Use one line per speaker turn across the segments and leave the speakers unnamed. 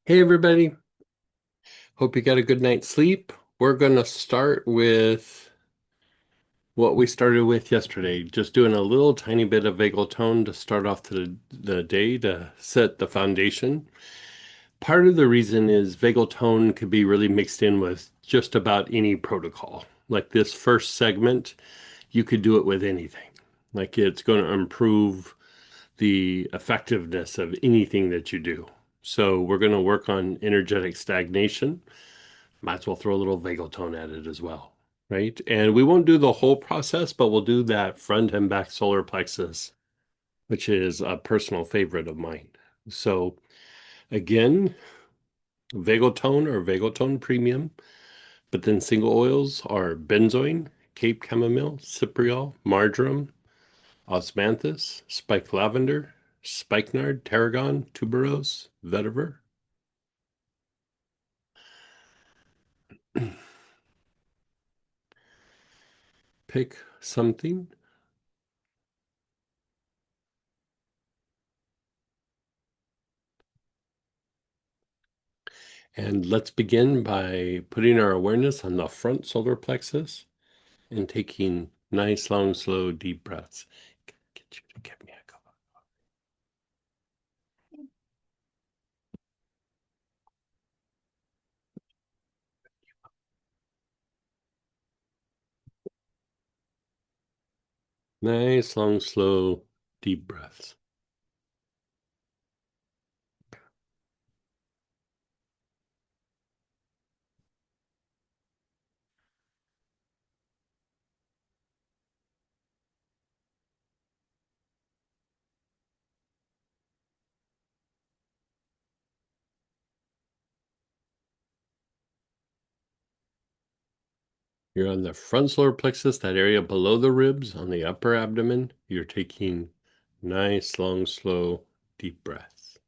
Hey everybody, hope you got a good night's sleep. We're going to start with what we started with yesterday, just doing a little tiny bit of vagal tone to start off the day to set the foundation. Part of the reason is vagal tone could be really mixed in with just about any protocol. Like this first segment, you could do it with anything. Like it's going to improve the effectiveness of anything that you do. So we're going to work on energetic stagnation. Might as well throw a little vagal tone at it as well, right? And we won't do the whole process, but we'll do that front and back solar plexus, which is a personal favorite of mine. So again, vagal tone or vagal tone premium, but then single oils are benzoin, Cape chamomile, cypriol, marjoram, osmanthus, spike lavender, spikenard, tarragon, tuberose, vetiver. Pick something. And let's begin by putting our awareness on the front solar plexus and taking nice, long, slow, deep breaths. Get you to get me a cup. Nice, long, slow, deep breaths. You're on the front solar plexus, that area below the ribs on the upper abdomen. You're taking nice, long, slow, deep breaths.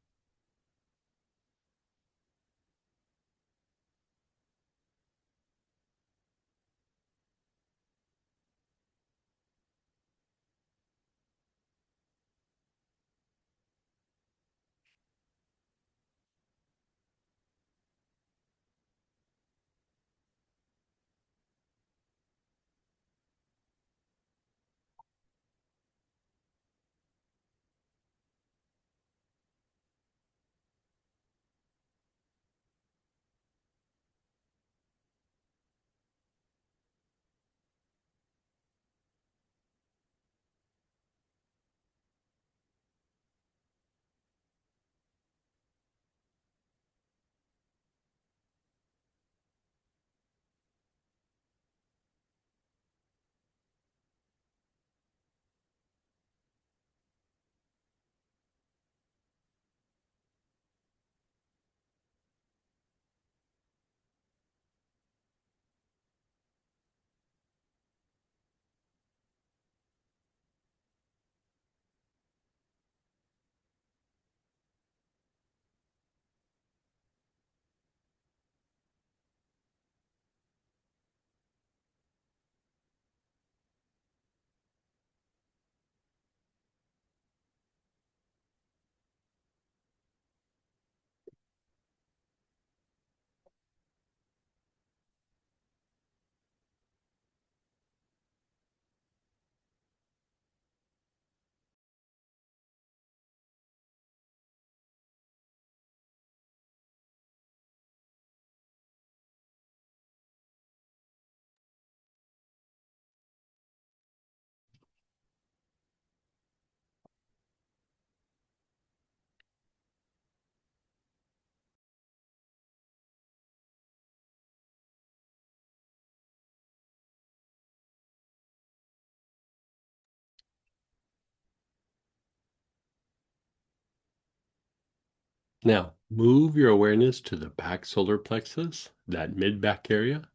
Now, move your awareness to the back solar plexus, that mid back area,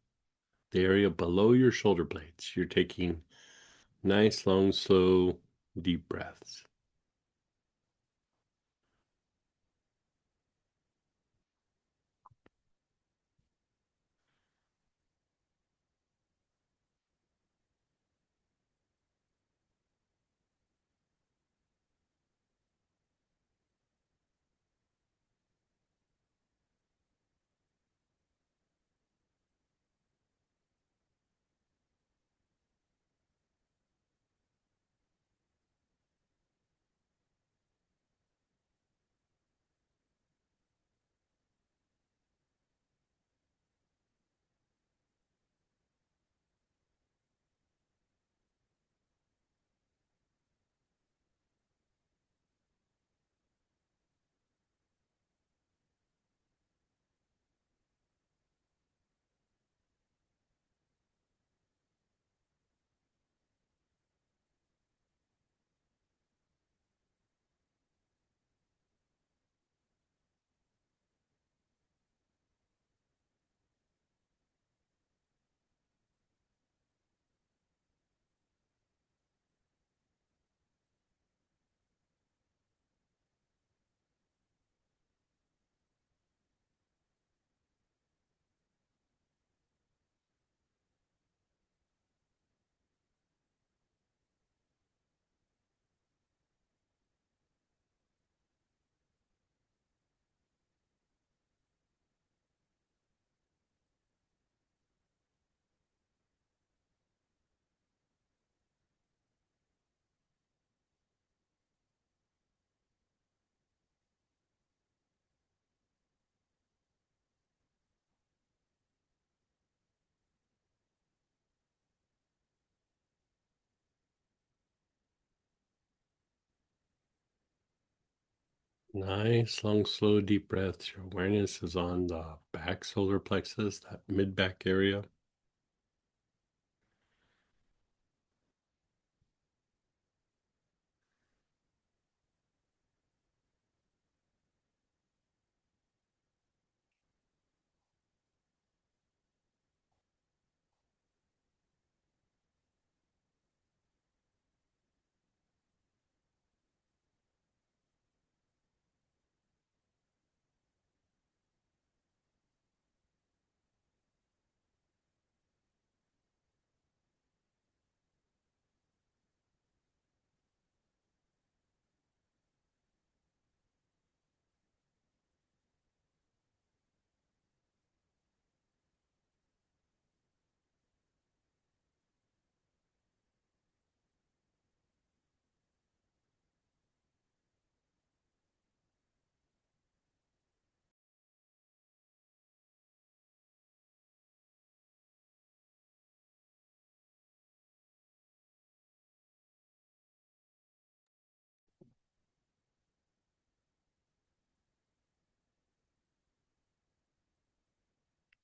the area below your shoulder blades. You're taking nice, long, slow, deep breaths. Nice, long, slow, deep breaths. Your awareness is on the back solar plexus, that mid back area.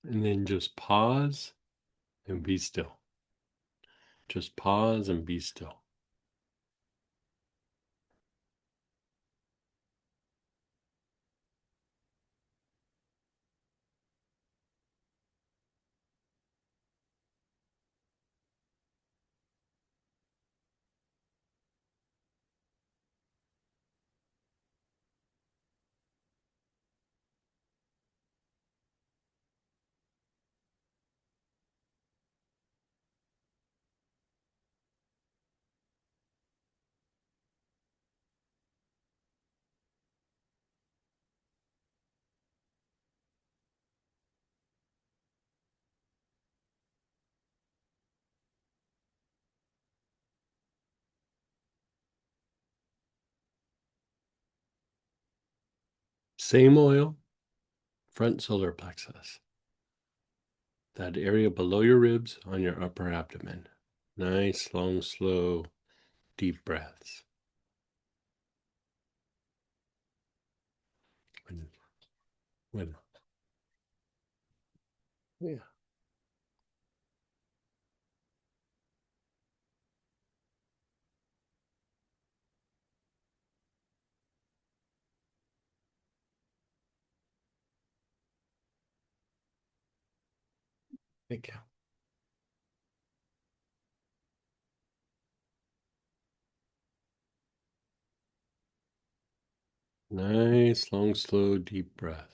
And then just pause and be still. Just pause and be still. Same oil, front solar plexus. That area below your ribs on your upper abdomen. Nice, long, slow, deep breaths. When, when, yeah, thank you. Nice, long, slow, deep breath.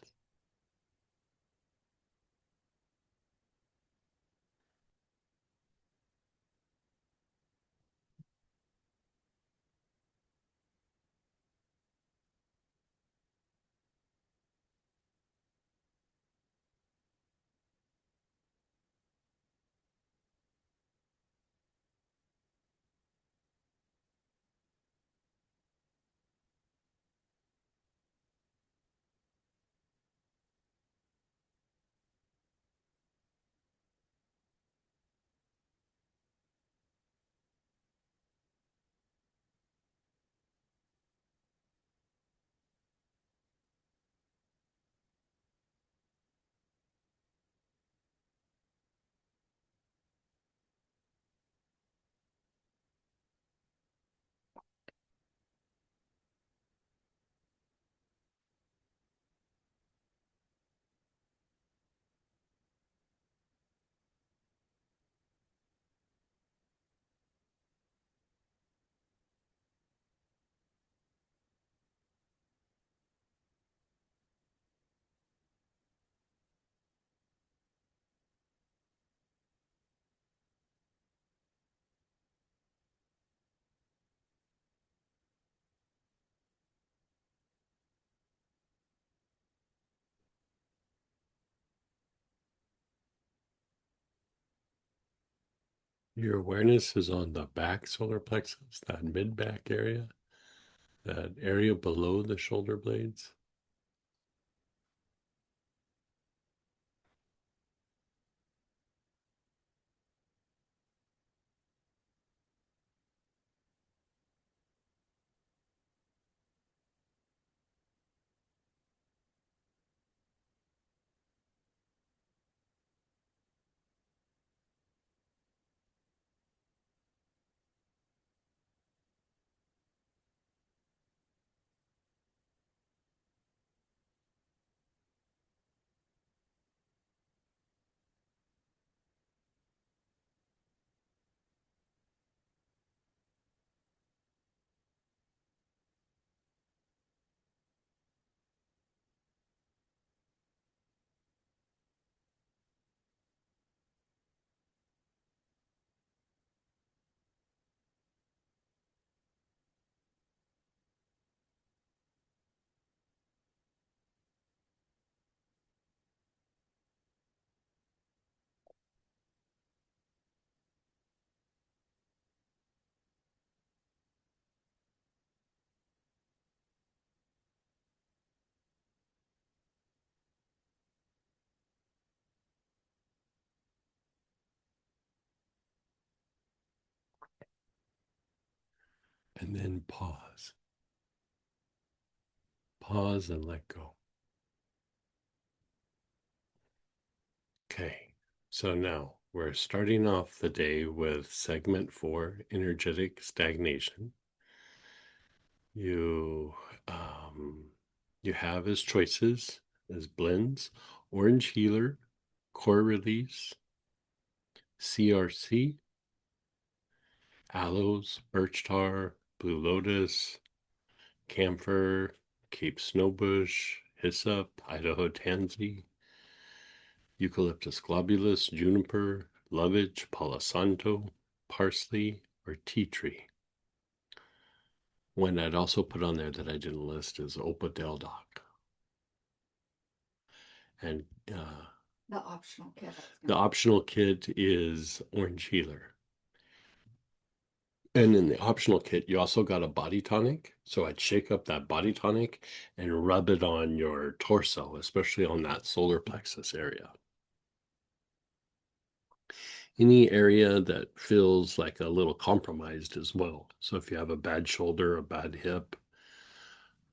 Your awareness is on the back solar plexus, that mid back area, that area below the shoulder blades. And then pause. Pause and let go. Okay, so now we're starting off the day with segment 4, energetic stagnation. You you have as choices as blends, orange healer, core release, CRC, aloes, birch tar, blue lotus, camphor, Cape snowbush, hyssop, Idaho tansy, eucalyptus globulus, juniper, lovage, palo santo, parsley, or tea tree. One I'd also put on there that I didn't list is Opadeldoc. And
The optional kit.
the optional kit is orange healer. And in the optional kit, you also got a body tonic. So I'd shake up that body tonic and rub it on your torso, especially on that solar plexus area. Any area that feels like a little compromised as well. So if you have a bad shoulder, a bad hip,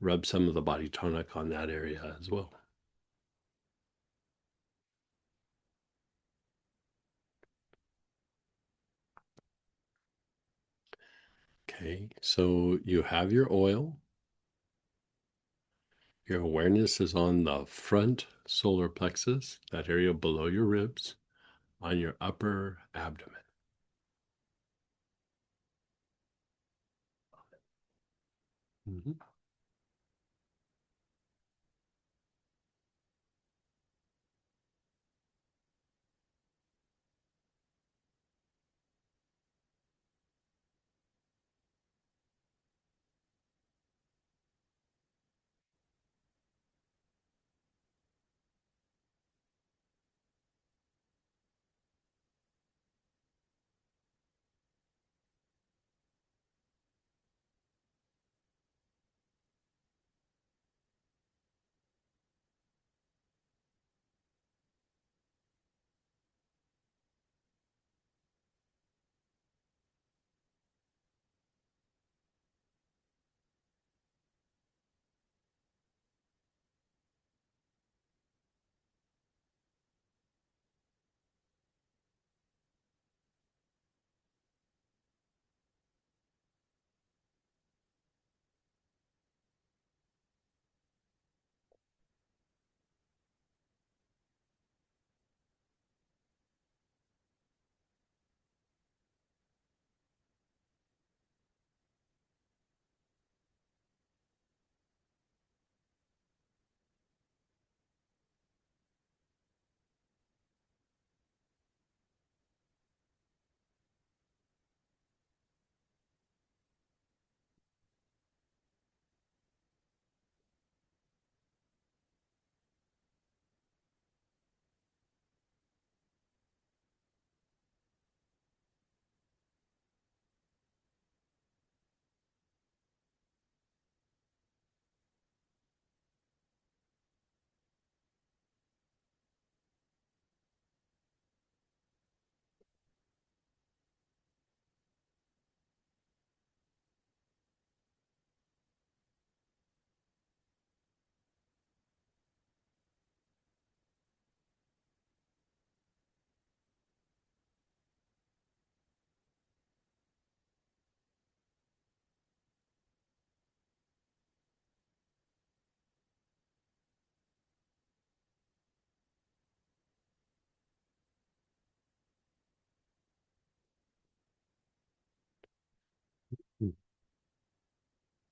rub some of the body tonic on that area as well. Okay, so you have your oil. Your awareness is on the front solar plexus, that area below your ribs, on your upper abdomen. Mm-hmm.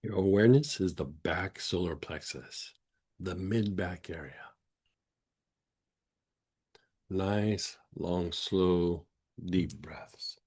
Your awareness is the back solar plexus, the mid back area. Nice, long, slow, deep breaths.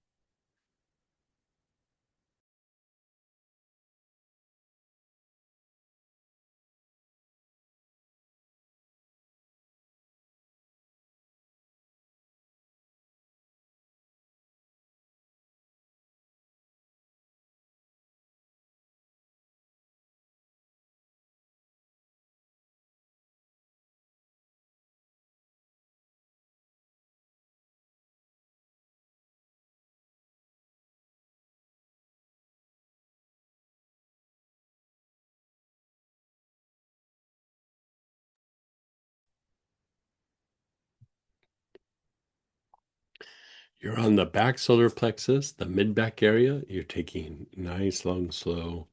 You're on the back solar plexus, the mid back area. You're taking nice, long, slow,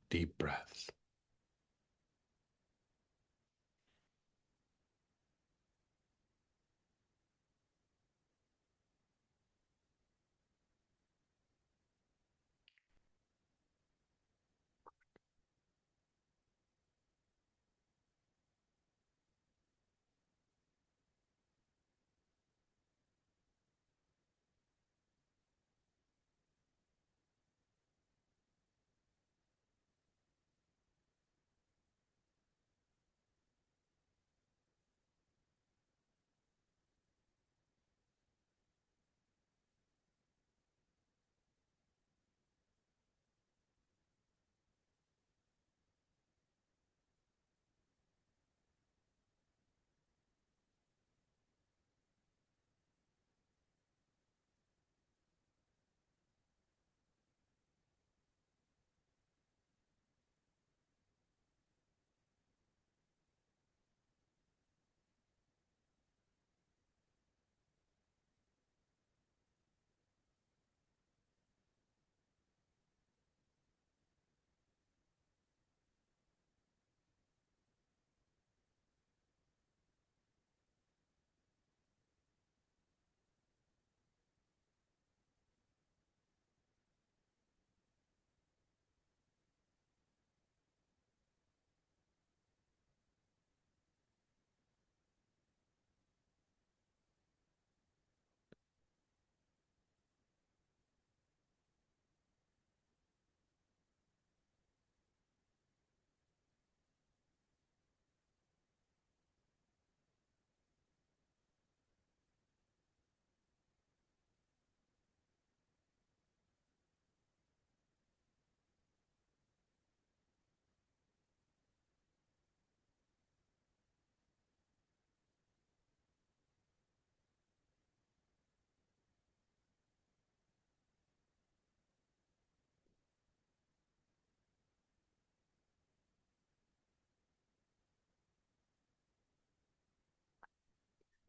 deep breaths.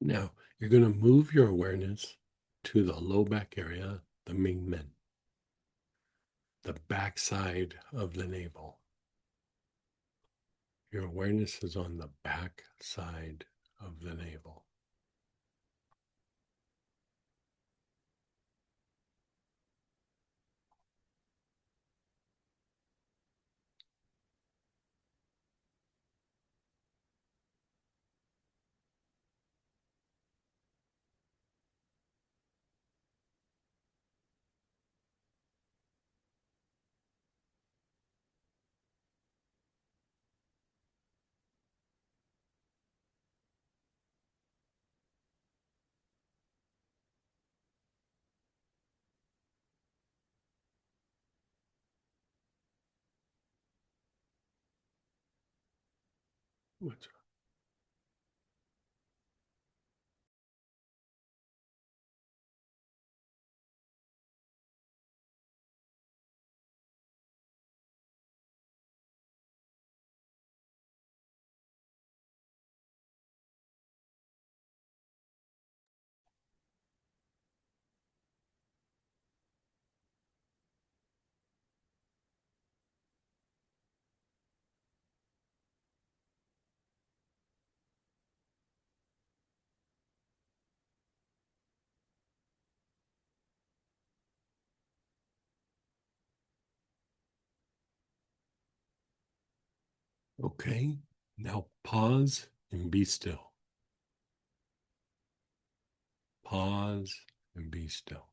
Now, you're going to move your awareness to the low back area, the Ming Men, the back side of the navel. Your awareness is on the back side of the navel. What's okay? Now pause and be still. Pause and be still.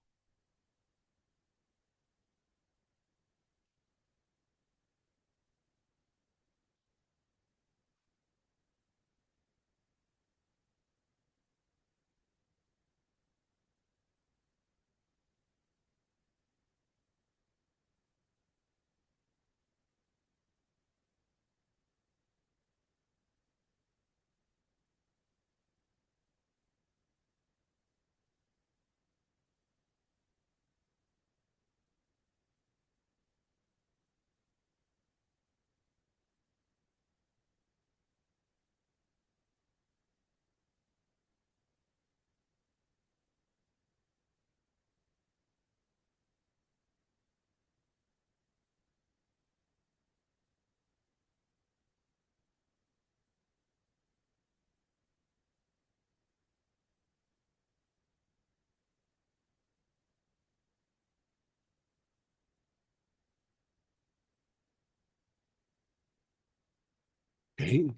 Okay,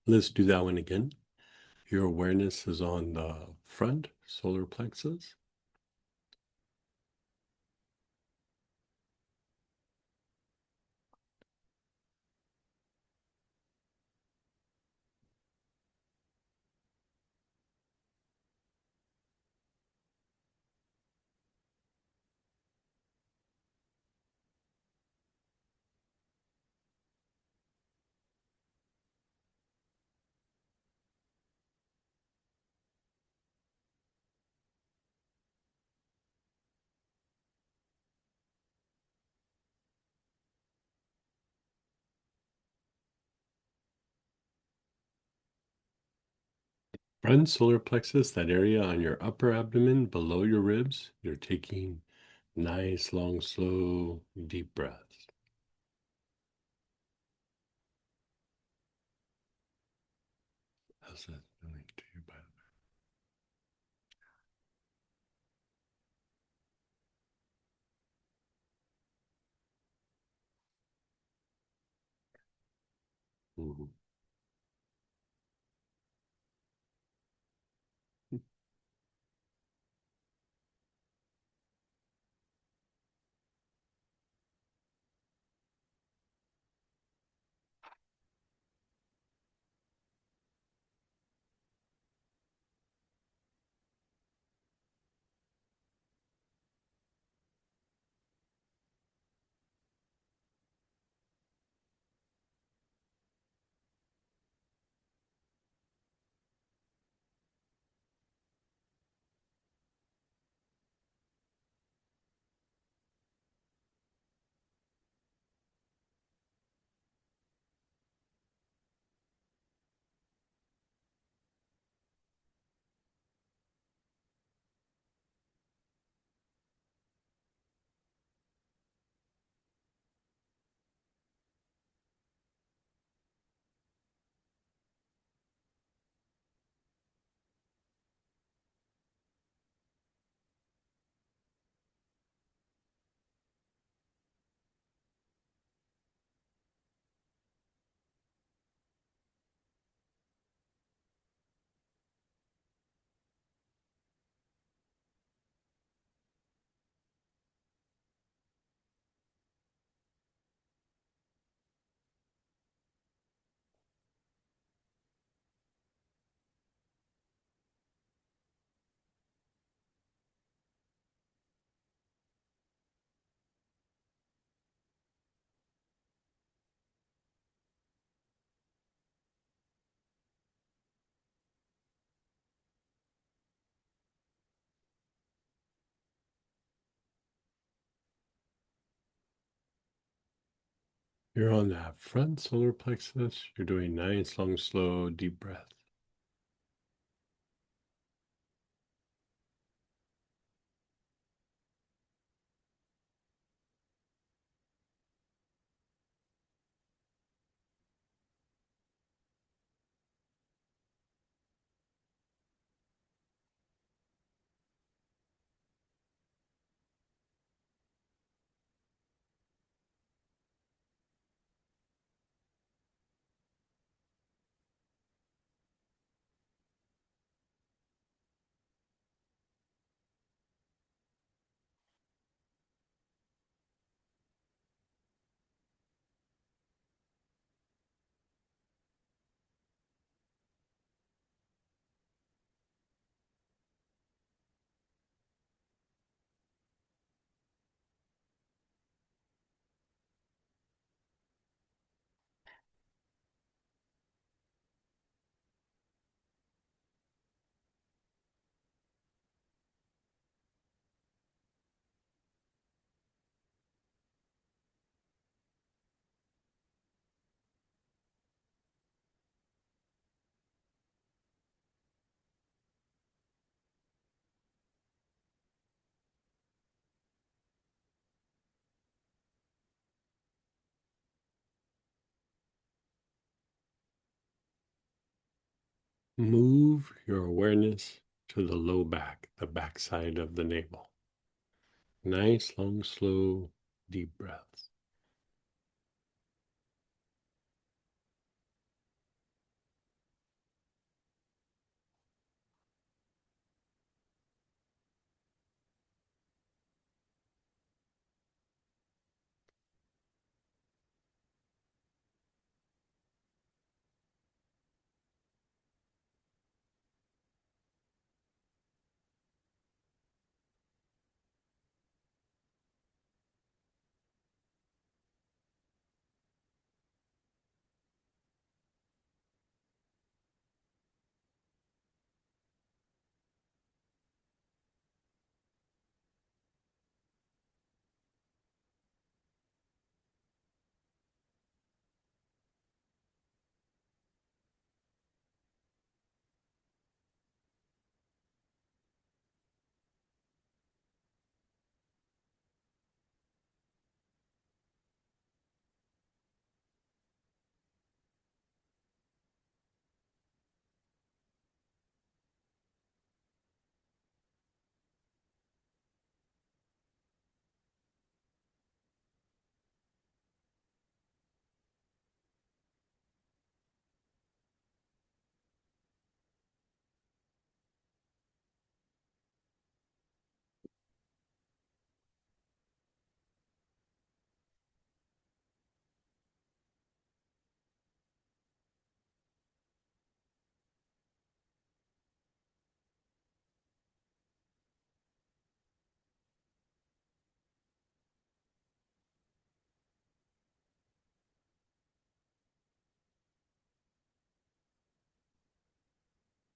let's do that one again. Your awareness is on the front solar plexus. Front solar plexus, that area on your upper abdomen below your ribs, you're taking nice, long, slow, deep breaths. How's that feeling to you, by the way? You're on that front solar plexus. You're doing nice, long, slow, deep breath. Move your awareness to the low back, the backside of the navel. Nice, long, slow, deep breaths.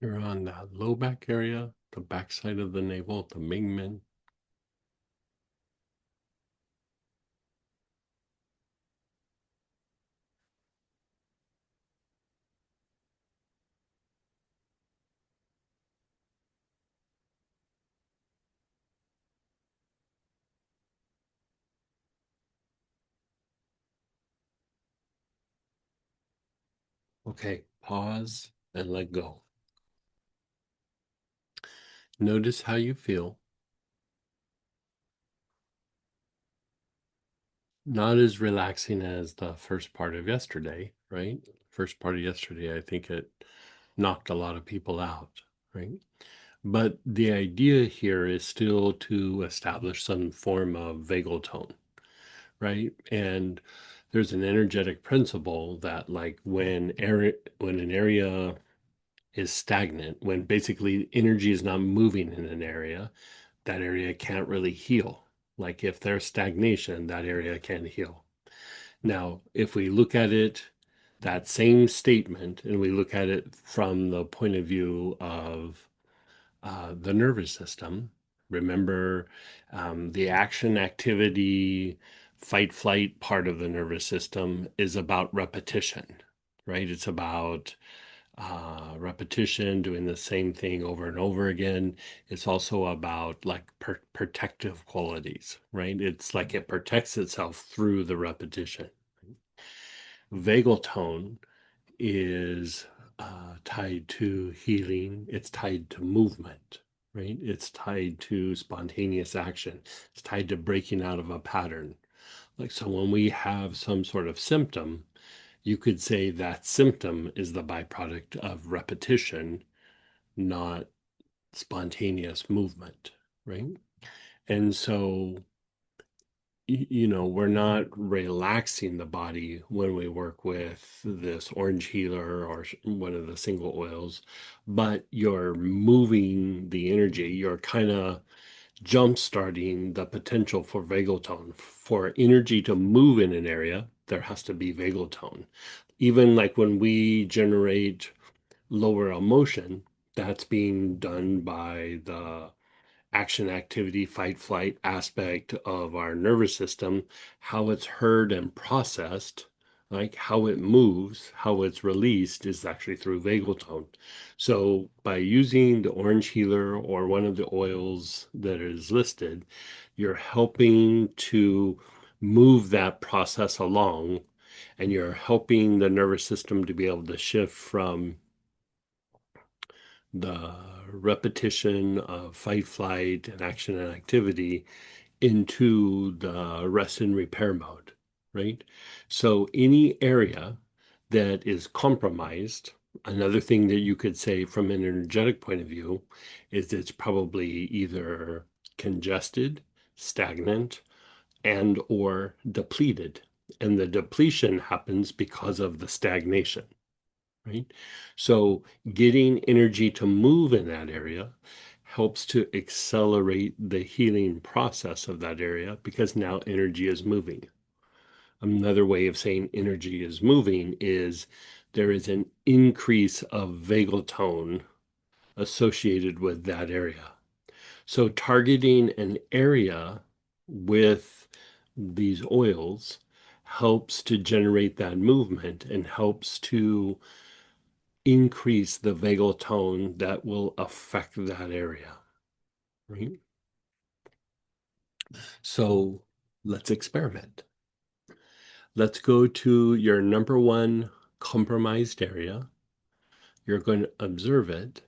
You're on the low back area, the back side of the navel, the Mingmen. Okay, pause and let go. Notice how you feel. Not as relaxing as the first part of yesterday, right? First part of yesterday, I think it knocked a lot of people out, right? But the idea here is still to establish some form of vagal tone, right? And there's an energetic principle that like when an area is stagnant, when basically energy is not moving in an area, that area can't really heal. Like if there's stagnation, that area can't heal. Now, if we look at it, that same statement, and we look at it from the point of view of the nervous system, remember the action activity, fight flight part of the nervous system is about repetition, right? It's about repetition, doing the same thing over and over again. It's also about like protective qualities, right? It's like it protects itself through the repetition. Vagal tone is tied to healing, it's tied to movement, right? It's tied to spontaneous action, it's tied to breaking out of a pattern. Like, so when we have some sort of symptom, you could say that symptom is the byproduct of repetition, not spontaneous movement, right? And so, we're not relaxing the body when we work with this orange healer or one of the single oils, but you're moving the energy. You're kind of jump starting the potential for vagal tone. For energy to move in an area, there has to be vagal tone. Even like when we generate lower emotion, that's being done by the action activity fight flight aspect of our nervous system, how it's heard and processed, like how it moves, how it's released is actually through vagal tone. So by using the orange healer or one of the oils that is listed, you're helping to move that process along, and you're helping the nervous system to be able to shift from the repetition of fight, flight, and action and activity into the rest and repair mode, right? So any area that is compromised, another thing that you could say from an energetic point of view is it's probably either congested, stagnant, and or depleted. And the depletion happens because of the stagnation, right? So getting energy to move in that area helps to accelerate the healing process of that area because now energy is moving. Another way of saying energy is moving is there is an increase of vagal tone associated with that area. So targeting an area with these oils helps to generate that movement and helps to increase the vagal tone that will affect that area, right? So let's experiment. Let's go to your number one compromised area. You're going to observe it.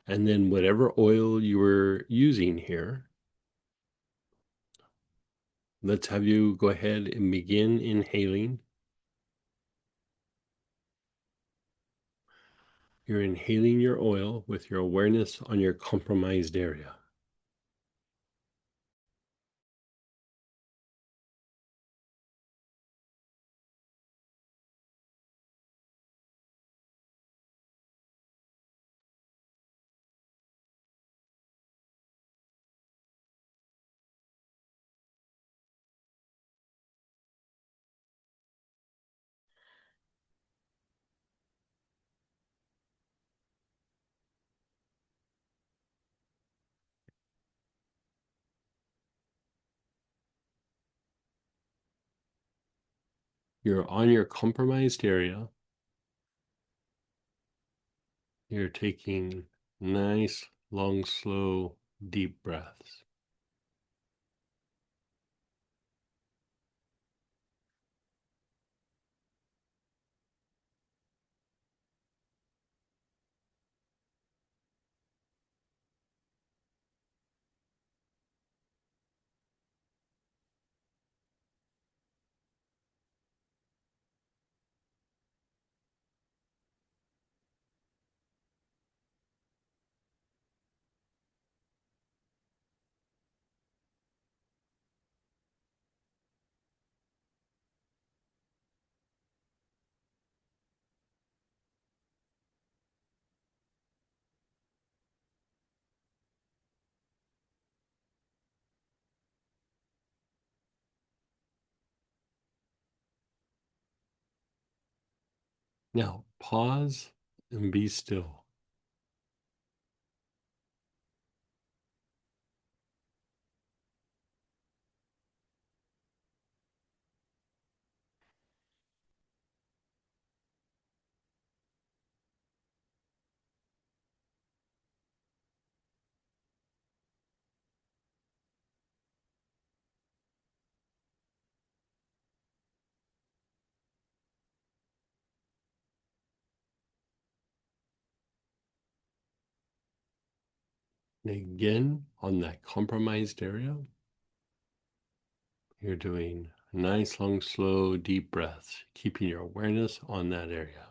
And then whatever oil you were using here, let's have you go ahead and begin inhaling. You're inhaling your oil with your awareness on your compromised area. You're on your compromised area. You're taking nice, long, slow, deep breaths. Now pause and be still. And again, on that compromised area, you're doing nice, long, slow, deep breaths, keeping your awareness on that area.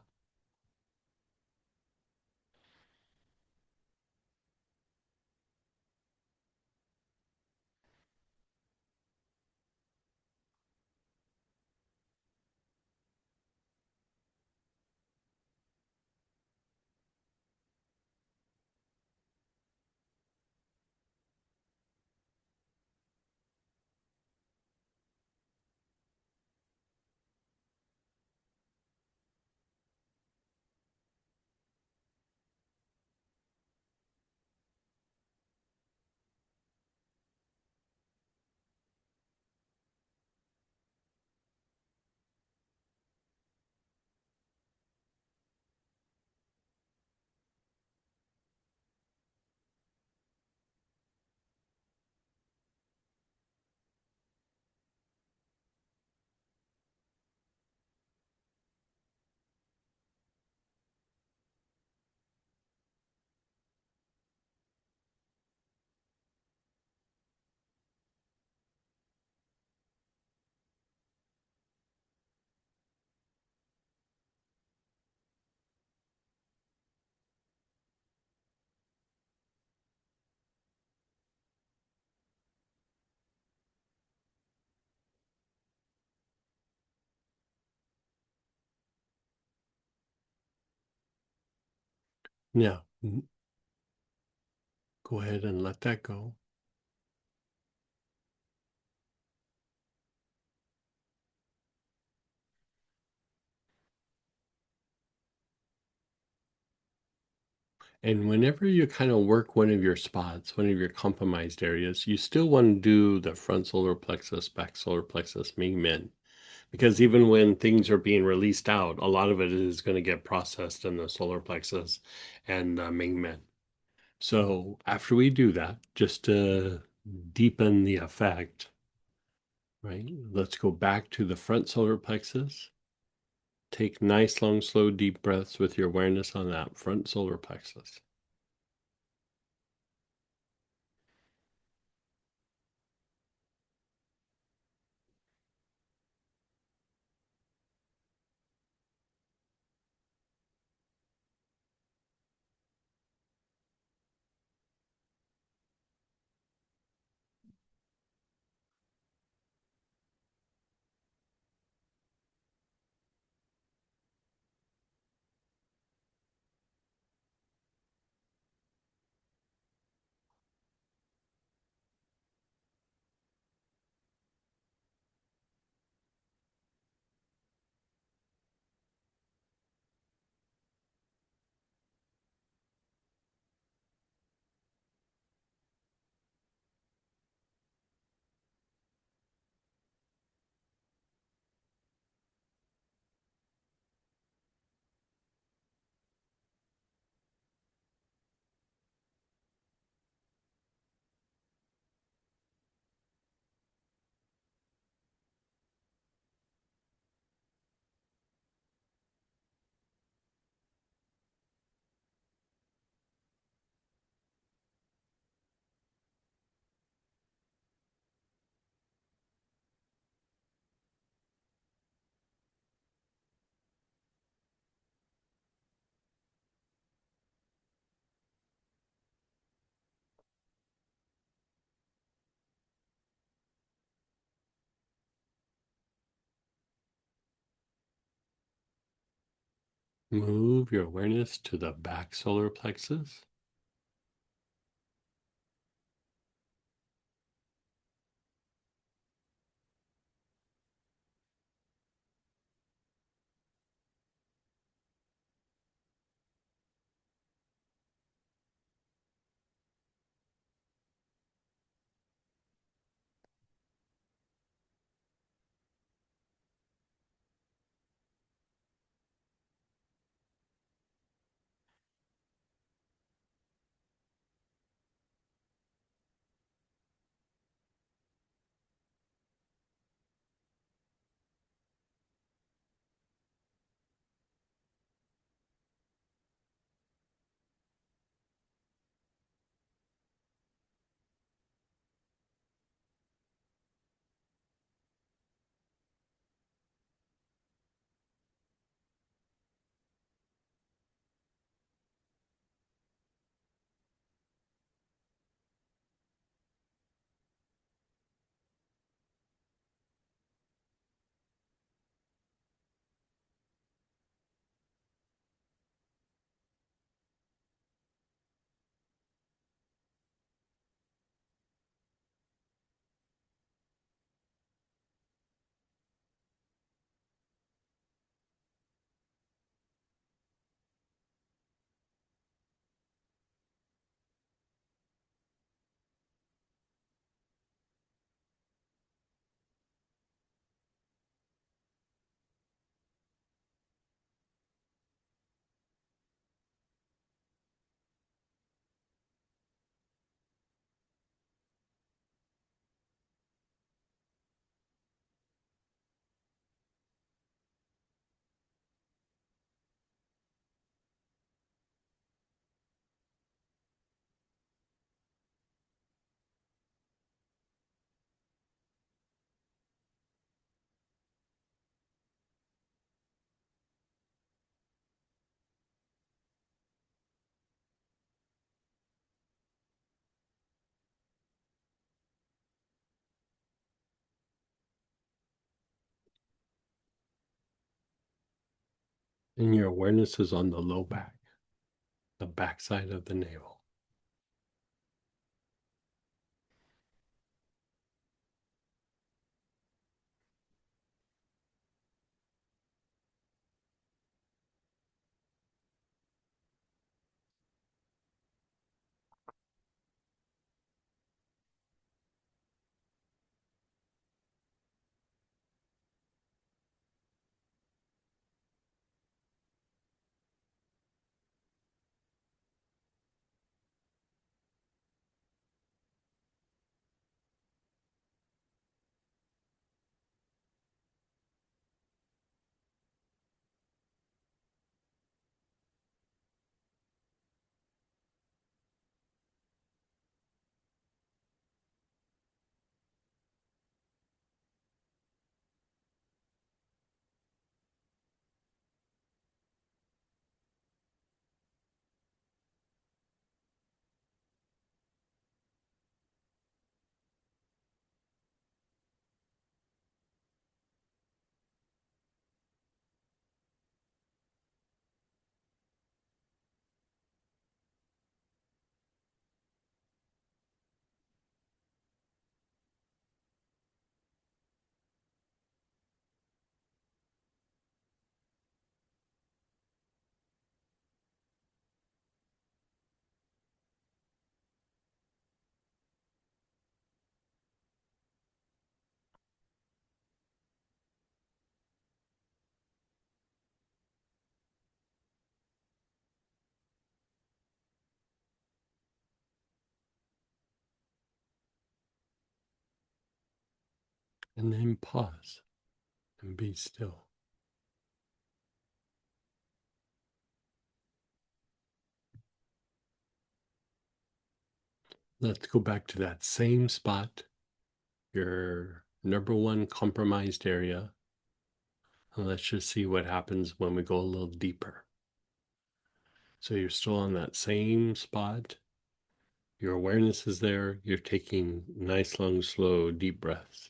Now, go ahead and let that go. And whenever you kind of work one of your spots, one of your compromised areas, you still want to do the front solar plexus, back solar plexus, Ming Men. Because even when things are being released out, a lot of it is going to get processed in the solar plexus and Ming Men. So after we do that, just to deepen the effect, right? Let's go back to the front solar plexus. Take nice, long, slow, deep breaths with your awareness on that front solar plexus. Move your awareness to the back solar plexus. And your awareness is on the low back, the backside of the navel. And then pause and be still. Let's go back to that same spot, your number one compromised area. And let's just see what happens when we go a little deeper. So you're still on that same spot. Your awareness is there. You're taking nice, long, slow, deep breaths.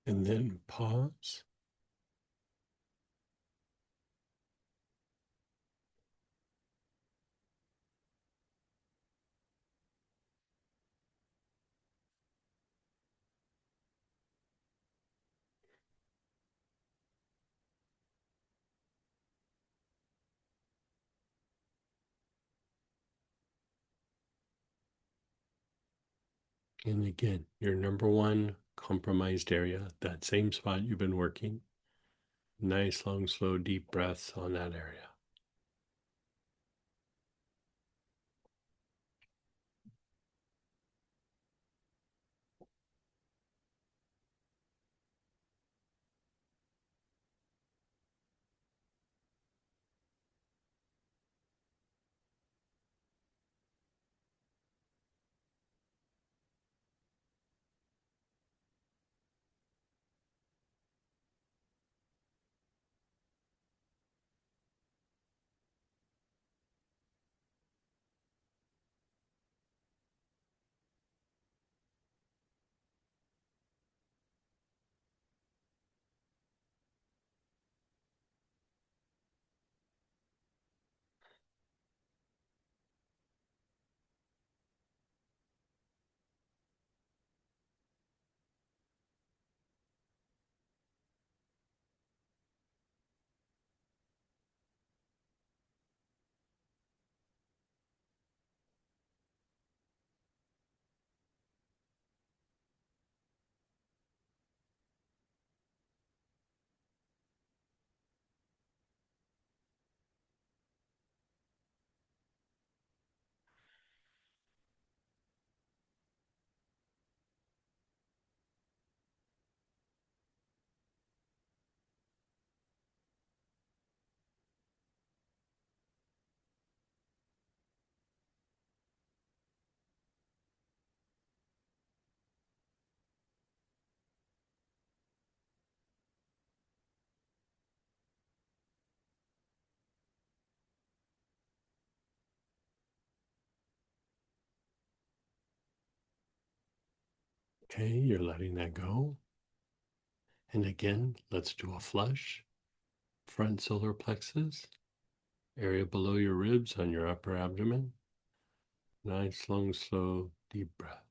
And then pause. And again, your number one compromised area, that same spot you've been working. Nice, long, slow, deep breaths on that area. Okay, you're letting that go. And again, let's do a flush. Front solar plexus, area below your ribs on your upper abdomen. Nice, long, slow, deep breath.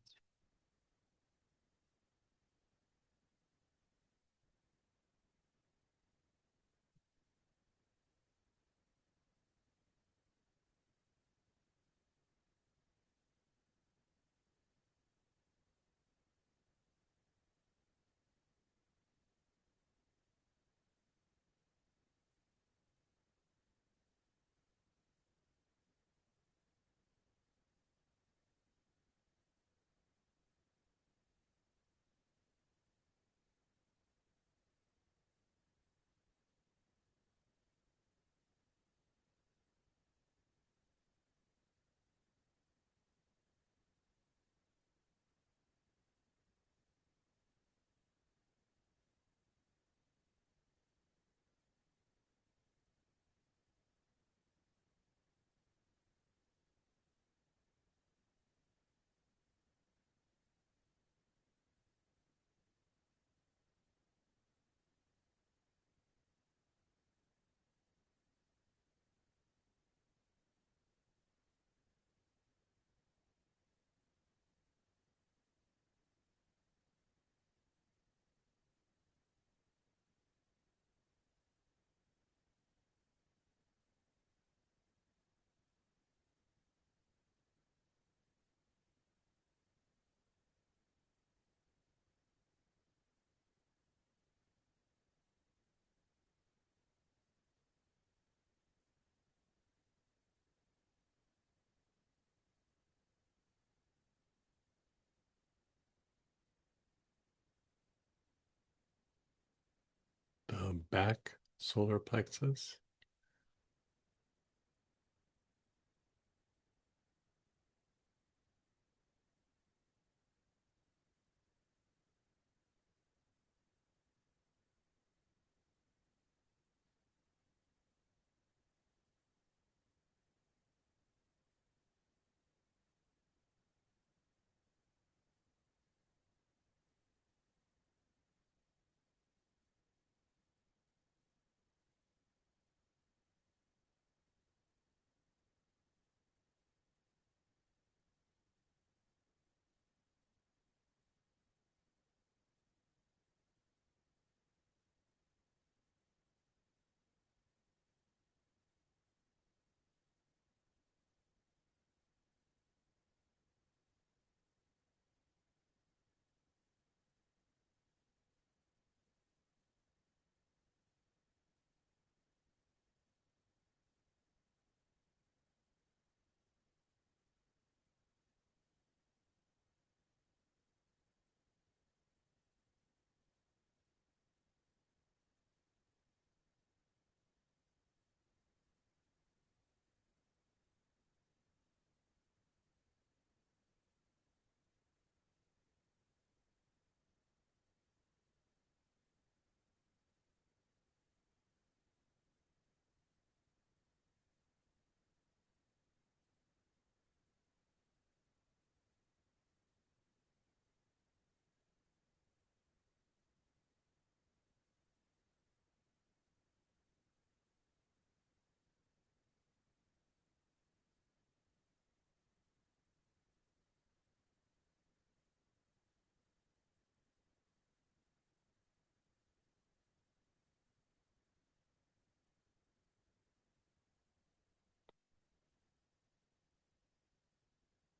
The back solar plexus.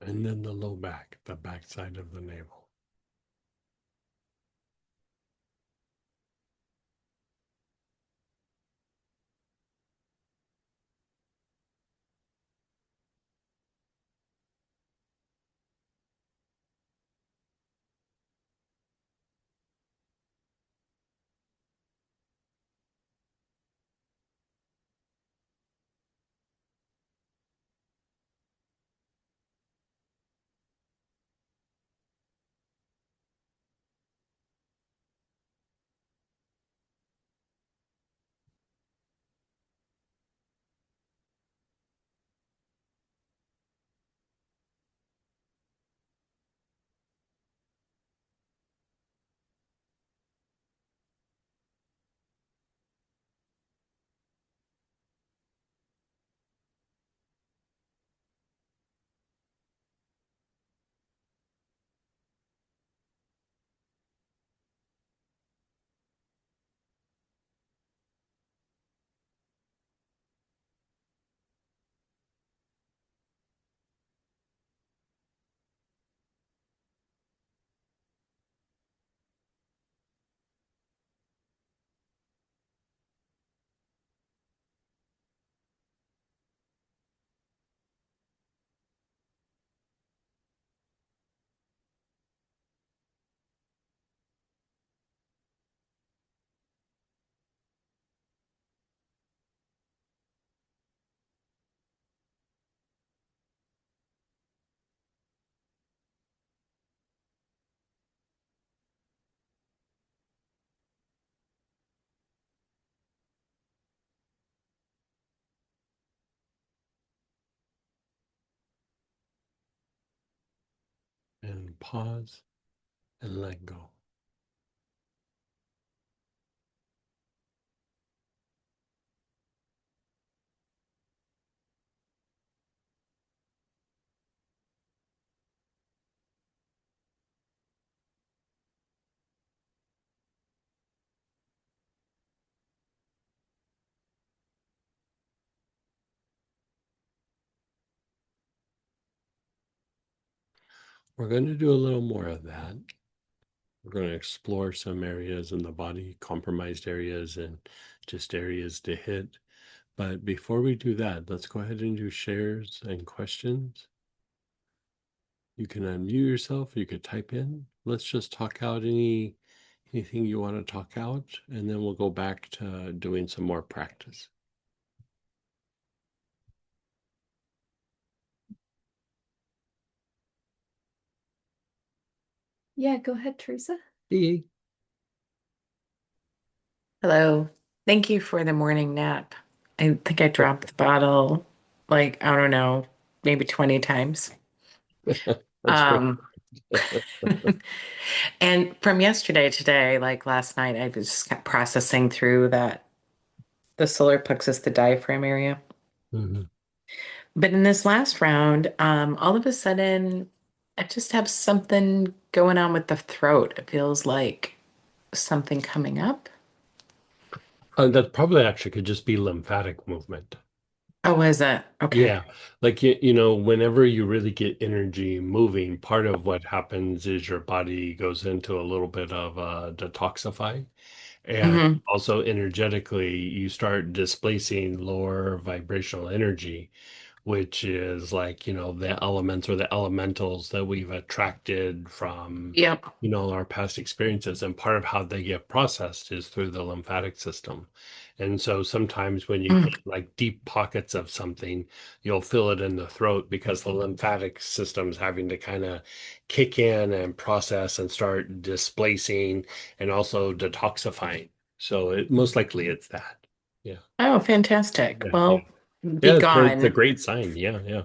And then the low back, the back side of the navel. And pause and let go. We're going to do a little more of that. We're going to explore some areas in the body, compromised areas, and just areas to hit. But before we do that, let's go ahead and do shares and questions. You can unmute yourself, you could type in. Let's just talk out anything you want to talk out, and then we'll go back to doing some more practice.
Yeah, go ahead, Teresa.
Hey.
Hello. Thank you for the morning nap. I think I dropped the bottle like, I don't know, maybe 20 times.
That's great.
Um, and from yesterday, today, like last night, I was just kept processing through that the solar plexus, the diaphragm area.
Mhm.
But in this last round, all of a sudden, I just have something going on with the throat. It feels like something coming up.
That probably actually could just be lymphatic movement.
Oh, is it? Okay.
Yeah, like whenever you really get energy moving, part of what happens is your body goes into a little bit of detoxify. And
Hmm.
also energetically, you start displacing lower vibrational energy, which is like, the elements or the elementals that we've attracted from,
Yep.
our past experiences. And part of how they get processed is through the lymphatic system. And so sometimes when you
Mm.
hit like deep pockets of something, you'll feel it in the throat because the lymphatic system's having to kind of kick in and process and start displacing and also detoxifying. So most likely it's that. Yeah.
Oh, fantastic.
Yeah. Yeah.
Well, be
Yeah, it's a
gone.
great sign. Yeah, yeah.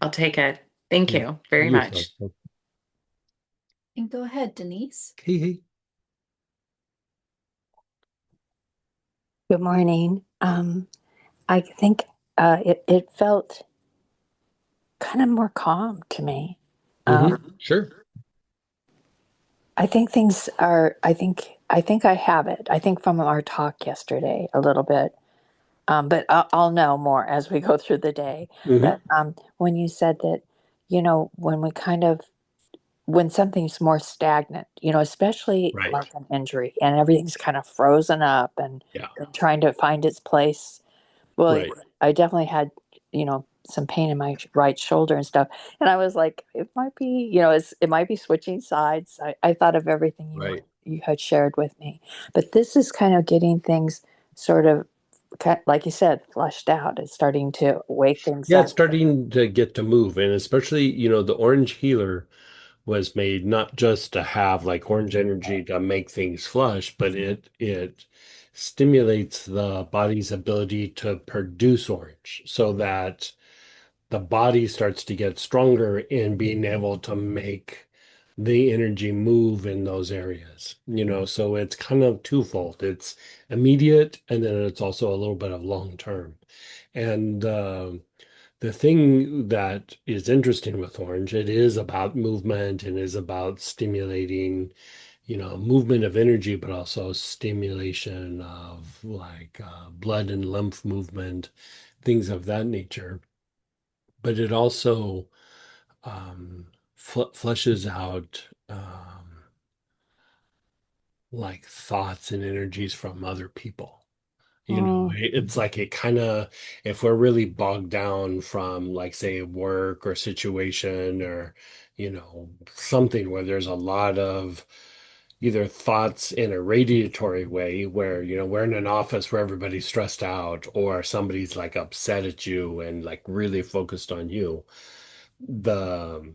I'll take it. Thank
Yeah.
you very
You're so.
much.
And go ahead, Denise.
Hey, hey.
Good morning. I think it felt kind of more calm to me.
Sure.
I think things are. I think I have it. I think from our talk yesterday a little bit, but I'll know more as we go through the day.
Hmm.
But when you said that when we kind of when something's more stagnant, especially
Right.
like an injury and everything's kind of frozen up
Yeah.
and trying to find its place. Well,
Right.
I definitely had, some pain in my right shoulder and stuff. And I was like, it might be, it might be switching sides. I thought of everything
Right.
you had shared with me. But this is kind of getting things sort of, like you said, flushed out. It's starting to wake things
Yeah, it's
up.
starting to get to move. And especially, the orange healer was made not just to have like orange energy to make things flush, but it stimulates the body's ability to produce orange so that the body starts to get stronger in being able to make the energy move in those areas. So it's kind of twofold. It's immediate, and then it's also a little bit of long term. And the thing that is interesting with orange, it is about movement and is about stimulating, movement of energy, but also stimulation of like blood and lymph movement, things of that nature. But it also flushes out like thoughts and energies from other people.
Mm,
It's like it kind of, if we're really bogged down from, like, say, work or situation or, something where there's a lot of either thoughts in a radiatory way where, we're in an office where everybody's stressed out or somebody's like upset at you and like really focused on you. The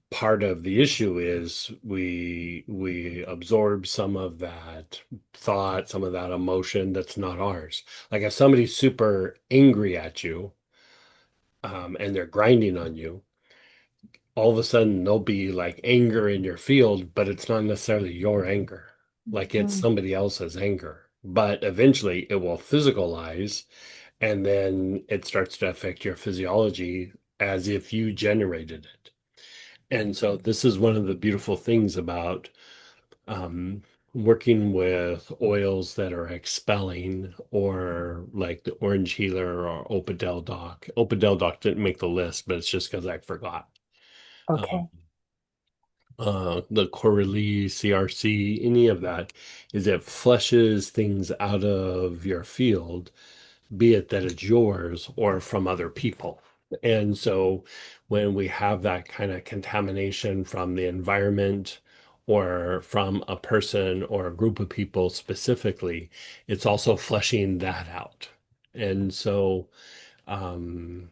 part of the issue is we absorb some of that thought, some of that emotion that's not ours. Like if somebody's super angry at you, and they're grinding on you, all of a sudden there'll be like anger in your field, but it's not necessarily your anger. Like it's
mm.
somebody else's anger. But eventually it will physicalize and then it starts to affect your physiology as if you generated it. And so this is one of the beautiful things about um, working with oils that are expelling, or like the Orange Healer or Opadel Doc. Opadel Doc didn't make the list, but it's just because I forgot. Um,
Okay.
the Coralie, CRC, any of that, is it flushes things out of your field, be it that it's yours or from other people. And so when we have that kind of contamination from the environment or from a person or a group of people specifically, it's also flushing that out. And so, um,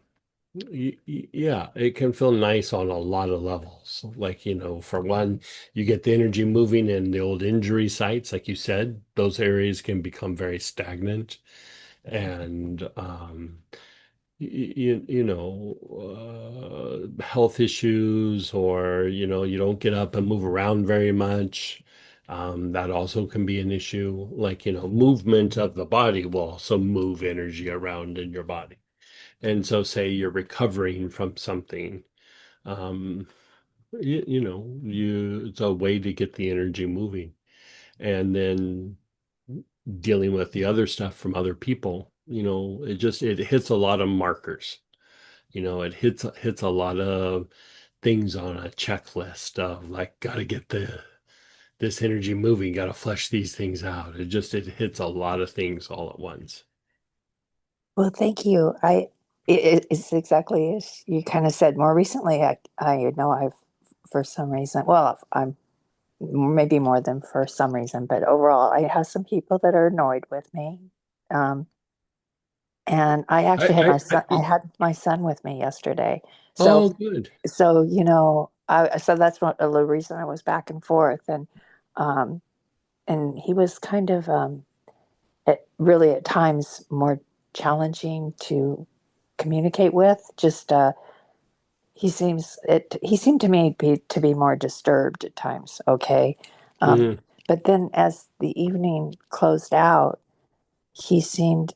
yeah, it can feel nice on a lot of levels. Like, for one, you get the energy moving in the old injury sites, like you said, those areas can become very stagnant and health issues, or you don't get up and move around very much. That also can be an issue. Like, movement of the body will also move energy around in your body. And so say you're recovering from something, um it's a way to get the energy moving. And then dealing with the other stuff from other people, it hits a lot of markers. It hits a lot of things on a checklist of like, gotta get this energy moving, gotta flesh these things out. It hits a lot of things all at once.
Well, thank you. It's exactly as you kind of said. More recently, I know I've, for some reason, well, I'm maybe more than for some reason, but overall, I have some people that are annoyed with me. Um, and I
I,
actually had
I,
my son, I had my son with me yesterday. So,
oh, good.
so that's what the reason I was back and forth, um, and he was kind of, really at times more challenging to communicate with. Just he seemed to me to be more disturbed at times. Okay, um,
Mhm.
but then as the evening closed out, he seemed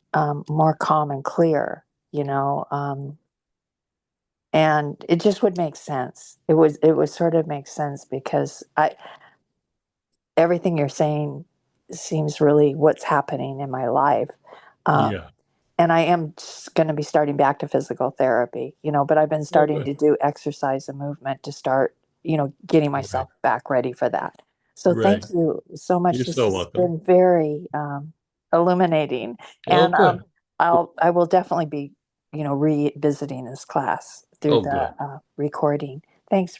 more calm and clear. And it just would make sense. It would sort of make sense because I everything you're saying seems really what's happening in my life. Um,
Yeah.
and I am going to be starting back to physical therapy, but I've been
Oh,
starting
good.
to do exercise and movement to start, getting
Right.
myself back ready for that. So
Right.
thank you so much.
You're
This
so
has
welcome.
been very illuminating,
Oh,
and
good.
I will definitely be, revisiting this class through
Oh,
the
good.
recording. Thanks,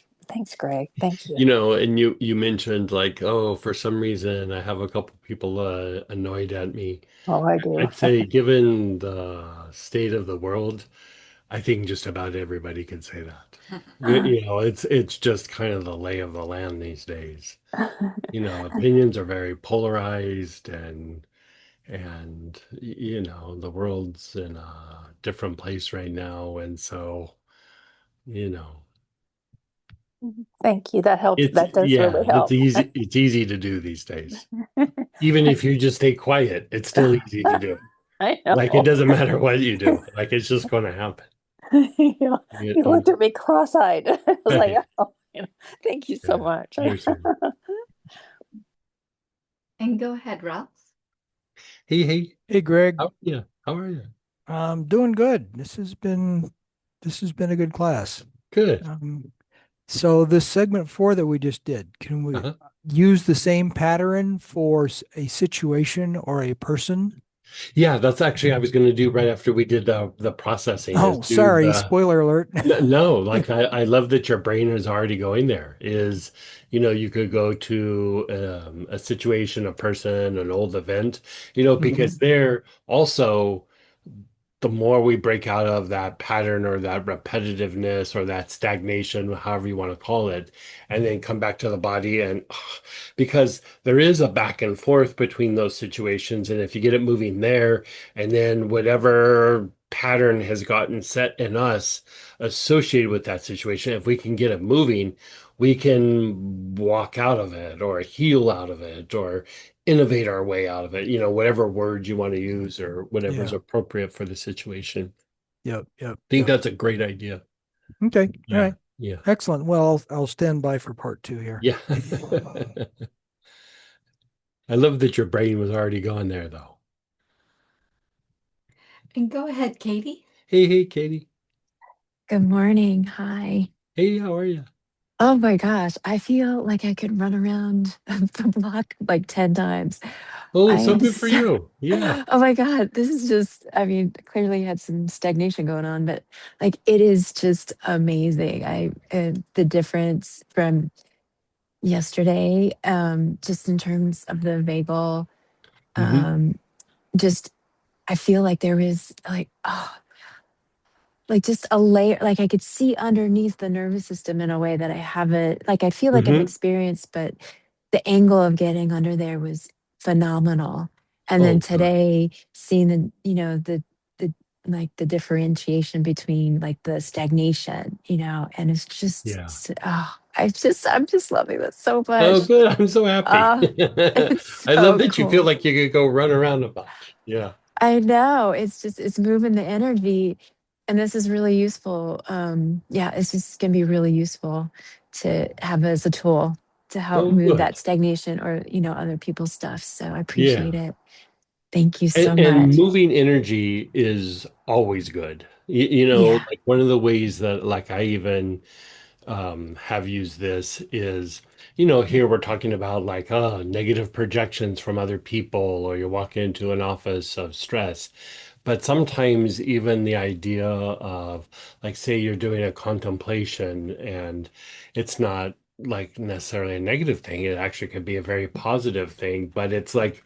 Greg. Thank you.
And you mentioned like, oh, for some reason I have a couple people annoyed at me.
Oh, I do.
I'd say, given the state of the world, I think just about everybody can say that. It's just kind of the lay of the land these days. Opinions are very polarized, and the world's in a different place right now, and so you know,
Thank you. That helps.
it's
That does
yeah,
really help.
it's easy to do these days. Even if you just stay quiet, it's still easy to do.
I
Like it
know.
doesn't matter what you do. Like it's just going to happen.
You
You
you
know?
looked at me cross-eyed. I was like,
Right.
oh, thank you so
Yeah.
much.
You're saying,
And go ahead, Ralph.
hey,
Hey Greg,
how are you?
I'm doing good. This has been a good class.
Good.
So this segment 4 that we just did, can we
Uh-huh.
use the same pattern for a situation or a person?
Yeah, that's actually I was going to do right after we did the processing is
Oh,
do
sorry,
the
spoiler alert.
no, like I love that your brain is already going there. You could go to a situation, a person, an old event, because
Mhm.
there also the more we break out of that pattern or that repetitiveness or that stagnation, however you want to call it, and then come back to the body and because there is a back and forth between those situations. And if you get it moving there, and then whatever pattern has gotten set in us associated with that situation, if we can get it moving, we can walk out of it or heal out of it or innovate our way out of it, whatever word you want to use or whatever is
Yeah.
appropriate for the situation.
Yep. Yep.
I think
Yep.
that's a great idea.
Okay. All
Yeah.
right.
Yeah.
Excellent. Well, I'll stand by for part 2 here.
Yeah. I love that your brain was already gone there, though.
And go ahead, Katie.
Hey, Katie.
Good morning. Hi.
Hey, how are you?
Oh my gosh, I feel like I could run around the block like 10 times.
Oh,
I
so
am
good for
so,
you. Yeah.
oh my God, this is just, I mean, clearly had some stagnation going on, but like it is just amazing. The difference from yesterday, just in terms of the vagal,
Hmm.
um, just, I feel like there is like, oh, like just a layer, like I could see underneath the nervous system in a way that I haven't, like I feel like I've
Hmm.
experienced, but the angle of getting under there was phenomenal. And then
Oh, good.
today, seeing the like the differentiation between like the stagnation, and it's just,
Yeah.
oh, I'm just loving this so
Oh,
much.
good. I'm so happy.
Oh, it's
I love
so
that you feel
cool.
like you could go run around a bunch. Yeah.
I know. It's moving the energy. And this is really useful. Yeah, it's just gonna be really useful to have as a tool to help
Oh,
move that
good.
stagnation or, other people's stuff. So I appreciate
Yeah.
it. Thank you
And,
so
and
much.
moving energy is always good.
Yeah.
Like one of the ways that like I even have used this is, here we're talking about like negative projections from other people, or you're walking into an office of stress. But sometimes even the idea of, like, say you're doing a contemplation and it's not like necessarily a negative thing, it actually could be a very positive thing. But it's like,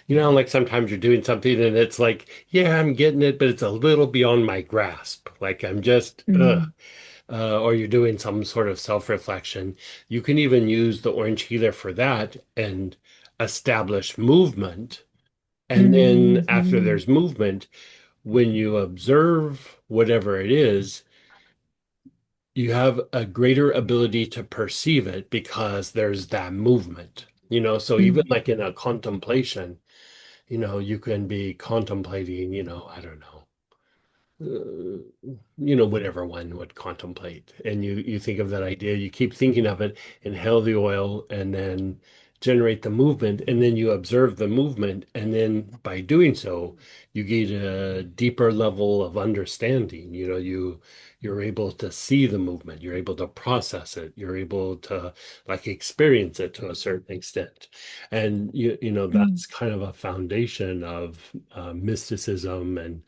like sometimes you're doing something and it's like, yeah, I'm getting it, but it's a little beyond my grasp. Like I'm just,
Mm,
or you're doing some sort of self-reflection. You can even use the orange healer for that and establish movement. And then after
mhm,
there's movement, when you observe whatever it is, you have a greater ability to perceive it because there's that movement. So even
mm,
like in a contemplation, you can be contemplating, I don't know, whatever one would contemplate. And you think of that idea, you keep thinking of it, inhale the oil, and then generate the movement, and then you observe the movement, and then by doing so, you gain a deeper level of understanding. You're able to see the movement, you're able to process it, you're able to like experience it to a certain extent. And
Mm.
that's kind of a foundation of mysticism and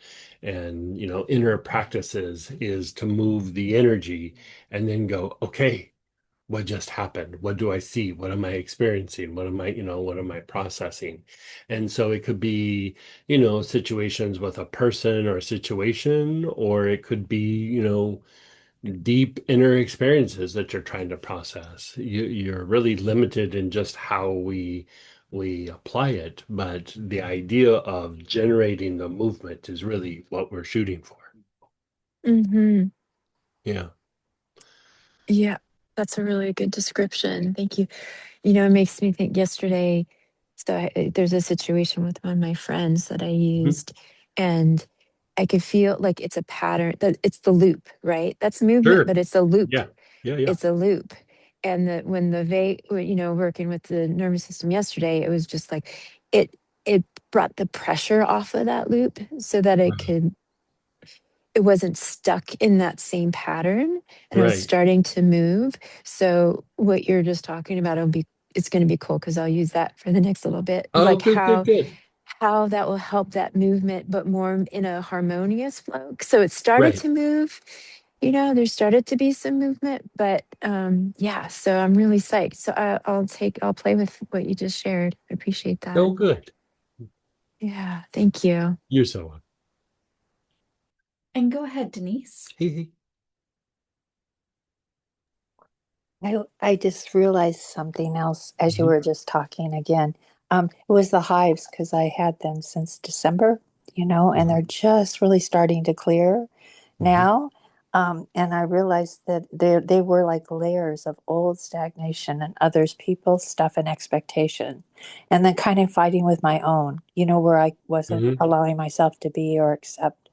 inner practices, is to move the energy and then go, okay, what just happened? What do I see? What am I experiencing? What am I processing? And so it could be, situations with a person or a situation, or it could be, deep inner experiences that you're trying to process. You're really limited in just how we apply it, but the idea of generating the movement is really what we're shooting for.
Hmm.
Yeah.
Yeah, that's a really good description. Thank you. It makes me think yesterday. So there's a situation with one of my friends that I
Mhm.
used, and I could feel like it's a pattern, that it's the loop, right? That's movement,
Sure.
but it's a loop.
Yeah. Yeah. Yeah.
It's a loop. And when working with the nervous system yesterday, it was just like it brought the pressure off of that loop so that
Right.
it wasn't stuck in that same pattern, and it was
Right.
starting to move. So what you're just talking about, it's going to be cool because I'll use that for the next little bit.
Oh,
Like
good, good, good.
how that will help that movement, but more in a harmonious flow. So it started
Right.
to move. There started to be some movement, but yeah. So I'm really psyched. So I'll play with what you just shared. I appreciate that.
Oh, good.
Yeah, thank you.
You're so welcome.
And go ahead, Denise.
Hey, hey.
I just realized something else as you
Mhm.
were just talking again. It was the hives because I had them since December, and they're
Mhm.
just really starting to clear
Mhm.
now. And I realized that they were like layers of old stagnation and others, people, stuff, and expectation. And then kind of fighting with my own, where I wasn't
Mhm.
allowing myself to be or accept.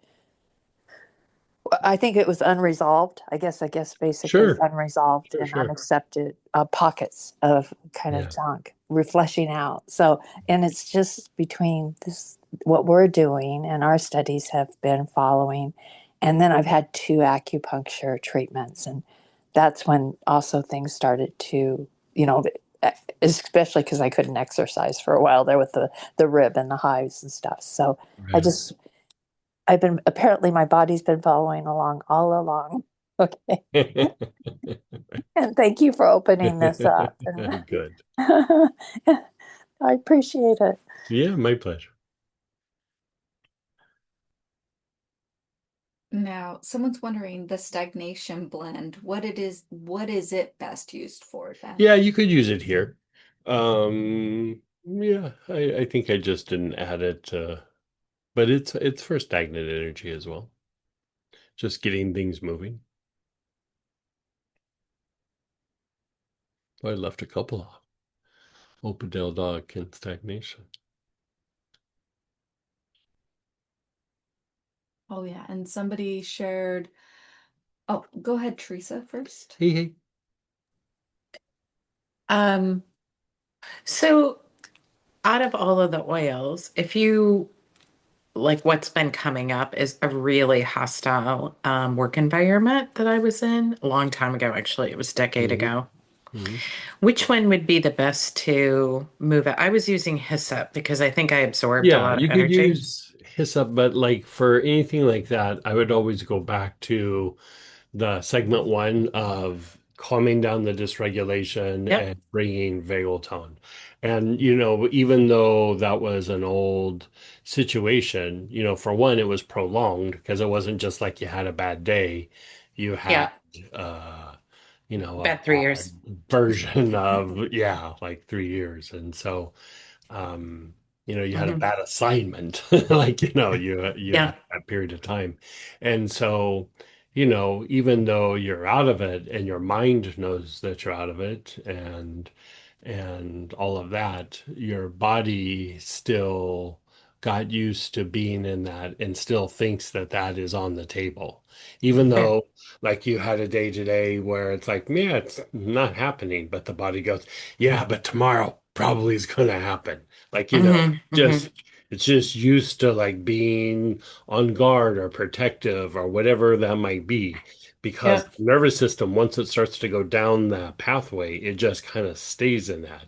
I think it was unresolved. I guess basically
Sure.
unresolved
Sure.
and
Sure.
unaccepted pockets of kind of
Yeah.
junk refleshing out. So, and it's just between this, what we're doing and our studies have been following. And then I've had two acupuncture treatments. And that's when also things started to, e- especially because I couldn't exercise for a while there with the rib and the hives and stuff. So I
Right.
just apparently my body's been following along all along. Okay. And thank you for opening this up. And
Good.
I appreciate it.
Yeah, my pleasure.
Now, someone's wondering the stagnation blend, what is it best used for then?
Yeah, you could use it here. Yeah, I think I just didn't add it, but it's for stagnant energy as well. Just getting things moving. I left a couple off. Opodel dog and stagnation.
Oh yeah, and somebody shared, oh, go ahead, Teresa first.
Hey, hey.
Um, so out of all of the oils, if you like what's been coming up is a really hostile work environment that I was in a long time ago, actually. It was a decade
Hmm.
ago.
Hmm.
Which one would be the best to move it? I was using hyssop because I think I absorbed a
Yeah,
lot of
you could
energy.
use hyssop, but like for anything like that, I would always go back to the segment one of calming down the dysregulation
Yep.
and bringing vagal tone. And, even though that was an old situation, for one, it was prolonged because it wasn't just like you had a bad day. You had,
Yeah.
uh, a
About 3 years.
bad version of, yeah, like 3 years. And so, um, you had a
Hmm.
bad assignment, like, you had
Yeah.
that period of time. And so, even though you're out of it and your mind knows that you're out of it and all of that, your body still got used to being in that and still thinks that that is on the table. Even though like you had a day today where it's like, yeah, it's not happening, but the body goes, yeah, but tomorrow. probably is going to happen. Like,
Hmm. Hmm.
just it's just used to like being on guard or protective or whatever that might be. Because
Yeah.
the nervous system, once it starts to go down that pathway, it just kind of stays in that.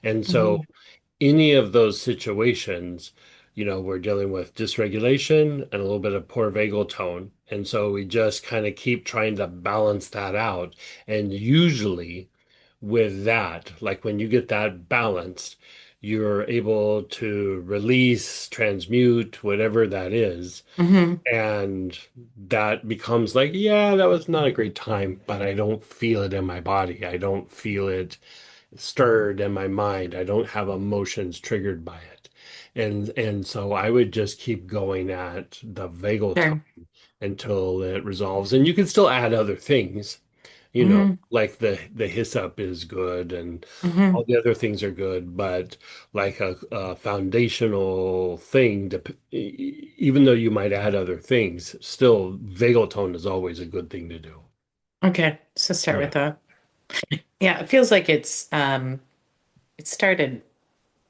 And so
Hmm.
any of those situations, we're dealing with dysregulation and a little bit of poor vagal tone. And so we just kind of keep trying to balance that out. And usually with that, like when you get that balanced, you're able to release, transmute, whatever that is.
Hmm.
And that becomes like, yeah, that was not a great time, but I don't feel it in my body. I don't feel it stirred in my mind. I don't have emotions triggered by it. And so I would just keep going at the vagal tone
Sure.
until it resolves. And you can still add other things,
Hmm.
like the hyssop is good and
Hmm.
all the other things are good, but like a foundational thing, even though you might add other things, still vagal tone is always a good thing to do.
Okay, so start with
Yeah.
that. Yeah, it feels like it started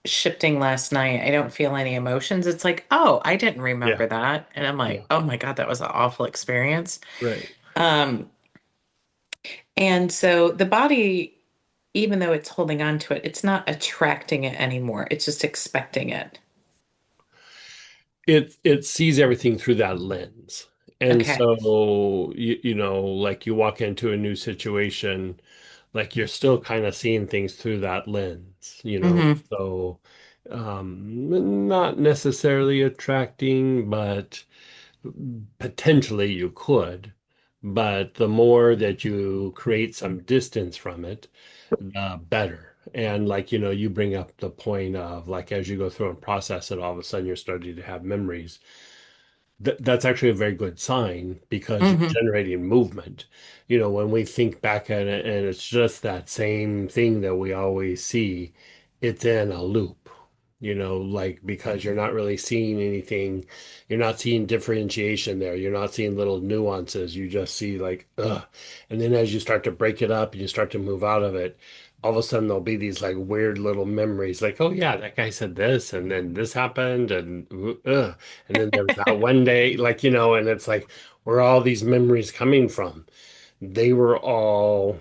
shifting last night. I don't feel any emotions. It's like, oh, I didn't
Yeah.
remember that. And I'm
Yeah.
like, oh my God, that was an awful experience.
Right.
Um, and so the body, even though it's holding on to it, it's not attracting it anymore. It's just expecting it.
It sees everything through that lens. And
Okay.
so like you walk into a new situation, like you're still kind of seeing things through that lens.
Hmm.
So not necessarily attracting, but potentially you could. But the more that you create some distance from it, the better. And like, you bring up the point of like as you go through and process it, all of a sudden you're starting to have memories. That's actually a very good sign because you're
Hmm.
generating movement. When we think back at it and it's just that same thing that we always see, it's in a loop, like because you're not really seeing anything, you're not seeing differentiation there, you're not seeing little nuances, you just see like, ugh. And then as you start to break it up and you start to move out of it, all of a sudden there'll be these like weird little memories like, oh yeah, that guy said this and then this happened and and then there was that one day, like, and it's like, where all these memories coming from? They were all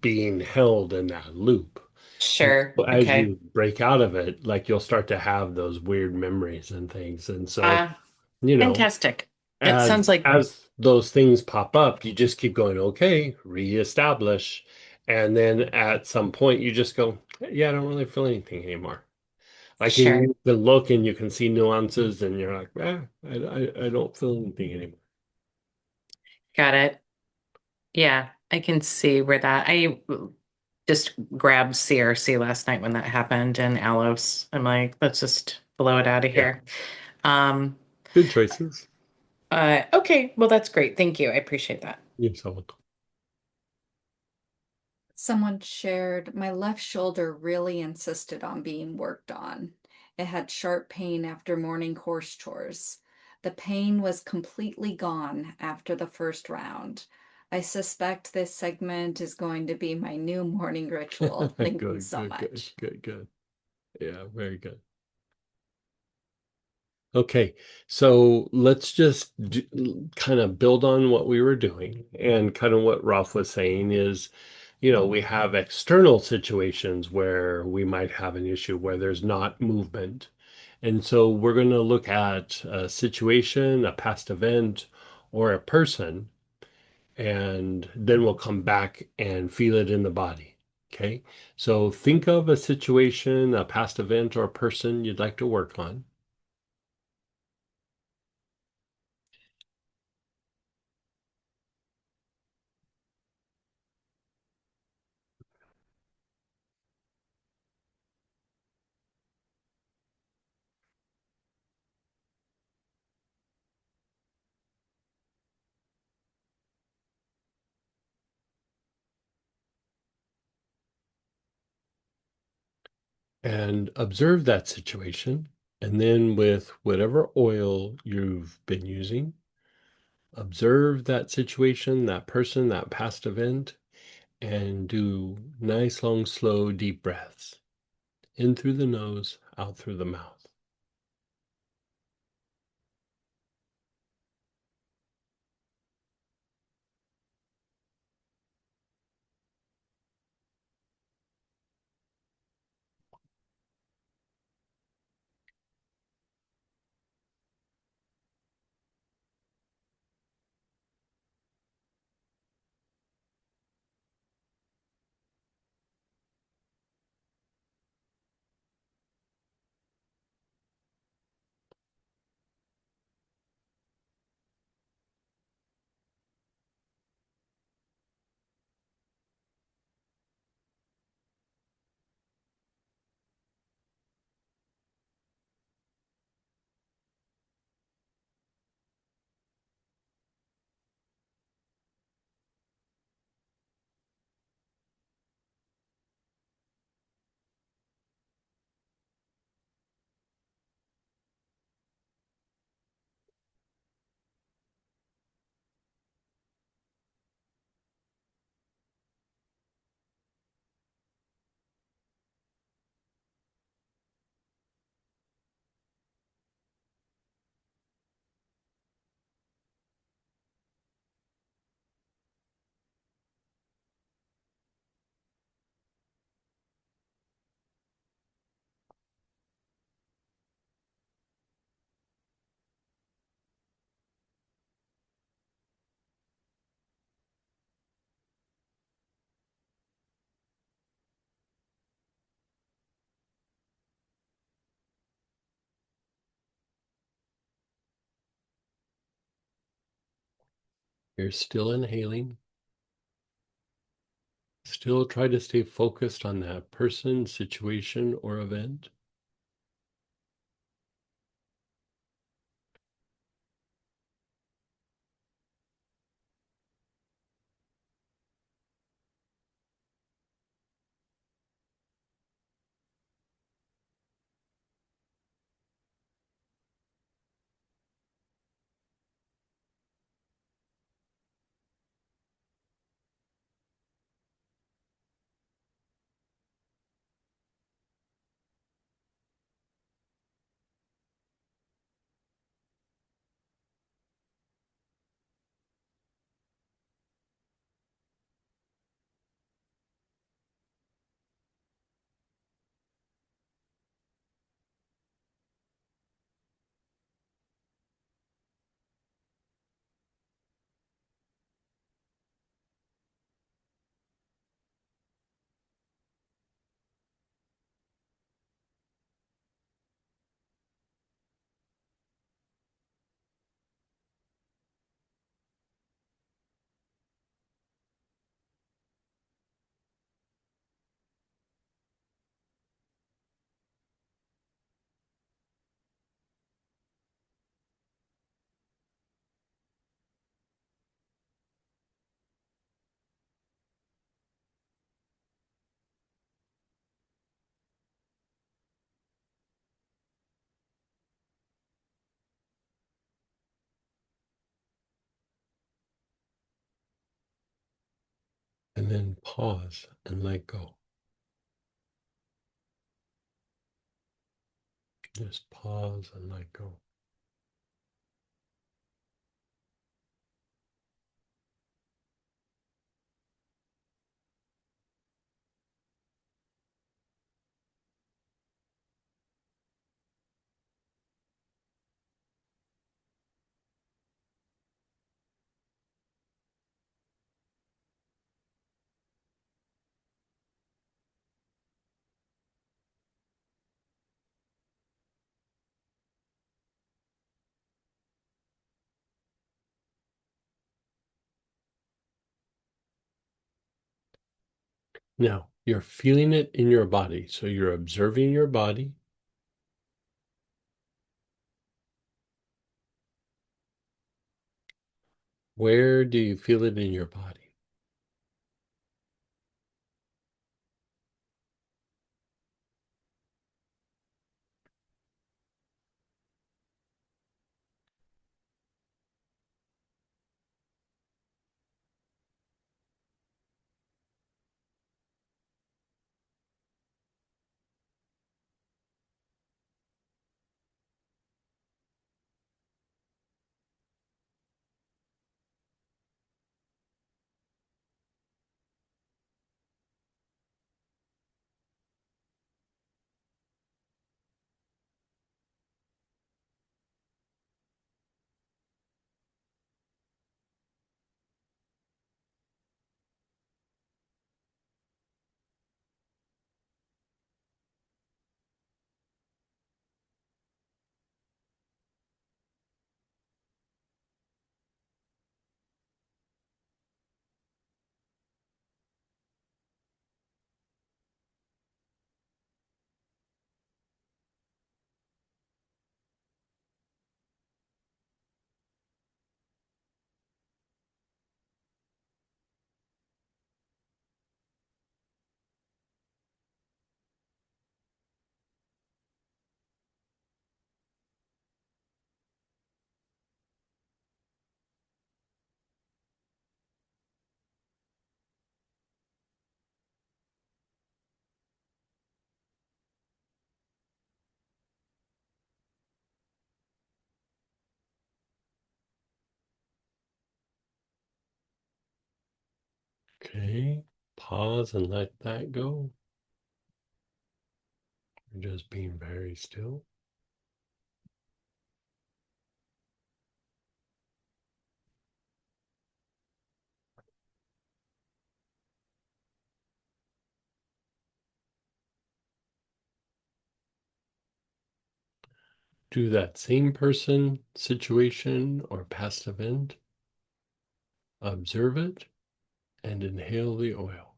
being held in that loop. And
Sure.
so as
Okay.
you break out of it, like you'll start to have those weird memories and things. And so,
Uh,
you know,
Fantastic. It sounds
as
like,
as those things pop up, you just keep going, okay, reestablish. And then at some point you just go, yeah, I don't really feel anything anymore. Like
sure.
you can look and you can see nuances and you're like, I don't feel anything anymore.
Got it. Yeah, I can see where that I just grabbed CRC last night when that happened and Alos. I'm like, let's just blow it out of
Yeah,
here. Um,
good choices.
okay, well that's great. Thank you. I appreciate that.
You're so welcome.
Someone shared my left shoulder really insisted on being worked on. It had sharp pain after morning horse chores. The pain was completely gone after the first round. I suspect this segment is going to be my new morning ritual. Thank you
Good,
so
good, good,
much.
good, good. Yeah, very good. Okay, so let's just kind of build on what we were doing and kind of what Ralph was saying is, we have external situations where we might have an issue where there's not movement. And so we're going to look at a situation, a past event, or a person, and then we'll come back and feel it in the body. Okay, so think of a situation, a past event, or a person you'd like to work on. And observe that situation. And then with whatever oil you've been using, observe that situation, that person, that past event, and do nice, long, slow, deep breaths. In through the nose, out through the mouth. You're still inhaling. Still try to stay focused on that person, situation, or event. And then pause and let go. Just pause and let go. Now, you're feeling it in your body. So you're observing your body. Where do you feel it in your body? Okay, pause and let that go. You're just being very still. Do that same person, situation, or past event. Observe it and inhale the oil.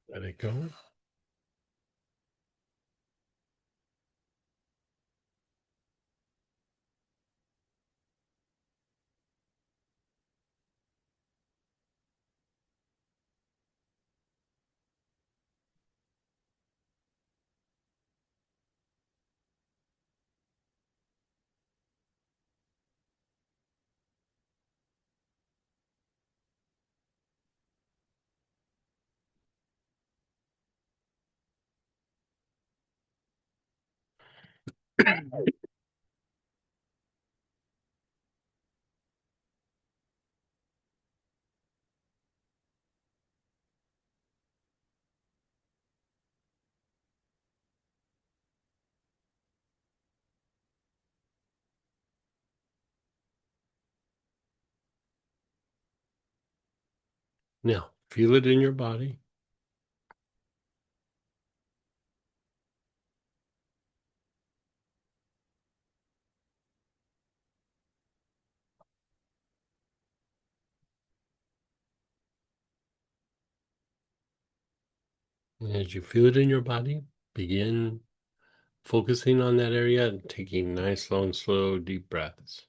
Let it go. Now, feel it in your body. And as you feel it in your body, begin focusing on that area and taking nice, long, slow, deep breaths.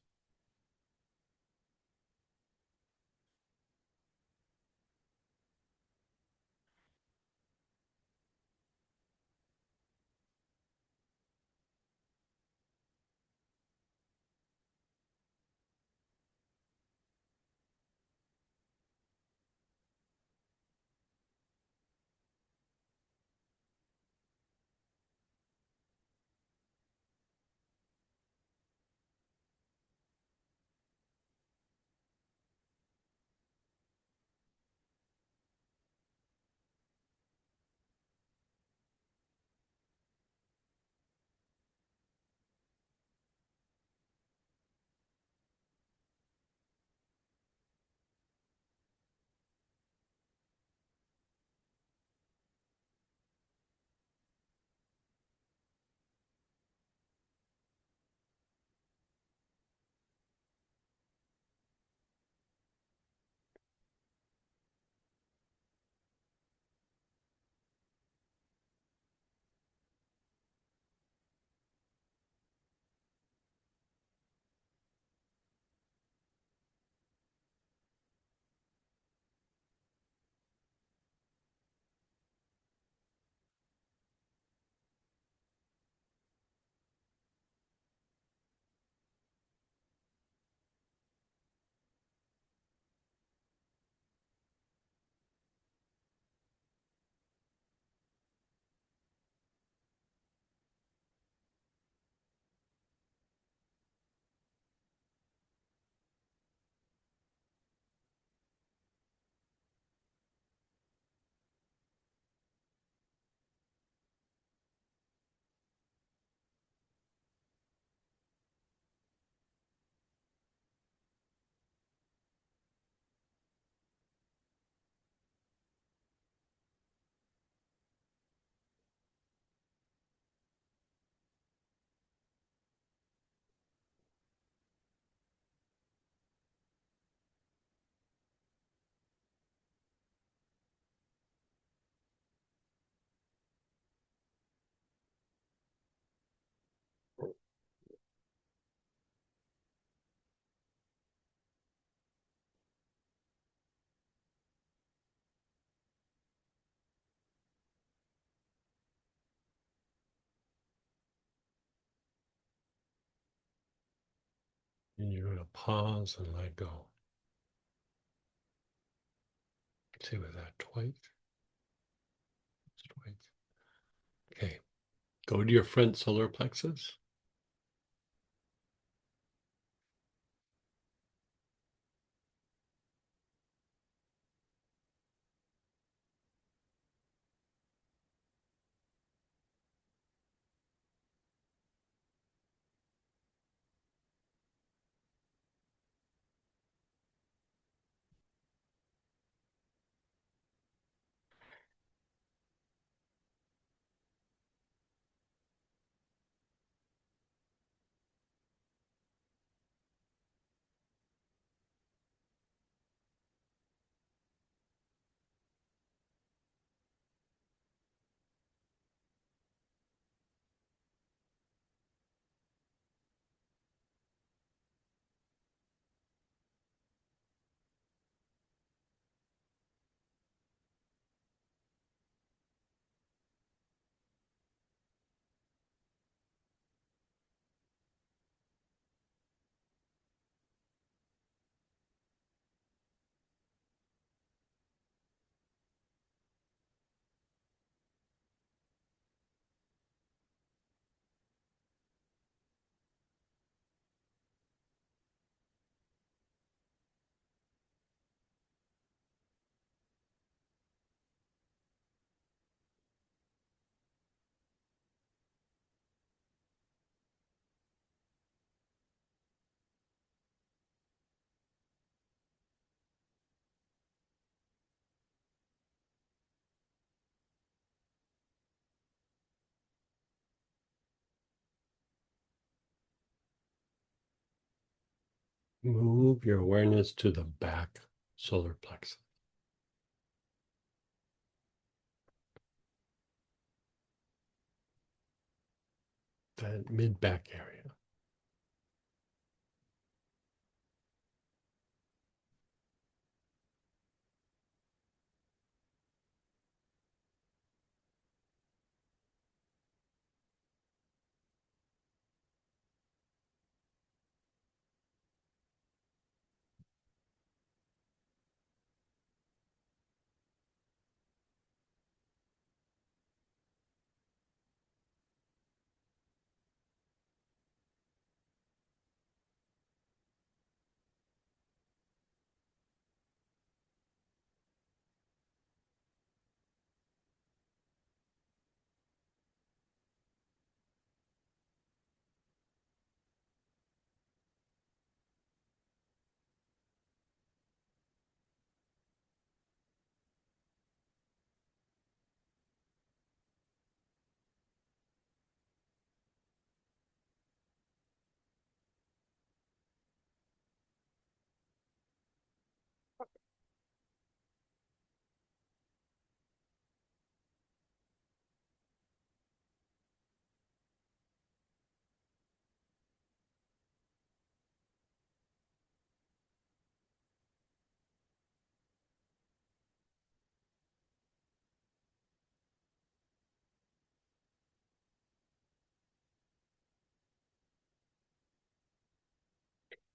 And you're going to pause and let go. See with that twice. Twice. Okay. Go to your front solar plexus. Move your awareness to the back solar plexus. that mid back area.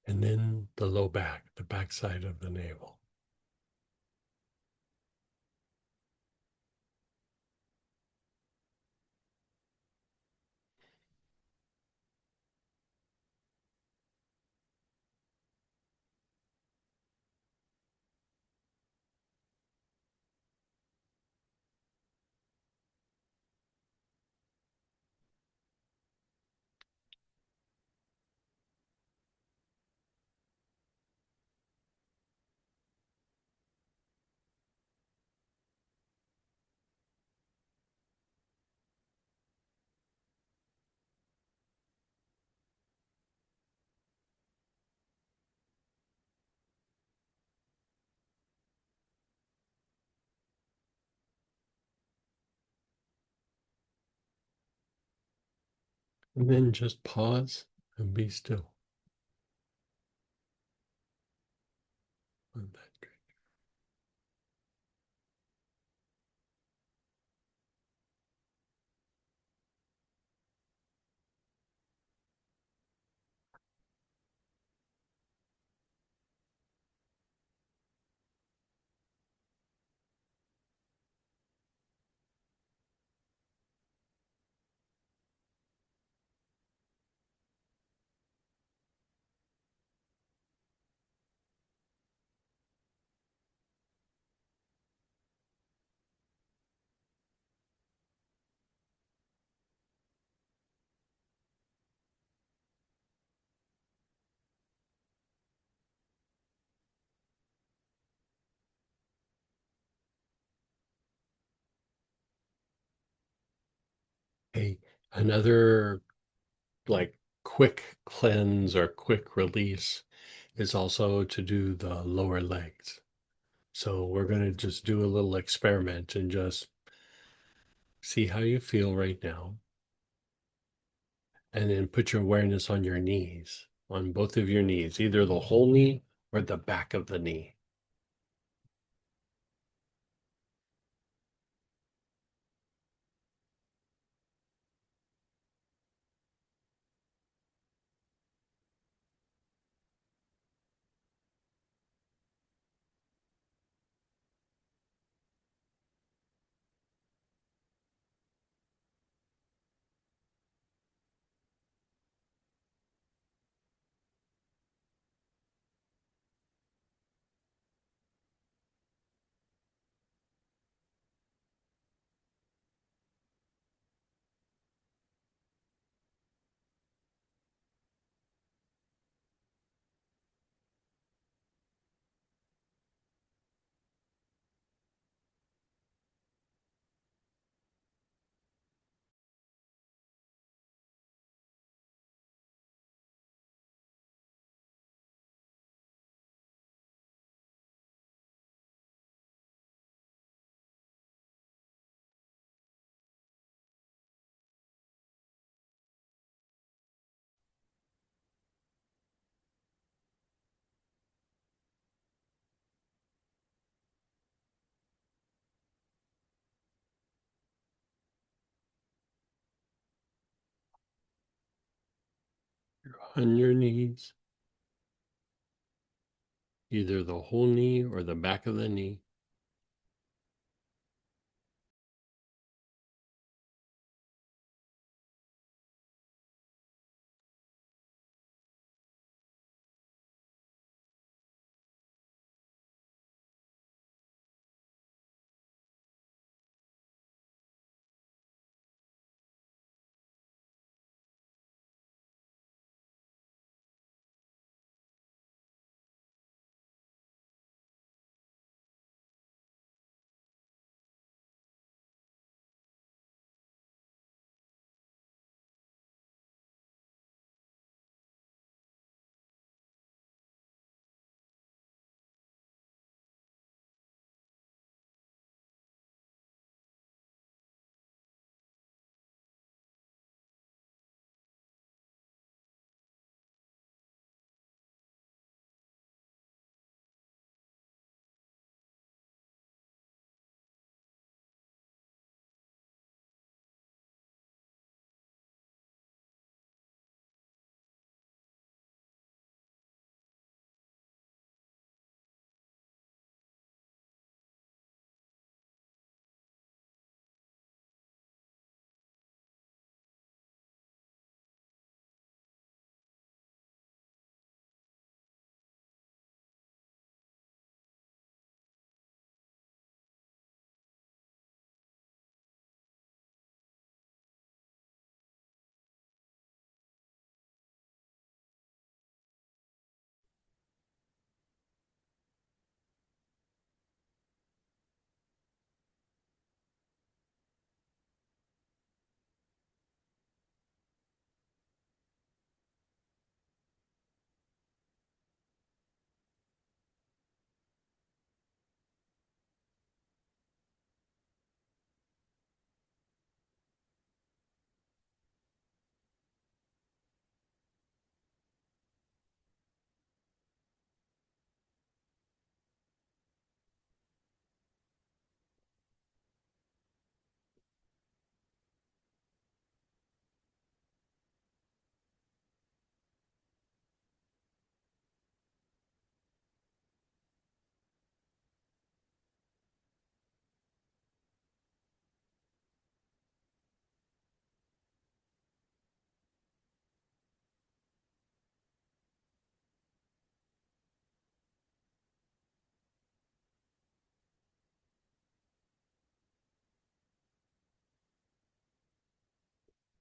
And then the low back, the back side of the navel. And then just pause and be still. On that. Okay, another like quick cleanse or quick release is also to do the lower legs. So we're going to just do a little experiment and just see how you feel right now. And then put your awareness on your knees, on both of your knees, either the whole knee or the back of the knee. on your knees, either the whole knee or the back of the knee.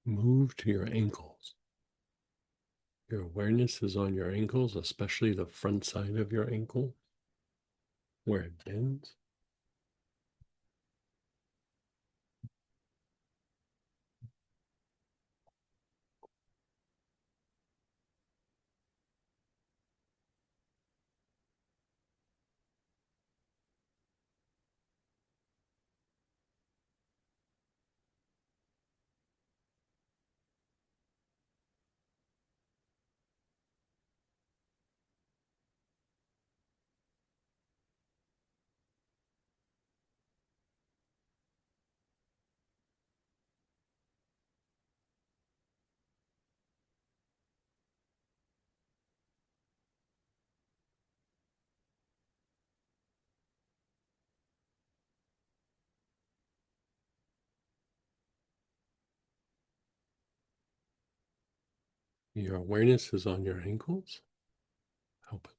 Move to your ankles. Your awareness is on your ankles, especially the front side of your ankle, where it bends. Your awareness is on your ankles. Help it.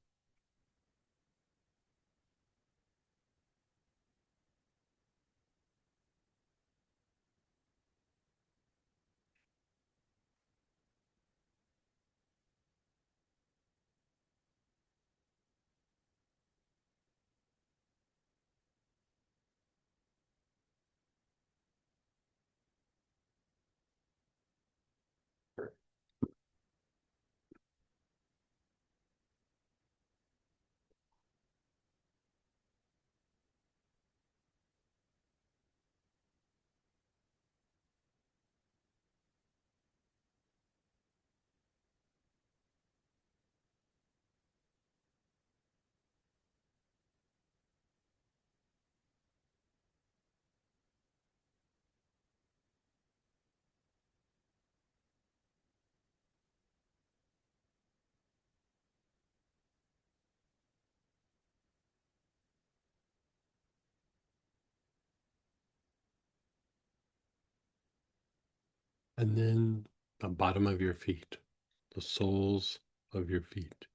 And then the bottom of your feet, the soles of your feet.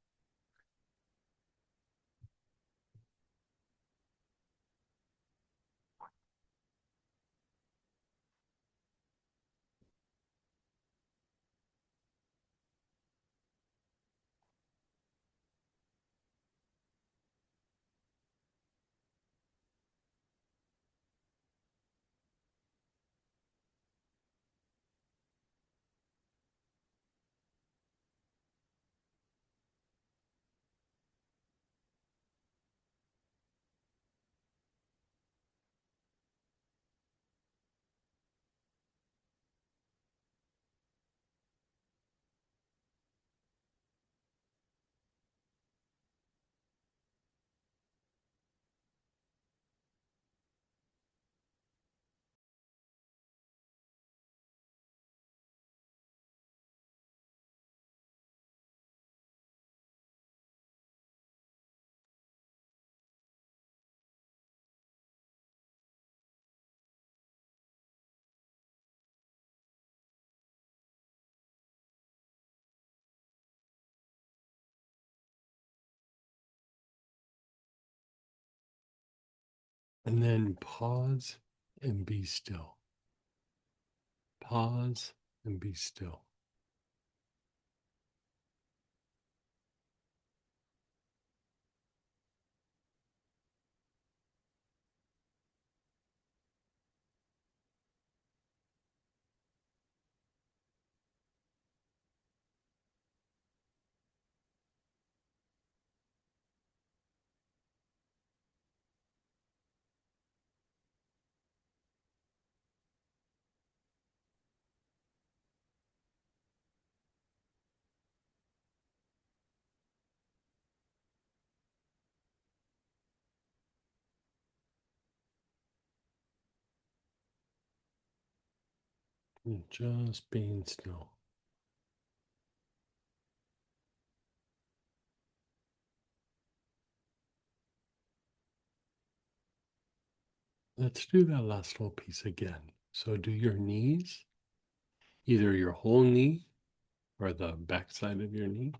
And then pause and be still. Pause and be still. And just being still. Let's do that last little piece again. So do your knees, either your whole knee or the back side of your knee.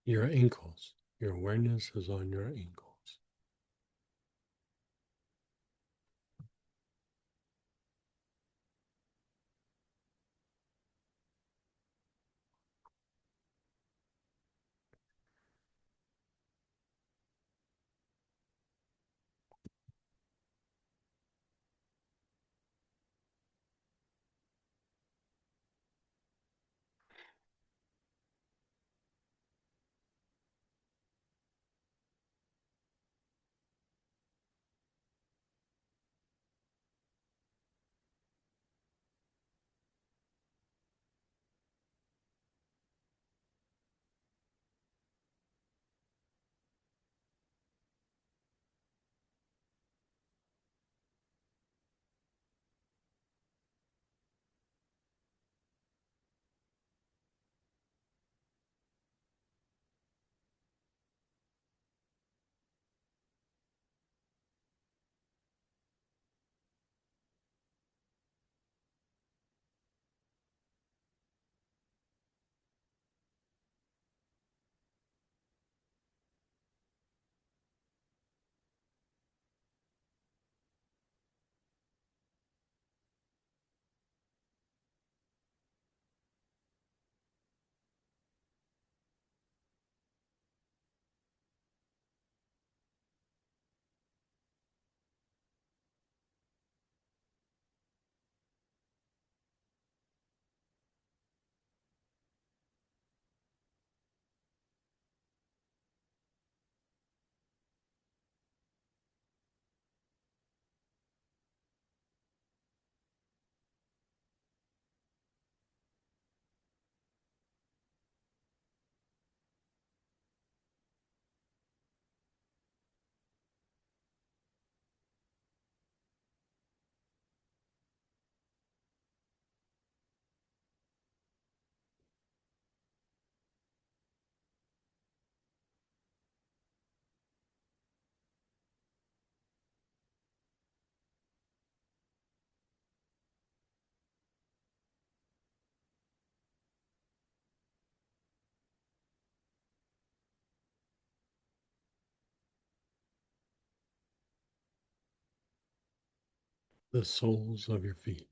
Your ankles. Your awareness is on your ankles. the soles of your feet.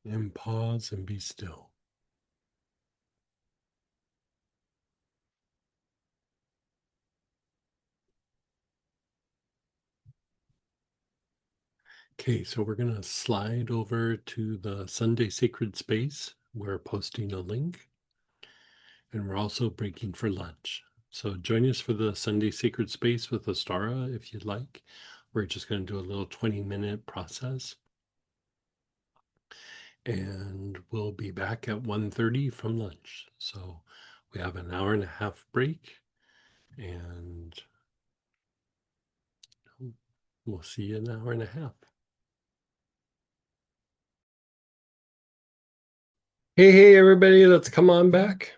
And pause and be still. Okay, so we're going to slide over to the Sunday Sacred Space. We're posting a link, and we're also breaking for lunch. So join us for the Sunday Sacred Space with Astara if you'd like. We're just going to do a little 20-minute process. And we'll be back at 1:30 from lunch. So we have an hour and a half break, and we'll see you in an hour and a half. Hey, everybody, let's come on back.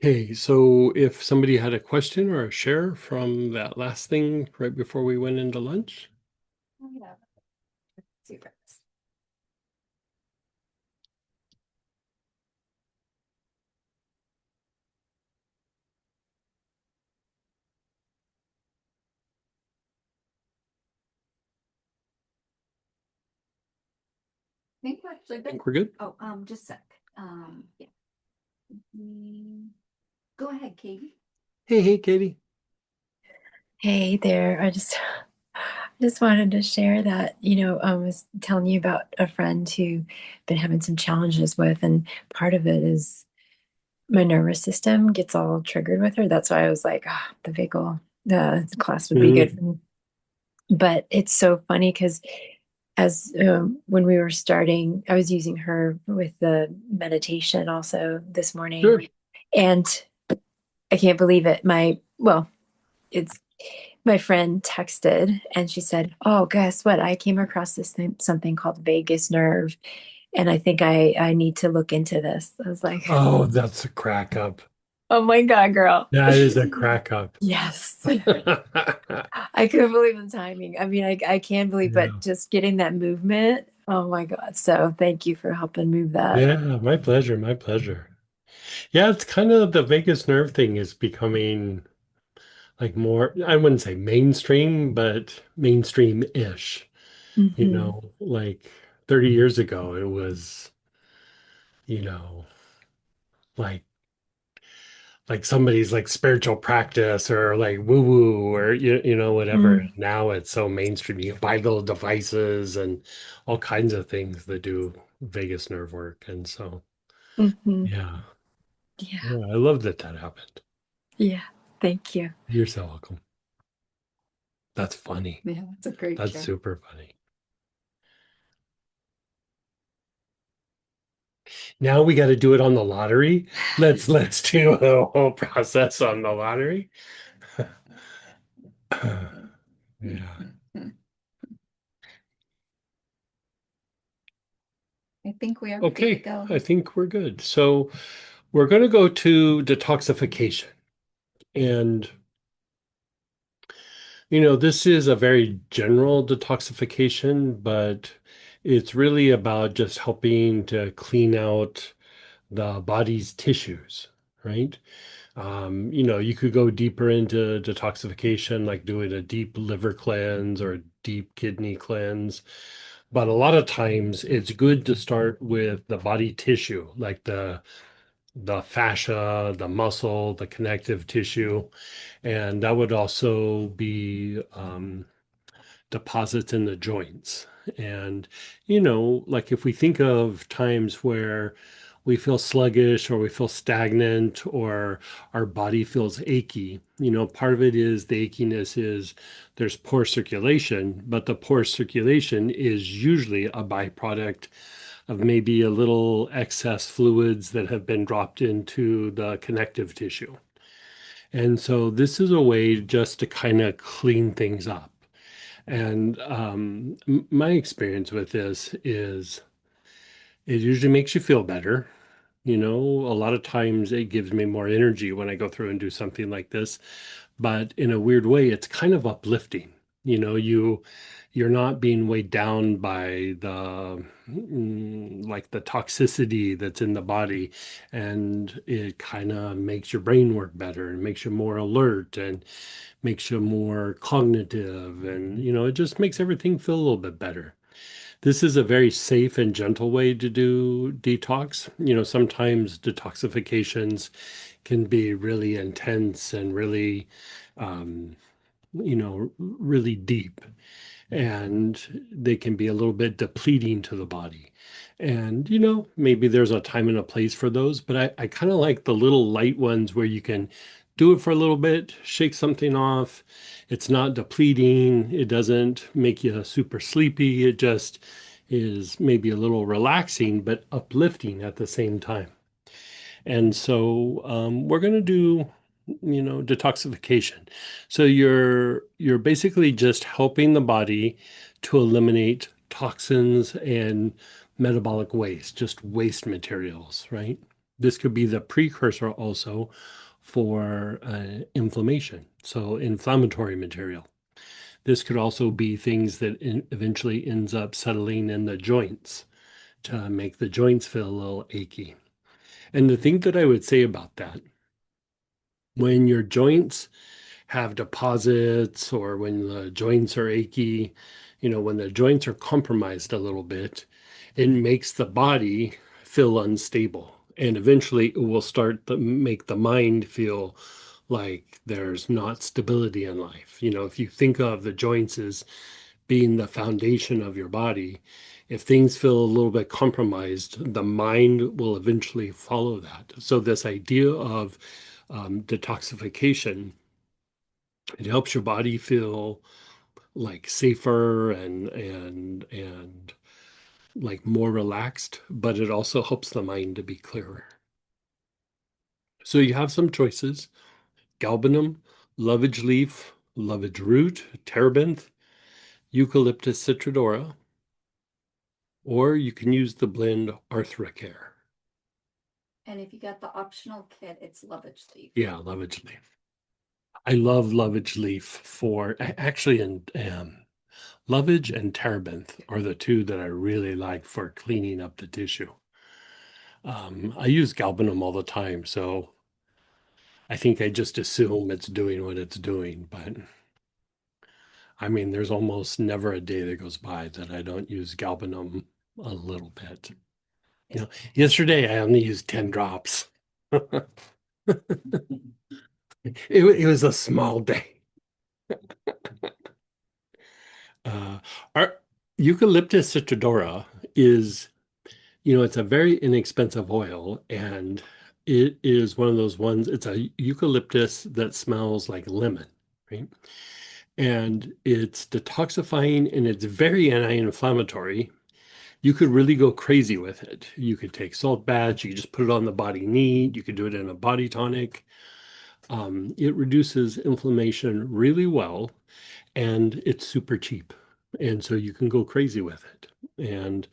Okay, so if somebody had a question or a share from that last thing right before we went into lunch.
Oh, yeah. Super.
Think we're actually
I
good.
think we're good.
Oh, just a sec. Yeah. Go ahead, Katie.
Hey, Katie.
Hey there. I just wanted to share that, I was telling you about a friend who been having some challenges with, and part of it is my nervous system gets all triggered with her. That's why I was like, the Vagal, the class would be good for me. But it's so funny because as when we were starting, I was using her with the meditation also this morning,
Sure.
and I can't believe it. It's my friend texted and she said, "Oh, guess what? I came across this thing, something called vagus nerve, and I think I need to look into this." I was like,
Oh, that's a crack up.
"Oh my God, girl."
That is a crack up.
Yes.
Yeah.
I couldn't believe the timing. I mean, I can believe, but just getting that movement. Oh my God. So thank you for helping move that.
Yeah, my pleasure, my pleasure. Yeah, it's kind of the vagus nerve thing is becoming like more, I wouldn't say mainstream, but mainstream-ish.
Hmm.
Like 30 years ago, it was, you know, like somebody's like spiritual practice or like woo woo or whatever.
Mm.
Now it's so mainstream. You can buy little devices and all kinds of things that do vagus nerve work. And so
Hmm.
yeah,
Yeah.
yeah, I love that happened.
Yeah. Thank you.
You're so welcome. That's funny.
Yeah, that's a great
That's
share.
super funny. Now we got to do it on the lottery. Let's do the whole process on the lottery. Yeah.
I think we are ready to
Okay,
go.
I think we're good. So we're going to go to detoxification. And, this is a very general detoxification, but it's really about just helping to clean out the body's tissues, right? You could go deeper into detoxification, like doing a deep liver cleanse or a deep kidney cleanse. But a lot of times it's good to start with the body tissue, like the fascia, the muscle, the connective tissue, and that would also be deposits in the joints. And, like if we think of times where we feel sluggish or we feel stagnant or our body feels achy, part of it is the achiness is there's poor circulation, but the poor circulation is usually a byproduct of maybe a little excess fluids that have been dropped into the connective tissue. And so this is a way just to kind of clean things up. And my experience with this is it usually makes you feel better. A lot of times it gives me more energy when I go through and do something like this. But in a weird way, it's kind of uplifting. You're not being weighed down by like the toxicity that's in the body, and it kind of makes your brain work better and makes you more alert and makes you more cognitive, and it just makes everything feel a little bit better. This is a very safe and gentle way to do detox. Sometimes detoxifications can be really intense and really really deep, and they can be a little bit depleting to the body. And, maybe there's a time and a place for those, but I kind of like the little light ones where you can do it for a little bit, shake something off. It's not depleting. It doesn't make you super sleepy. It just is maybe a little relaxing, but uplifting at the same time. And so we're going to do, detoxification. So you're basically just helping the body to eliminate toxins and metabolic waste, just waste materials, right? This could be the precursor also for inflammation, so inflammatory material. This could also be things that eventually ends up settling in the joints to make the joints feel a little achy. And the thing that I would say about that, when your joints have deposits or when the joints are achy, when the joints are compromised a little bit, it makes the body feel unstable. And eventually it will start to make the mind feel like there's not stability in life. If you think of the joints as being the foundation of your body, if things feel a little bit compromised, the mind will eventually follow that. So, this idea of detoxification, it helps your body feel like safer and like more relaxed, but it also helps the mind to be clearer. So you have some choices: galbanum, lovage leaf, lovage root, terebinth, eucalyptus citradora, or you can use the blend Arthracare.
And if you got the optional kit, it's lovage leaf.
Yeah, lovage leaf. I love lovage leaf for actually, and lovage and terebinth are the two that I really like for cleaning up the tissue. I use galbanum all the time, so I think I just assume it's doing what it's doing. But I mean, there's almost never a day that goes by that I don't use galbanum a little bit. Yesterday I only used 10 drops. It was a small day. Uh, our Eucalyptus citrodora is, it's a very inexpensive oil, and it is one of those ones, it's a eucalyptus that smells like lemon, right? And it's detoxifying and it's very anti-inflammatory. You could really go crazy with it. You could take salt baths, you could just put it on the body neat, you could do it in a body tonic. It reduces inflammation really well, and it's super cheap. And so you can go crazy with it. And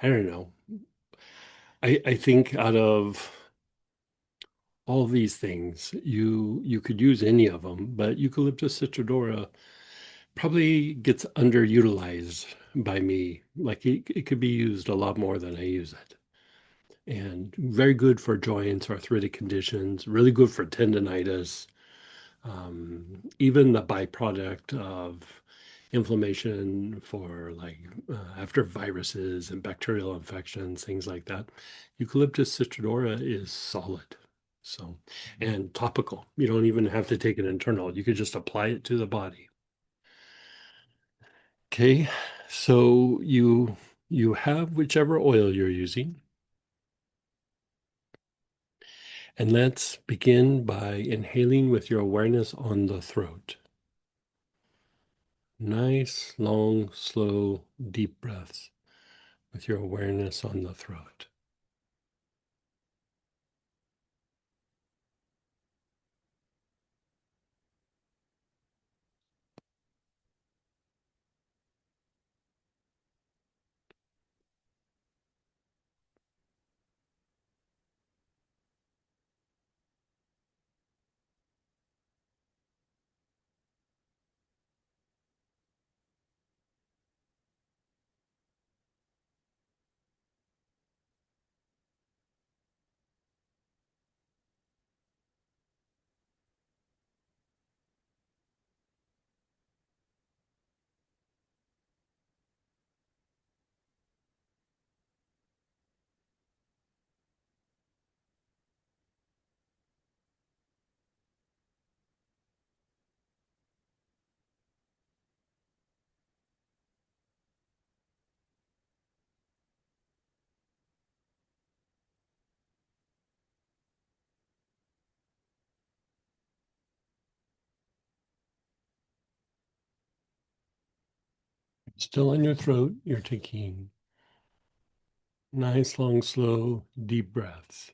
I don't know. I think out of all these things, you could use any of them, but Eucalyptus citrodora probably gets underutilized by me. Like it could be used a lot more than I use it. And very good for joints, arthritic conditions, really good for tendonitis, even the byproduct of inflammation for like after viruses and bacterial infections, things like that. Eucalyptus citrodora is solid. So, and topical. You don't even have to take it internal. You could just apply it to the body. Okay, so you have whichever oil you're using, and let's begin by inhaling with your awareness on the throat. Nice, long, slow, deep breaths with your awareness on the throat. Still in your throat, you're taking nice, long, slow, deep breaths.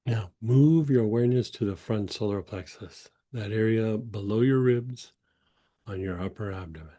Now move your awareness to the front solar plexus, that area below your ribs on your upper abdomen.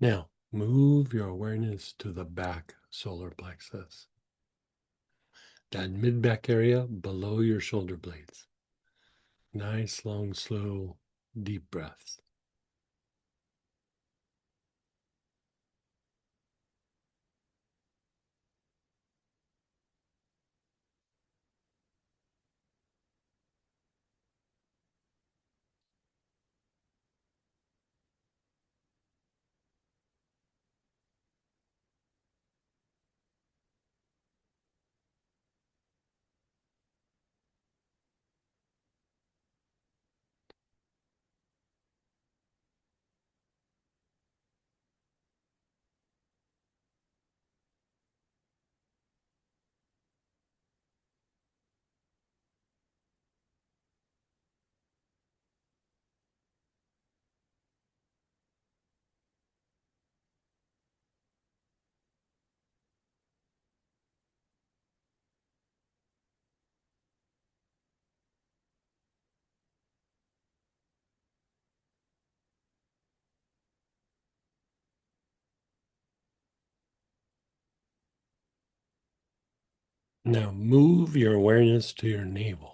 Now, move your awareness to the back solar plexus, that mid-back area below your shoulder blades. Nice, long, slow, deep breaths. Now move your awareness to your navel.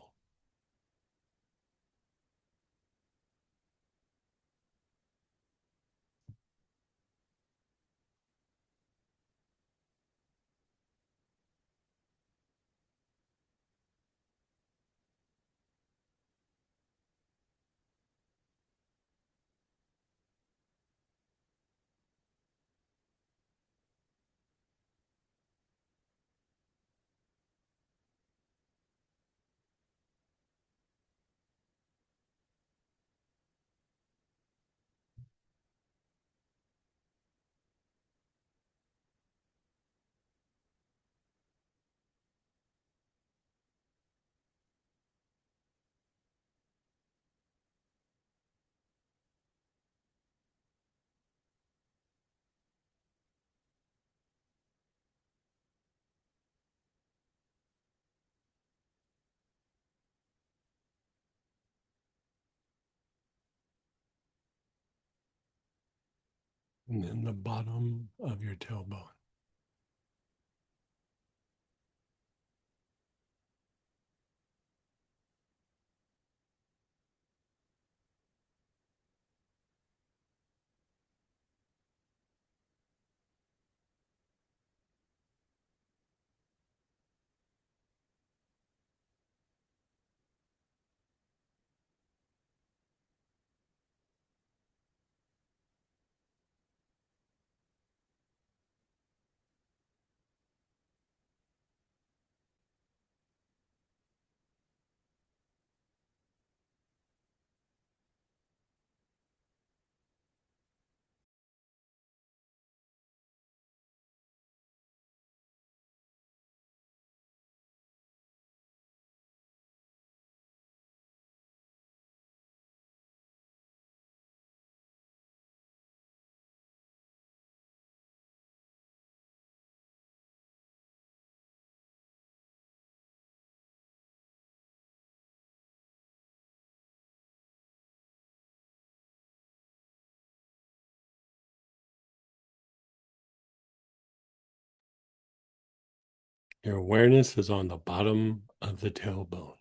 And then the bottom of your tailbone. Your awareness is on the bottom of the tailbone.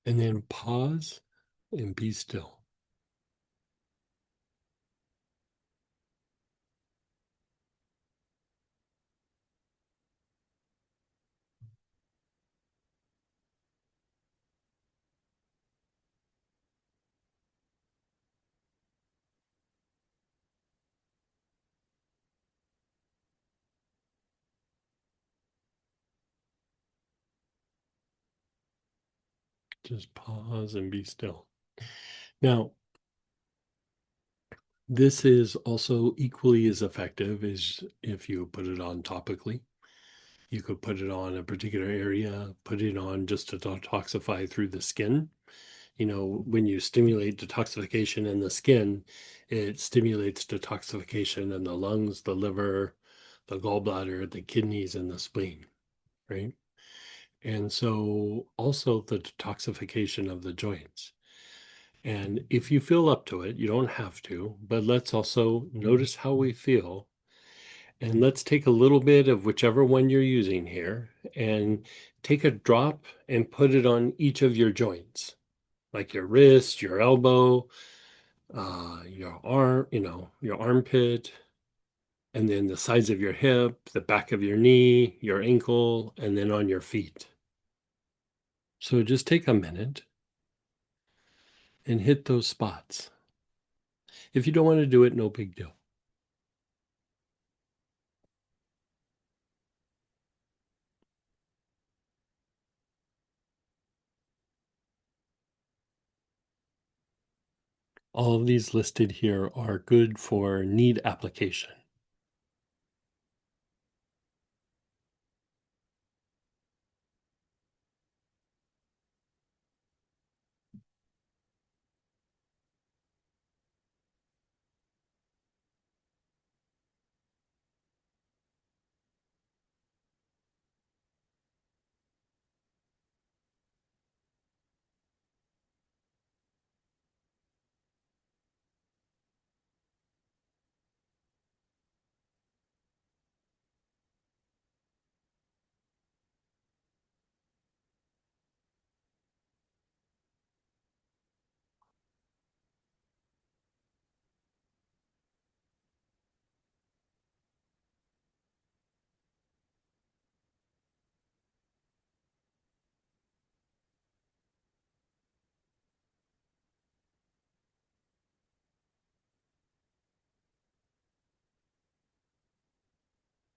And then pause and be still. Just pause and be still. Now, this is also equally as effective as if you put it on topically. You could put it on a particular area, put it on just to detoxify through the skin. When you stimulate detoxification in the skin, it stimulates detoxification in the lungs, the liver, the gallbladder, the kidneys, and the spleen, right? And so also the detoxification of the joints. And if you feel up to it, you don't have to, but let's also notice how we feel. And let's take a little bit of whichever one you're using here and take a drop and put it on each of your joints, like your wrist, your elbow, your arm, your armpit, and then the sides of your hip, the back of your knee, your ankle, and then on your feet. So just take a minute and hit those spots. If you don't want to do it, no big deal. All of these listed here are good for need application.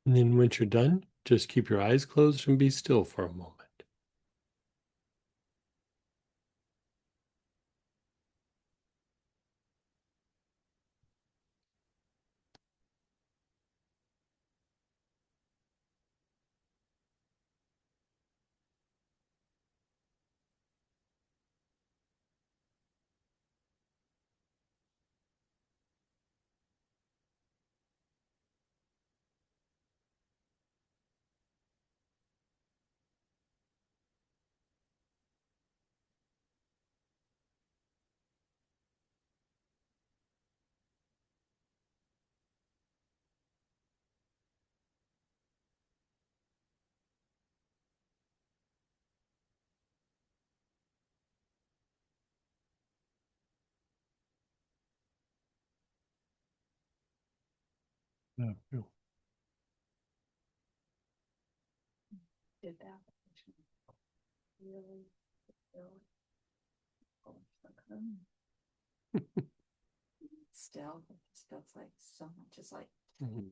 And then once you're done, just keep your eyes closed and be still for a moment. Yeah, yeah.
Did that really still, it just feels like so much is like
Mhm.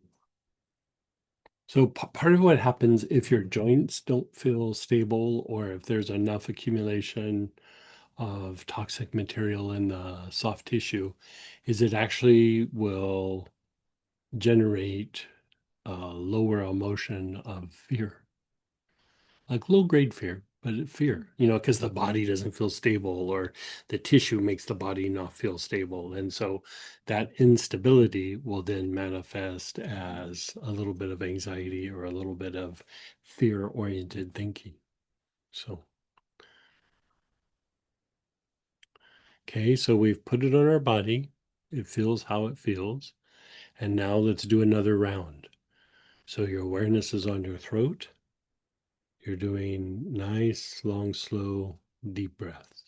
So part of what happens if your joints don't feel stable or if there's enough accumulation of toxic material in the soft tissue is it actually will generate a lower emotion of fear, like low grade fear, but fear, because the body doesn't feel stable or the tissue makes the body not feel stable. And so that instability will then manifest as a little bit of anxiety or a little bit of fear oriented thinking. So, okay, so we've put it on our body. It feels how it feels. And now let's do another round. So your awareness is on your throat. You're doing nice, long, slow, deep breaths.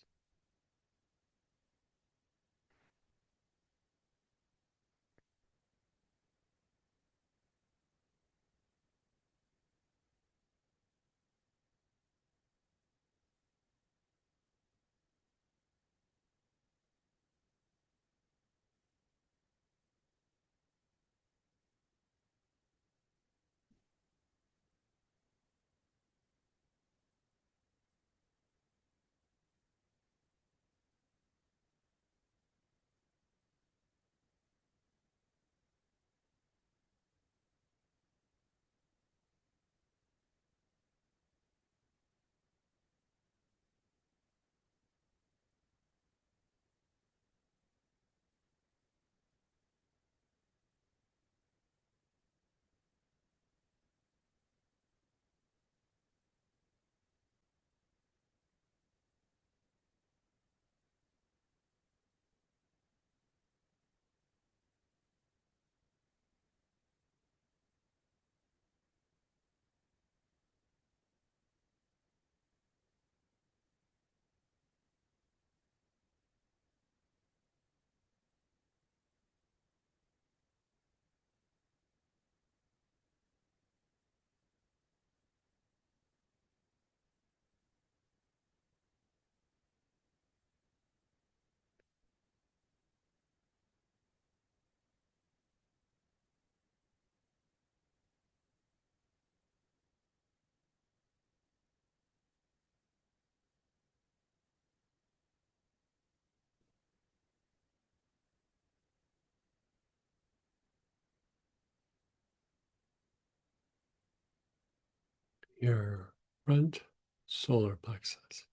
your front solar plexus.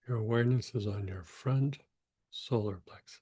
Your awareness is on your front solar plexus.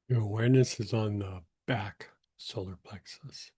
Your awareness is on the back solar plexus.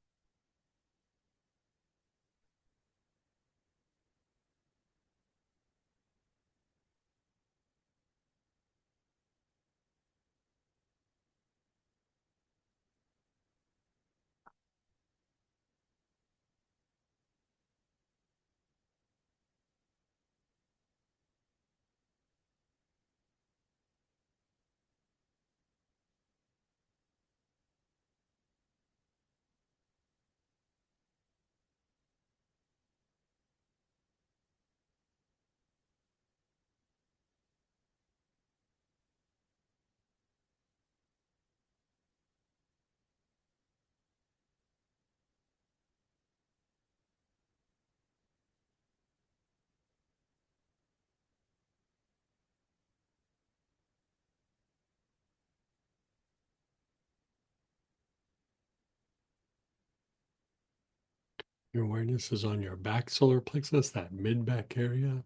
Your awareness is on your back solar plexus, that mid back area.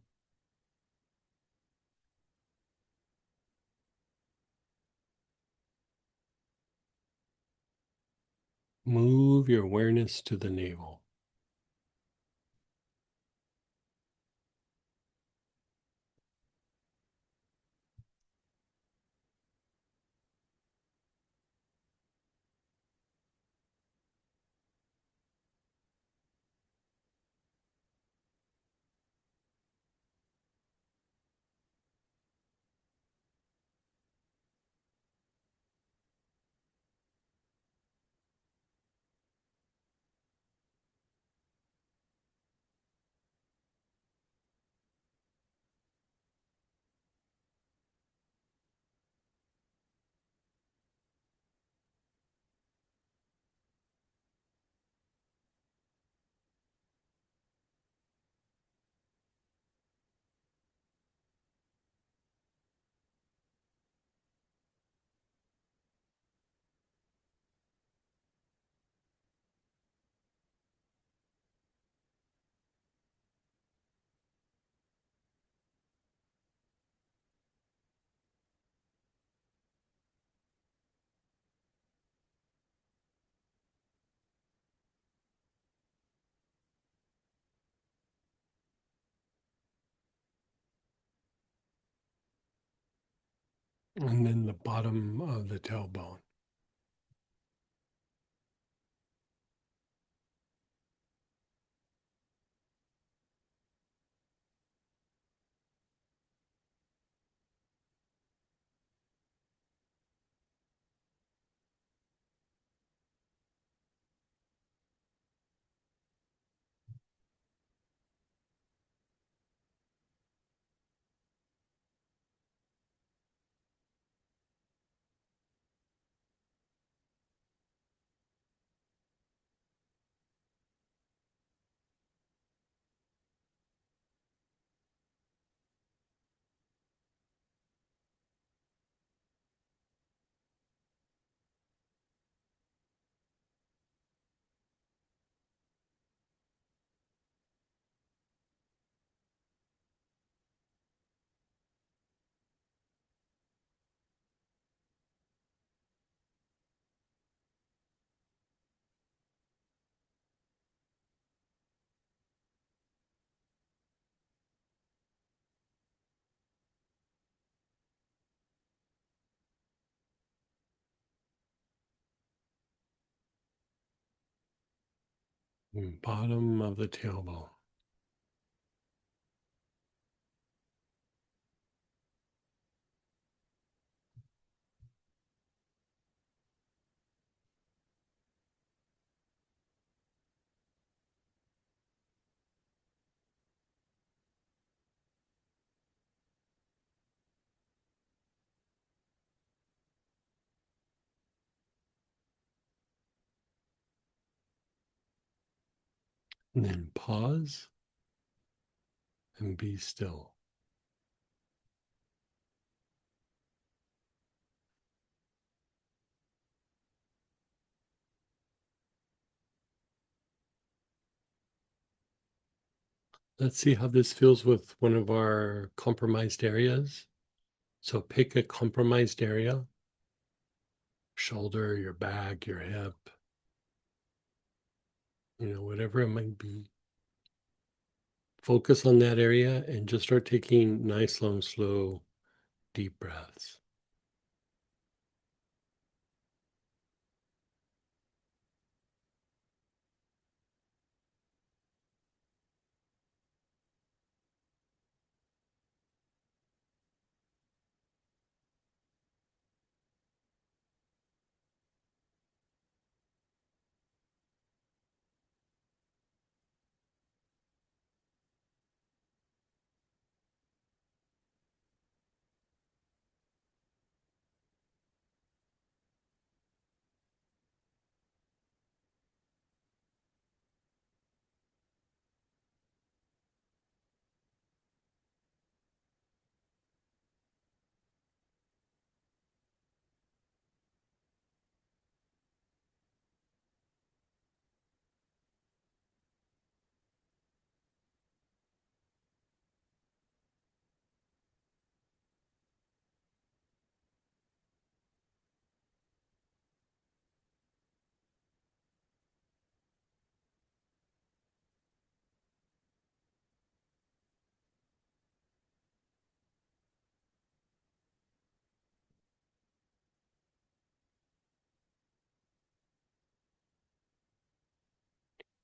Move your awareness to the navel. And then the bottom of the tailbone. And bottom of the tailbone. And then pause and be still. Let's see how this feels with one of our compromised areas. So pick a compromised area, shoulder, your back, your hip, whatever it might be. Focus on that area and just start taking nice, long, slow, deep breaths.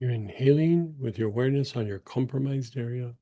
You're inhaling with your awareness on your compromised area.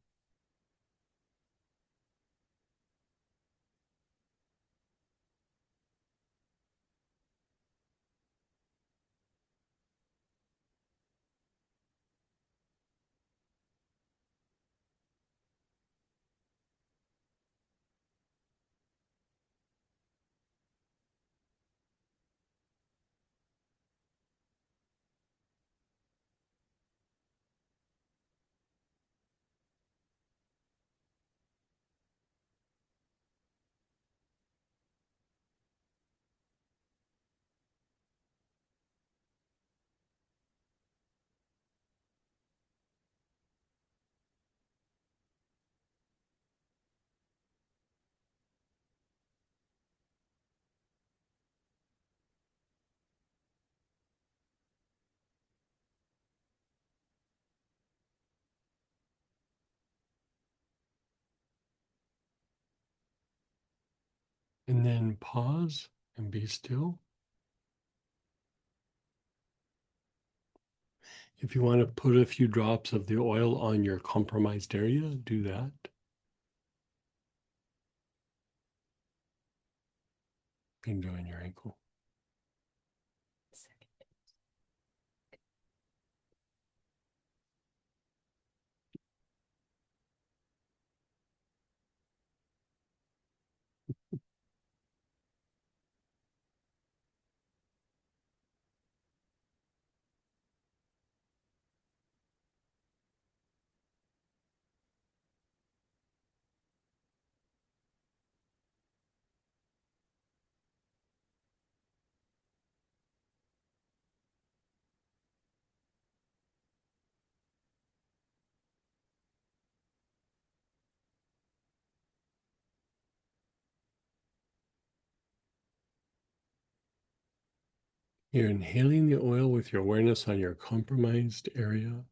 And then pause and be still. If you want to put a few drops of the oil on your compromised area, do that. Enjoying your ankle. You're inhaling the oil with your awareness on your compromised area.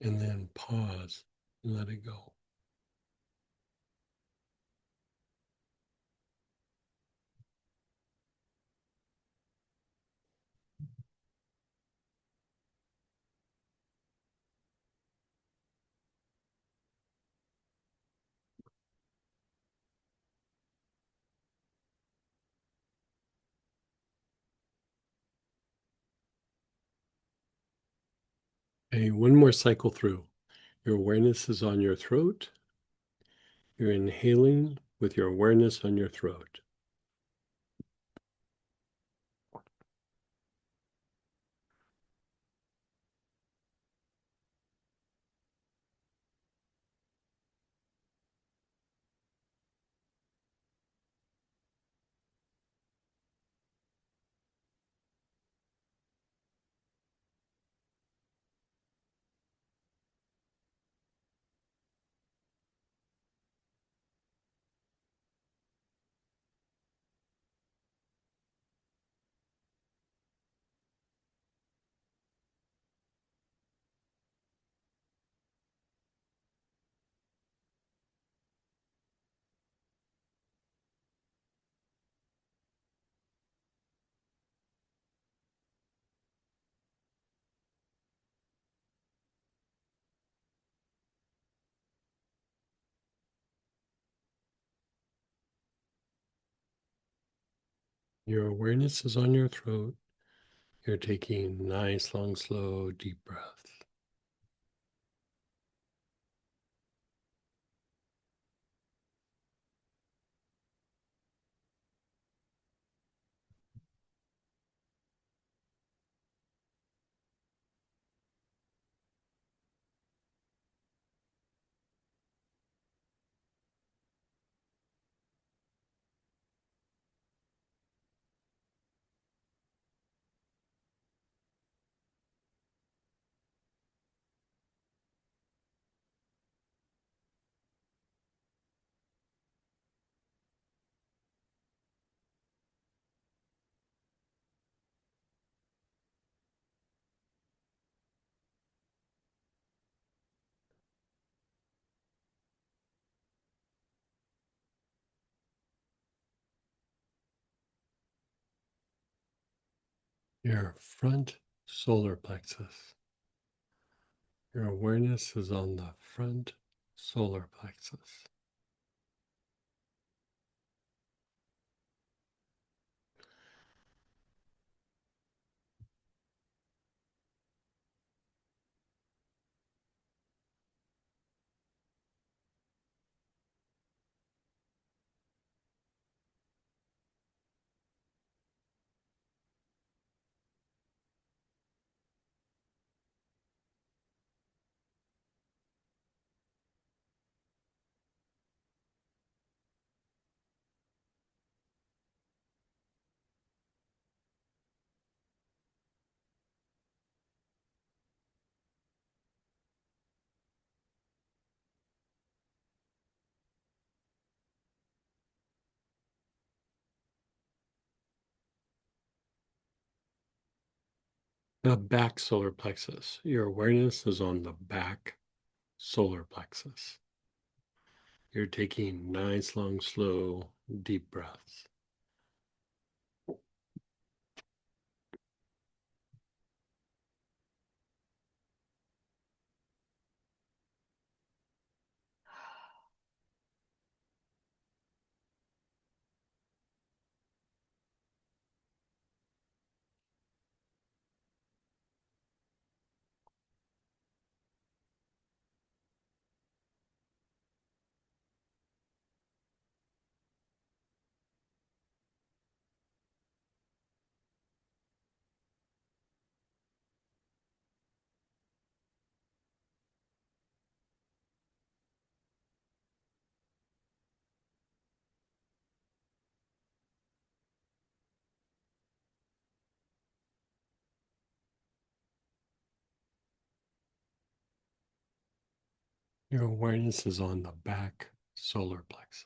And then pause and let it go. Okay, one more cycle through. Your awareness is on your throat. You're inhaling with your awareness on your throat. Your awareness is on your throat. You're taking nice, long, slow, deep breaths. your front solar plexus. Your awareness is on the front solar plexus. The back solar plexus. Your awareness is on the back solar plexus. You're taking nice, long, slow, deep breaths. Your awareness is on the back solar plexus.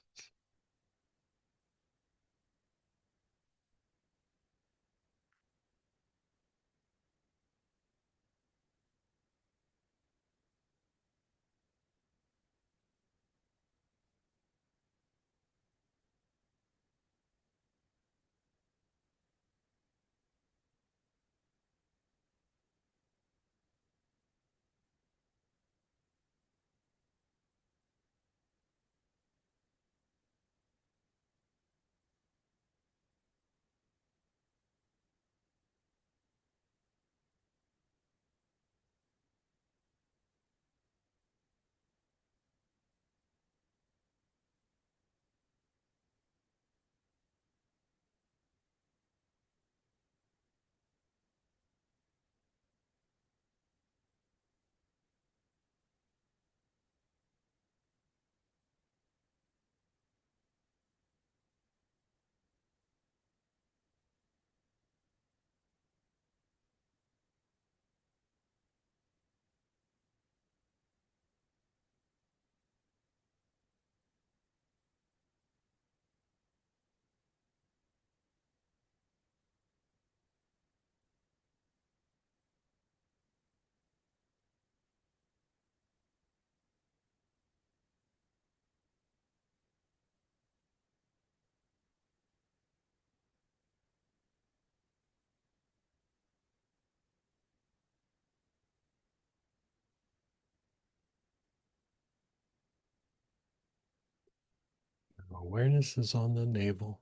Your awareness is on the navel.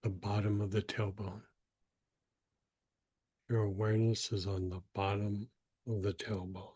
The bottom of the tailbone. Your awareness is on the bottom of the tailbone.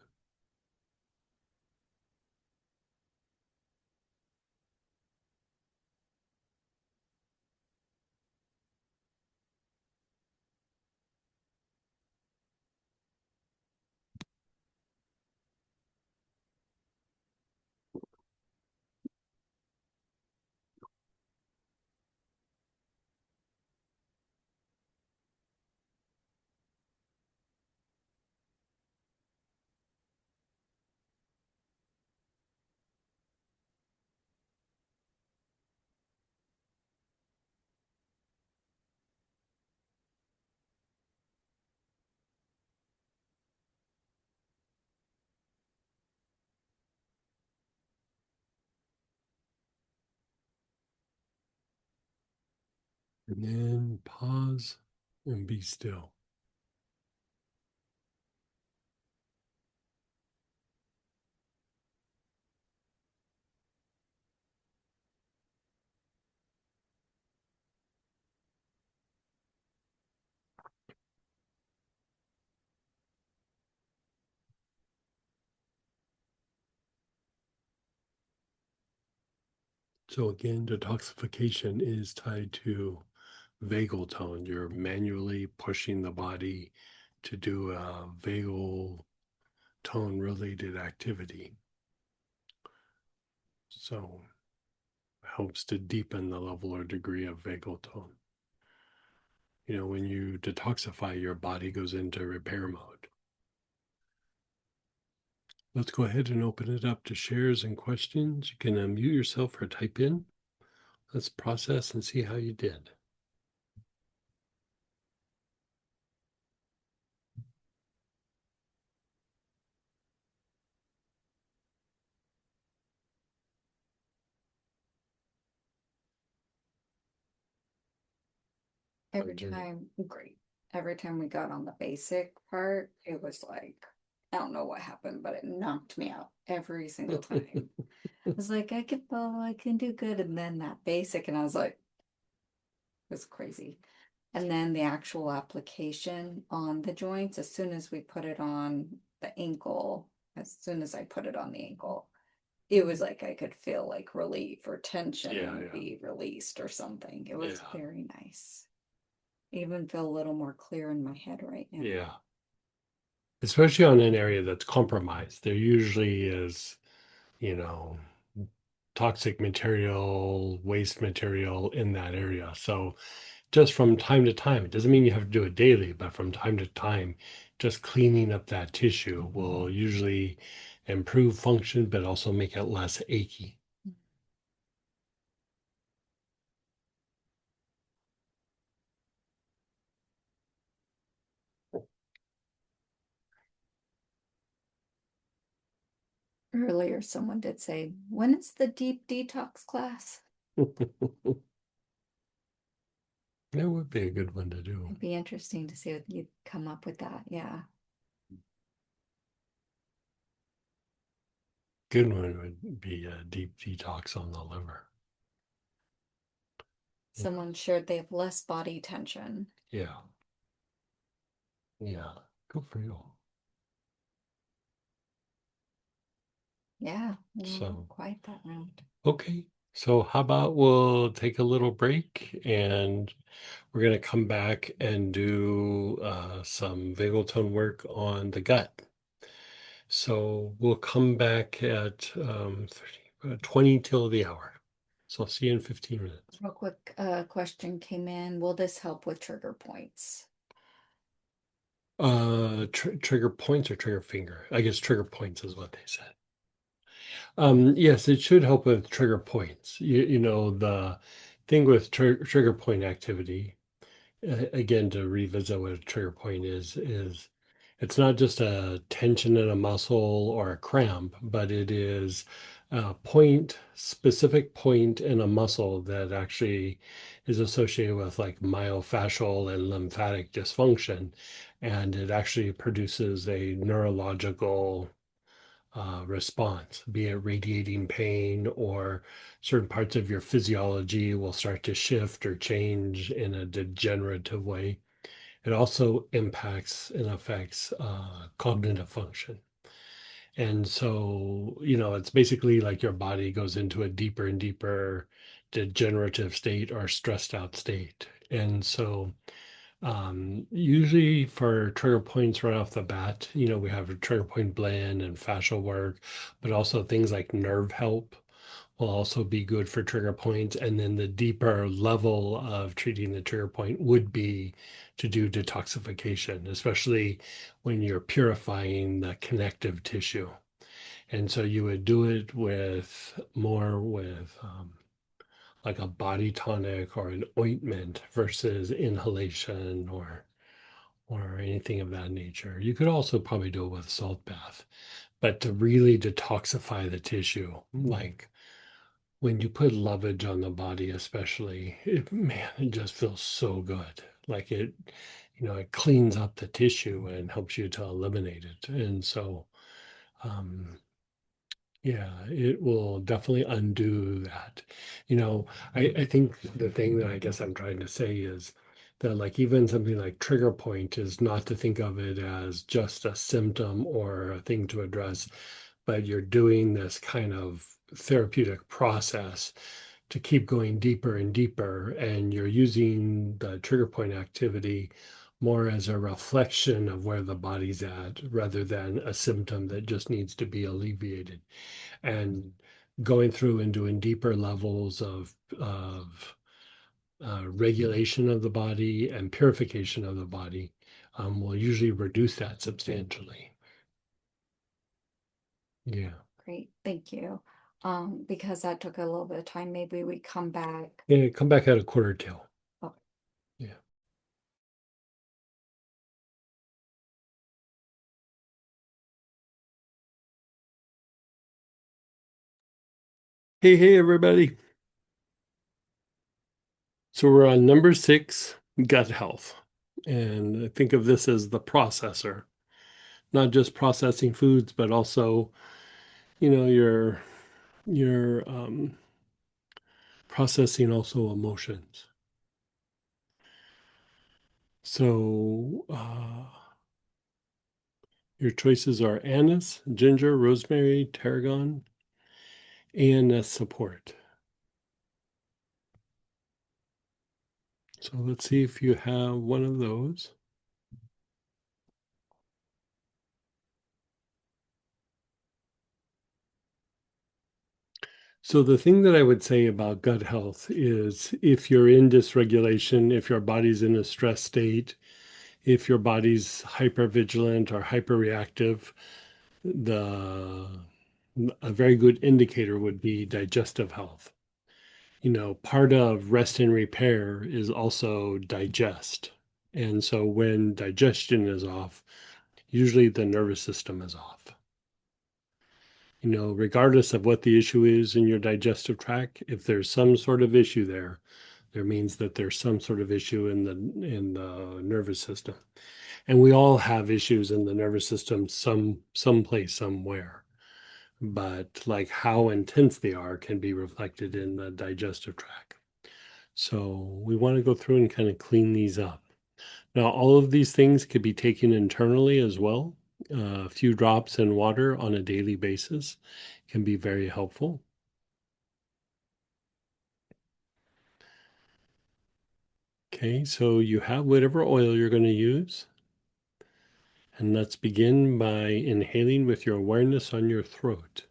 And then pause and be still. So again, detoxification is tied to vagal tone. You're manually pushing the body to do a vagal tone related activity. So helps to deepen the level or degree of vagal tone. You know, when you detoxify, your body goes into repair mode. Let's go ahead and open it up to shares and questions. You can unmute yourself or type in. Let's process and see how you did.
Great. Every time we got on the basic part, it was like, I don't know what happened, but it knocked me out every single time. I was like, I can follow, I can do good. And then that basic, and I was like, it was crazy. And then the actual application on the joints, as soon as we put it on the ankle, as soon as I put it on the ankle, it was like I could feel like relief or tension be released or something. It was very nice. I even feel a little more clear in my head right now.
Yeah. Especially on an area that's compromised. There usually is, you know, toxic material, waste material in that area. So just from time to time, it doesn't mean you have to do it daily, but from time to time, just cleaning up that tissue will usually improve function, but also make it less achy.
Earlier, someone did say, when is the deep detox class?
That would be a good one to do.
It'd be interesting to see what you'd come up with that. Yeah.
Good one would be a deep detox on the liver.
Someone shared they have less body tension.
Yeah. Yeah. Good for you.
Yeah.
So,
quite that round.
okay. So how about we'll take a little break and we're going to come back and do some vagal tone work on the gut. So we'll come back at 20 till the hour. So I'll see you in 15 minutes.
Real quick question came in. Will this help with trigger points?
Trigger points or trigger finger? I guess trigger points is what they said. Yes, it should help with trigger points. You know, the thing with trigger point activity, again, to revisit what a trigger point is it's not just a tension in a muscle or a cramp, but it is a specific point in a muscle that actually is associated with like myofascial and lymphatic dysfunction. And it actually produces a neurological response, be it radiating pain or certain parts of your physiology will start to shift or change in a degenerative way. It also impacts and affects cognitive function. And so, you know, it's basically like your body goes into a deeper and deeper degenerative state or stressed out state. And so, usually for trigger points right off the bat, you know, we have a trigger point blend and fascial work, but also things like nerve help will also be good for trigger points. And then the deeper level of treating the trigger point would be to do detoxification, especially when you're purifying the connective tissue. And so you would do it with more with like a body tonic or an ointment versus inhalation or anything of that nature. You could also probably do it with a salt bath, but to really detoxify the tissue, like when you put lovage on the body, especially, man, it just feels so good. Like it cleans up the tissue and helps you to eliminate it. And so, um, yeah, it will definitely undo that. I think the thing that I guess I'm trying to say is that, like, even something like trigger point is not to think of it as just a symptom or a thing to address, but you're doing this kind of therapeutic process to keep going deeper and deeper, and you're using the trigger point activity more as a reflection of where the body's at rather than a symptom that just needs to be alleviated. And going through and doing deeper levels of regulation of the body and purification of the body will usually reduce that substantially. Yeah.
Great, thank you. Because that took a little bit of time, maybe we come back.
Yeah, come back at a quarter till.
Oh.
Yeah. Hey, everybody. So we're on number 6, gut health. And I think of this as the processor, not just processing foods, but also, your processing also emotions. So your choices are anise, ginger, rosemary, tarragon, and support. So let's see if you have one of those. So the thing that I would say about gut health is if you're in dysregulation, if your body's in a stress state, if your body's hypervigilant or hyperreactive, the a very good indicator would be digestive health. Part of rest and repair is also digest. And so when digestion is off, usually the nervous system is off. Regardless of what the issue is in your digestive tract, if there's some sort of issue there, there means that there's some sort of issue in the nervous system. And we all have issues in the nervous system someplace, somewhere. But like how intense they are can be reflected in the digestive tract. So we want to go through and kind of clean these up. Now, all of these things could be taken internally as well. A few drops in water on a daily basis can be very helpful. Okay, so you have whatever oil you're going to use. And let's begin by inhaling with your awareness on your throat.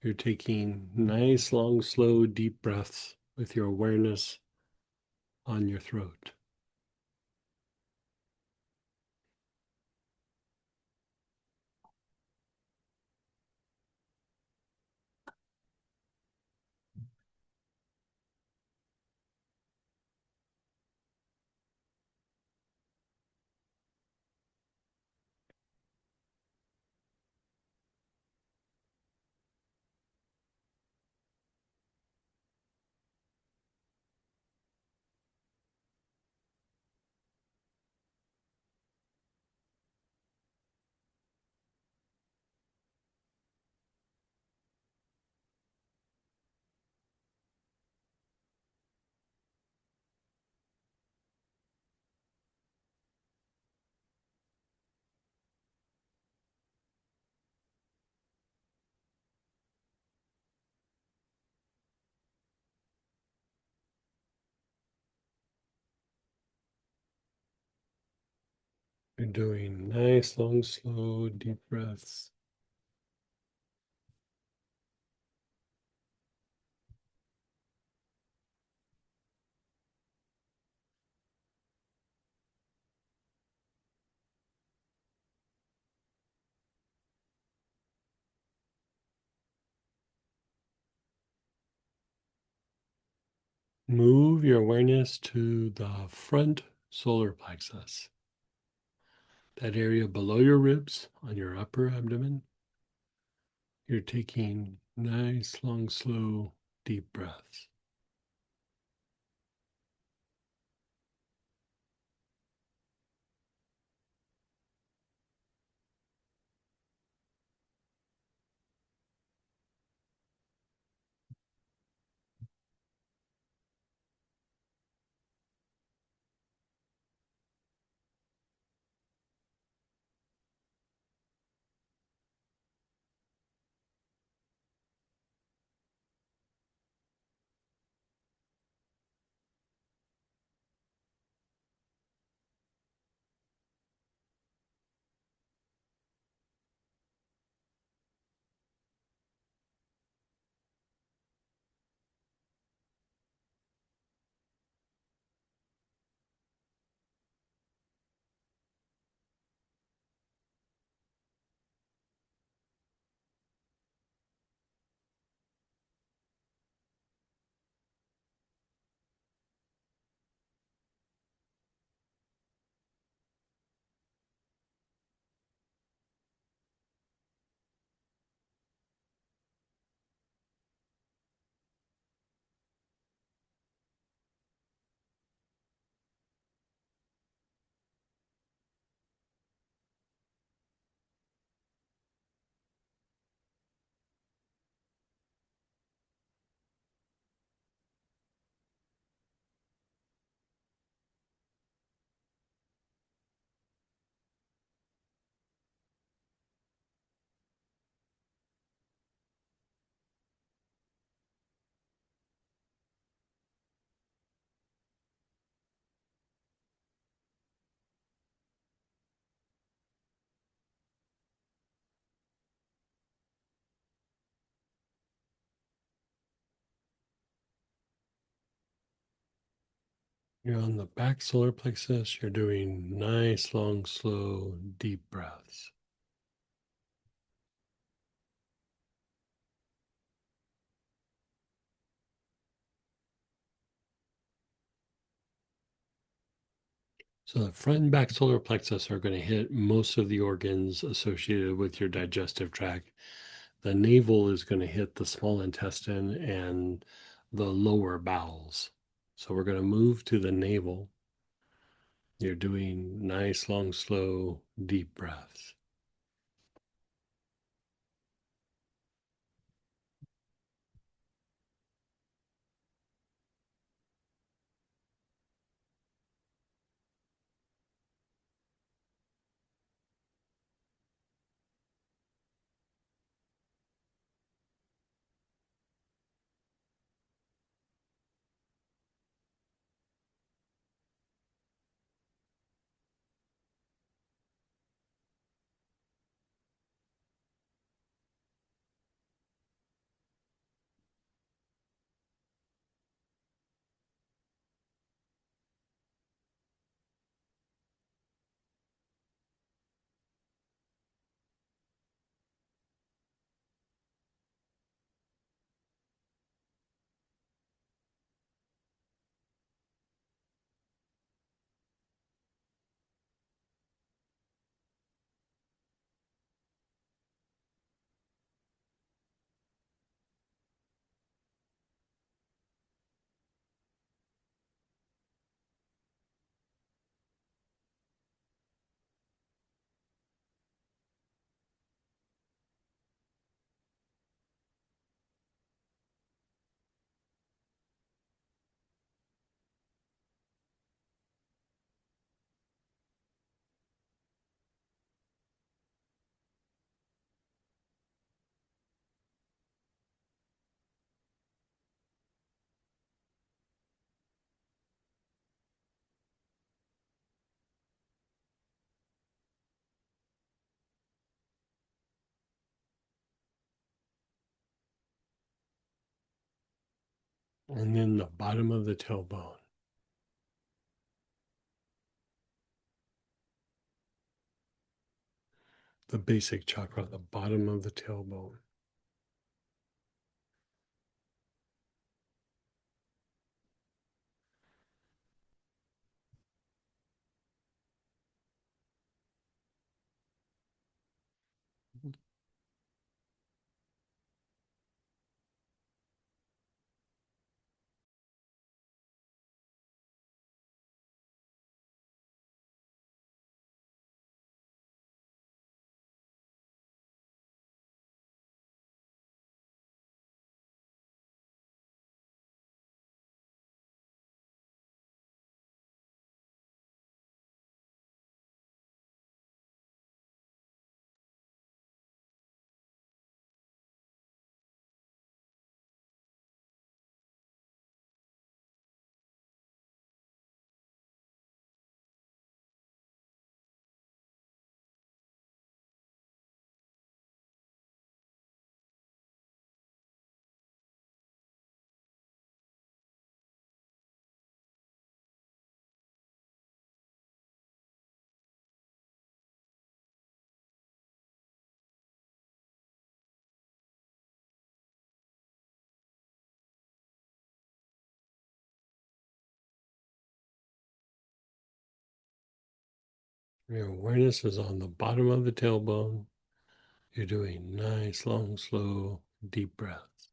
You're taking nice, long, slow, deep breaths with your awareness on your throat. You're doing nice, long, slow, deep breaths. Move your awareness to the front solar plexus, that area below your ribs on your upper abdomen. You're taking nice, long, slow, deep breaths. You're on the back solar plexus. You're doing nice, long, slow, deep breaths. So the front and back solar plexus are going to hit most of the organs associated with your digestive tract. The navel is going to hit the small intestine and the lower bowels. So we're going to move to the navel. You're doing nice, long, slow, deep breaths. And then the bottom of the tailbone. The basic chakra, the bottom of the tailbone. Your awareness is on the bottom of the tailbone. You're doing nice, long, slow, deep breaths.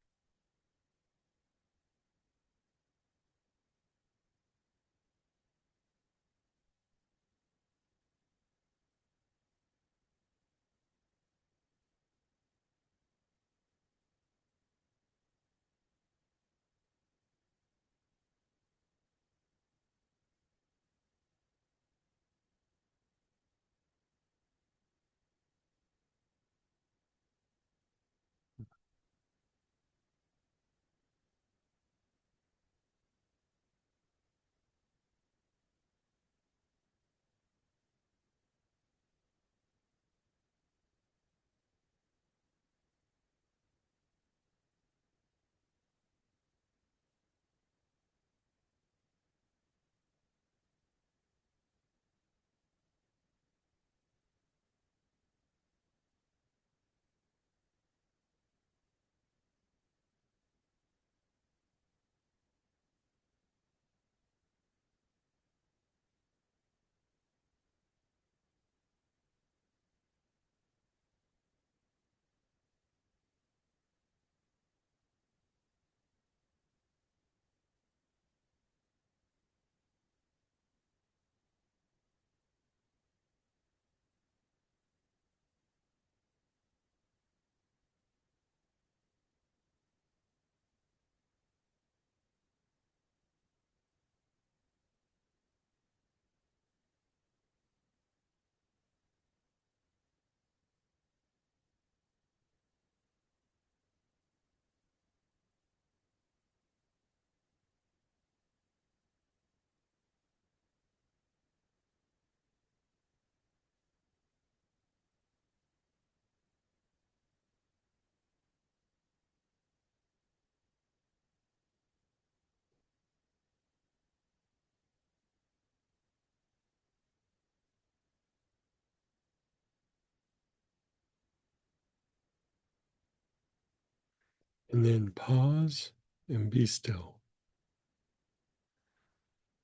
And then pause and be still.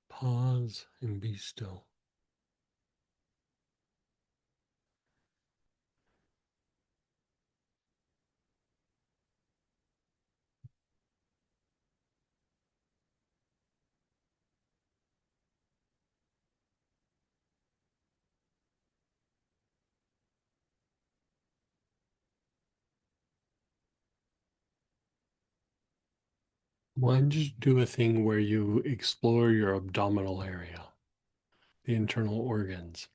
Pause and be still. Why don't you do a thing where you explore your abdominal area, the internal organs?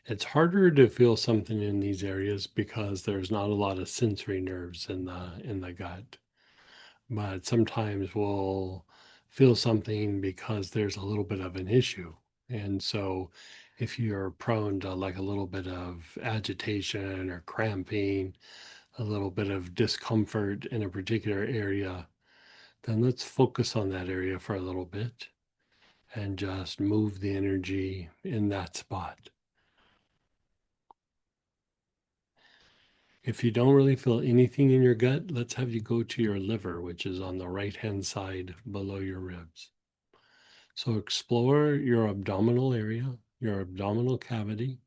It's harder to feel something in these areas because there's not a lot of sensory nerves in the gut. But sometimes we'll feel something because there's a little bit of an issue. And so if you're prone to like a little bit of agitation or cramping, a little bit of discomfort in a particular area, then let's focus on that area for a little bit and just move the energy in that spot. If you don't really feel anything in your gut, let's have you go to your liver, which is on the right hand side below your ribs. So explore your abdominal area, your abdominal cavity.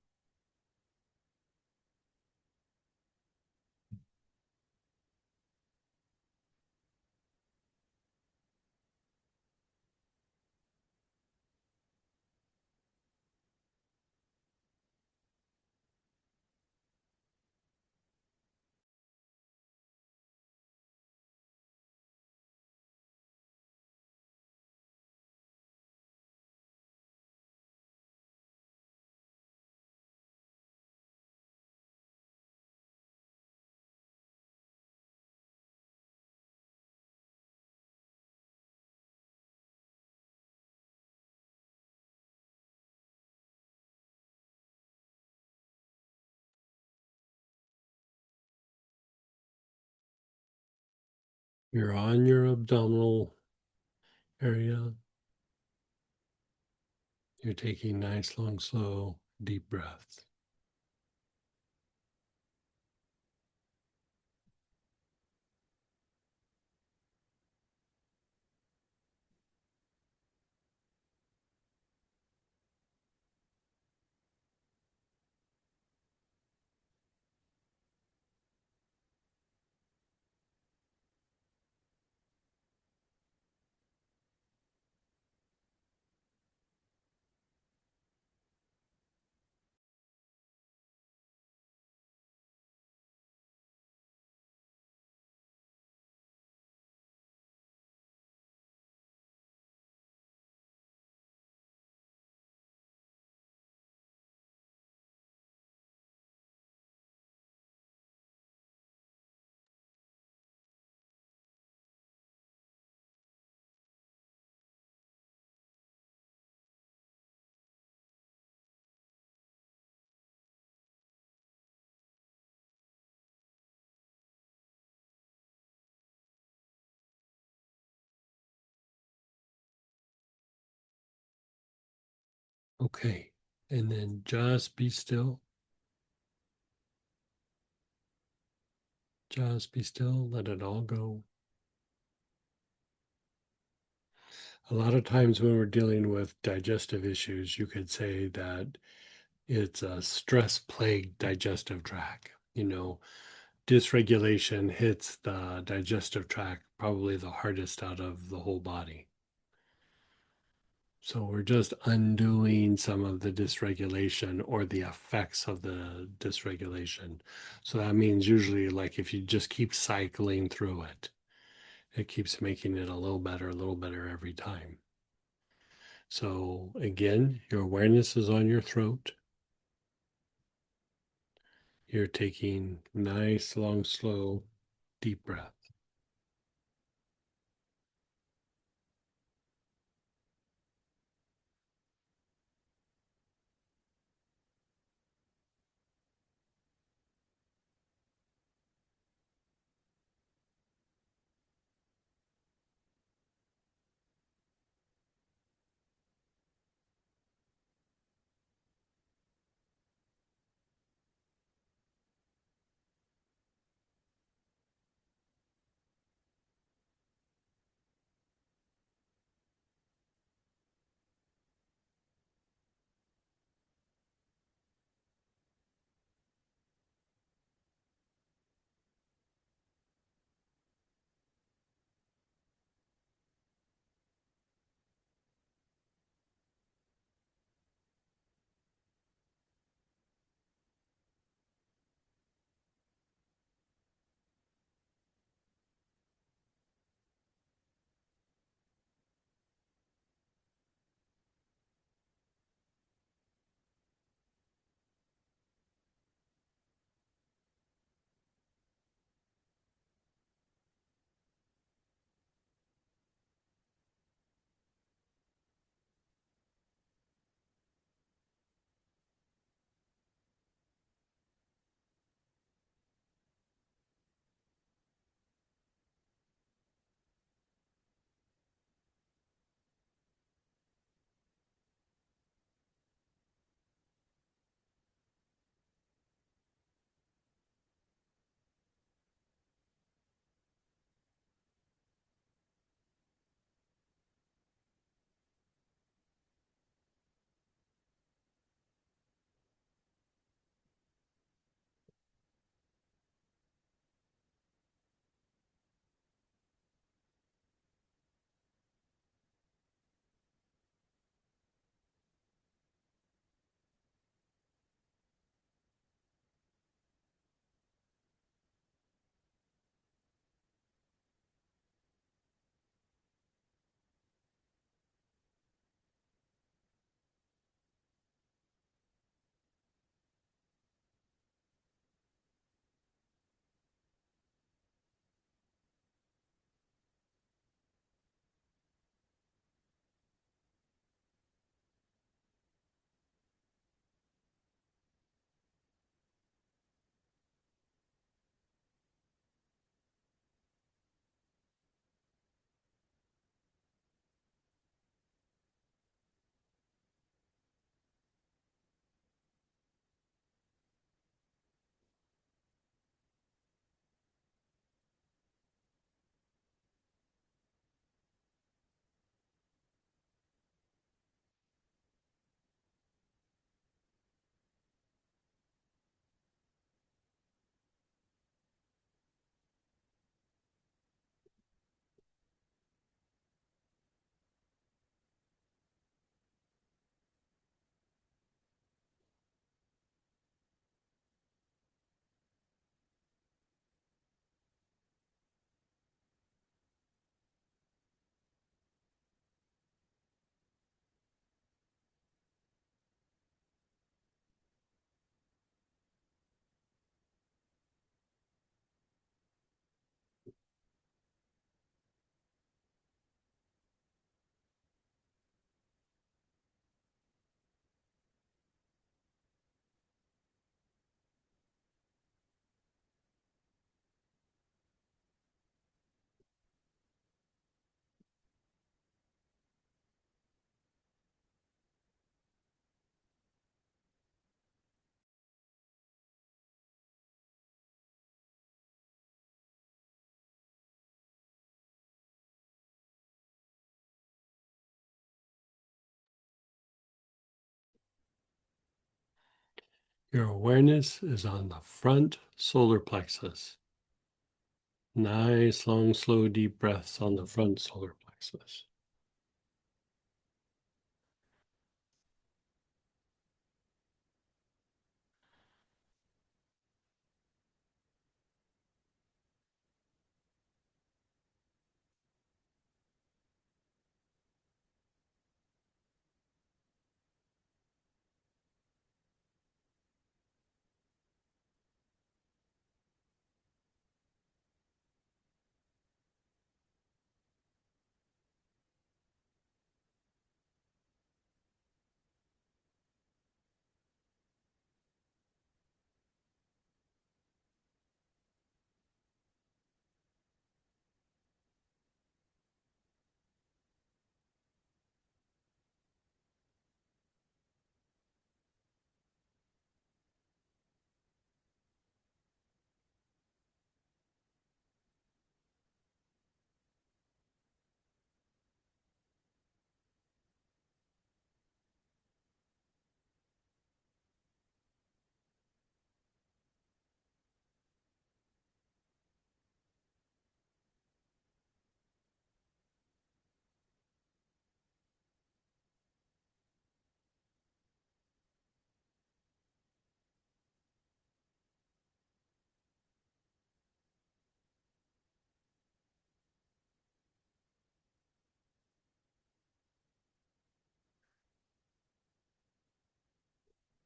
You're on your abdominal area. You're taking nice, long, slow, deep breaths. Okay. And then just be still. Just be still. Let it all go. A lot of times when we're dealing with digestive issues, you could say that it's a stress plagued digestive tract. Dysregulation hits the digestive tract probably the hardest out of the whole body. So we're just undoing some of the dysregulation or the effects of the dysregulation. So that means usually, like, if you just keep cycling through it, it keeps making it a little better every time. So again, your awareness is on your throat. You're taking nice, long, slow, deep breath. Your awareness is on the front solar plexus. Nice, long, slow, deep breaths on the front solar plexus.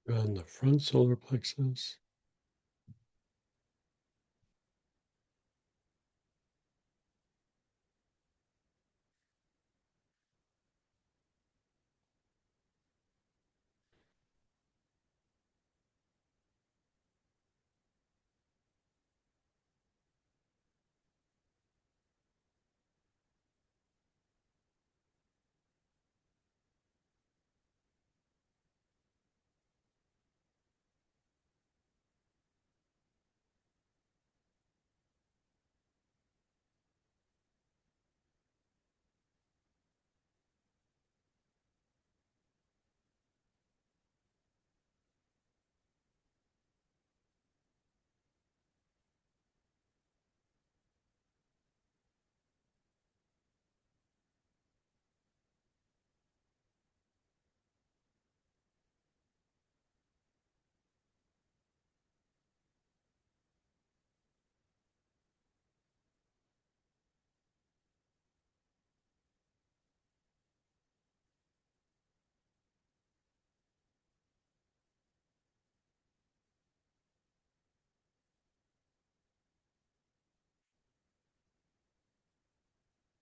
On the front solar plexus.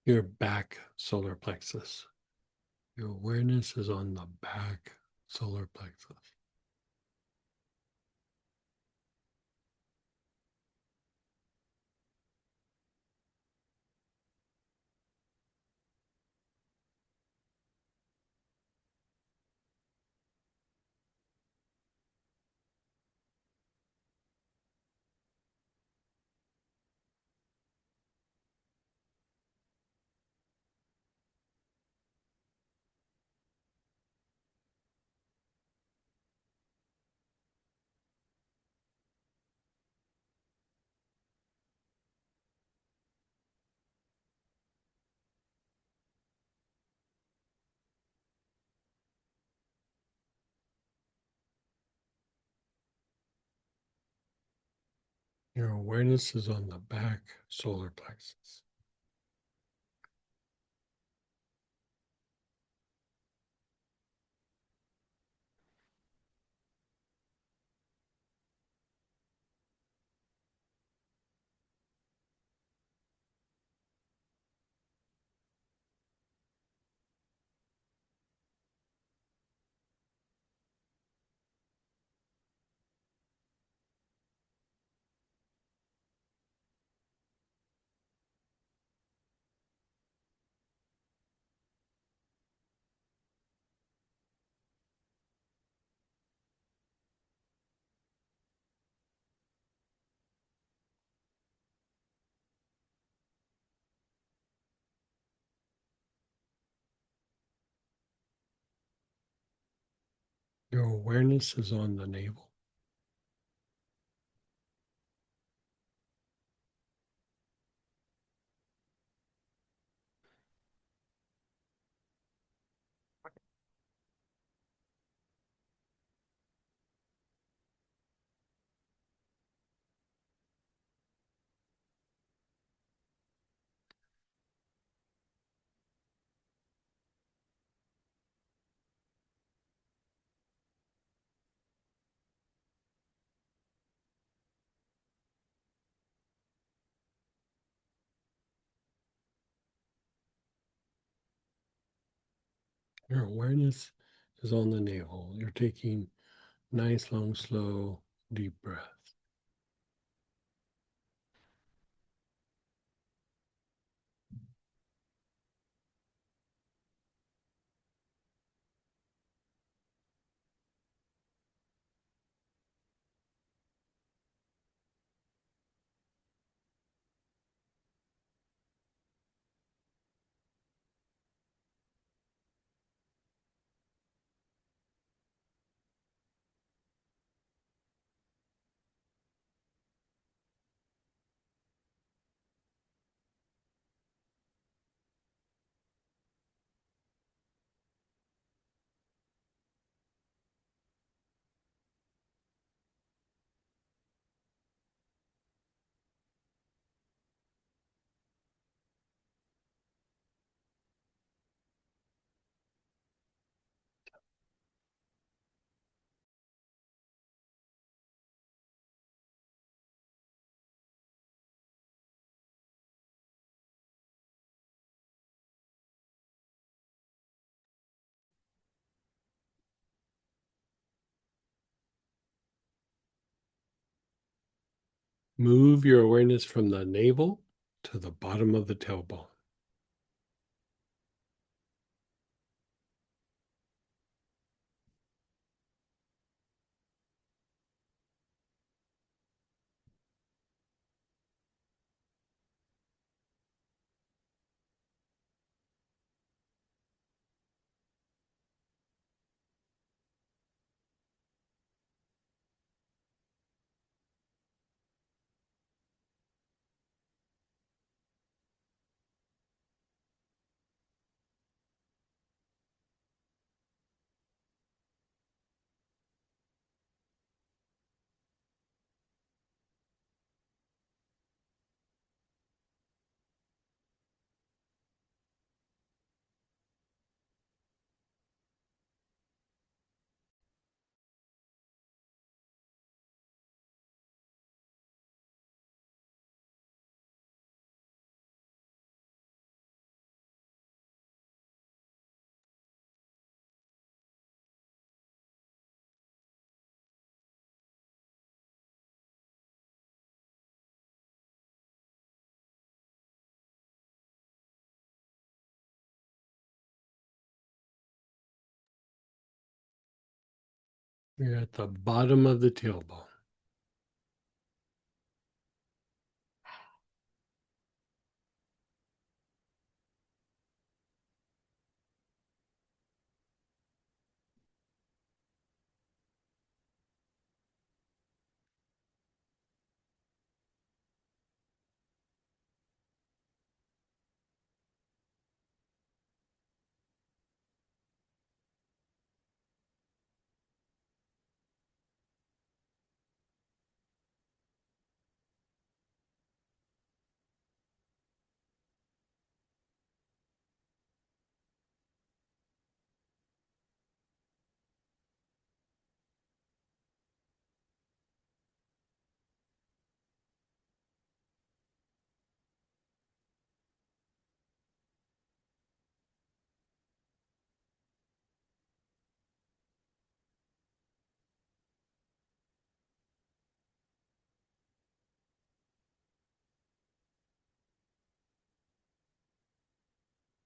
Your back solar plexus. Your awareness is on the back solar plexus. Your awareness is on the back solar plexus. Your awareness is on the navel. Your awareness is on the navel. You're taking nice, long, slow, deep breaths. Move your awareness from the navel to the bottom of the tailbone. You're at the bottom of the tailbone.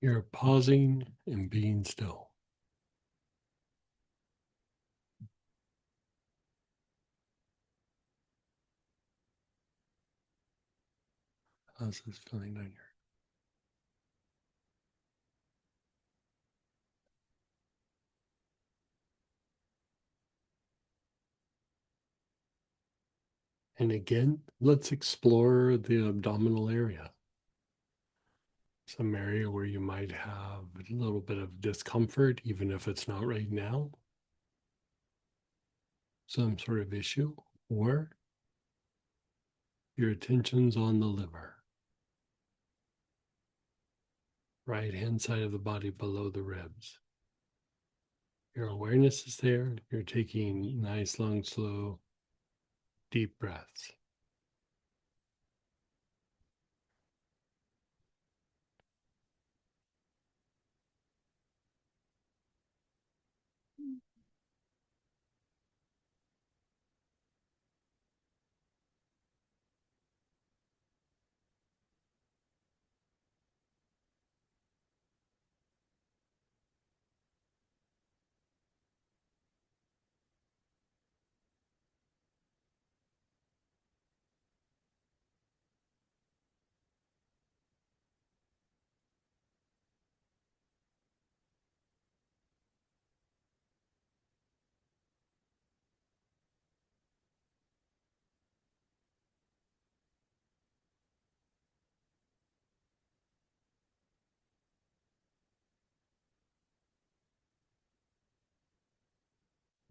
You're pausing and being still. How's this feeling on your? And again, let's explore the abdominal area. Some area where you might have a little bit of discomfort, even if it's not right now. Some sort of issue, or your attention's on the liver. Right hand side of the body below the ribs. Your awareness is there. You're taking nice, long, slow, deep breaths.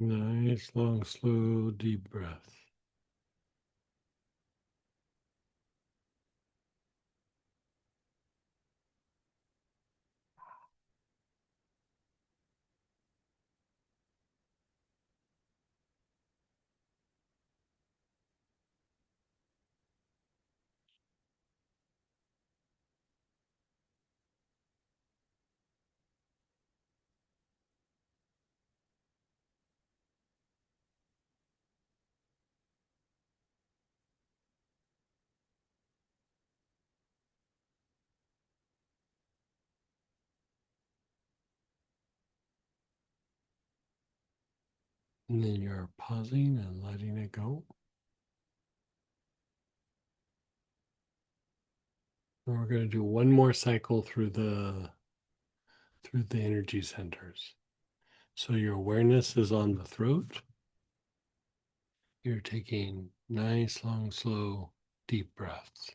Nice, long, slow, deep breath. And then you're pausing and letting it go. And we're going to do one more cycle through the energy centers. So your awareness is on the throat. You're taking nice, long, slow, deep breaths.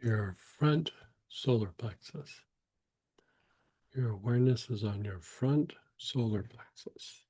Your front solar plexus. Your awareness is on your front solar plexus.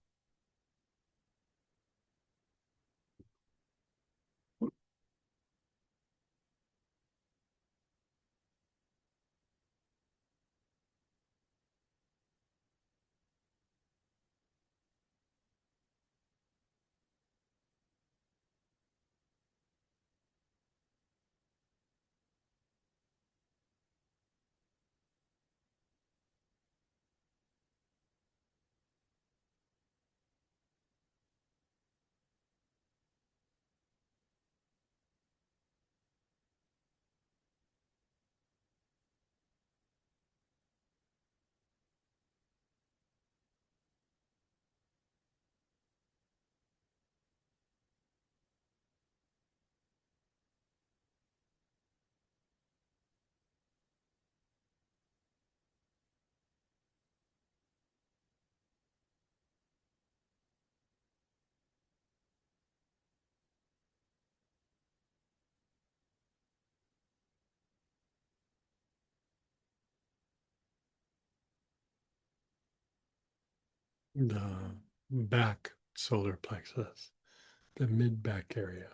the back solar plexus, the mid back area.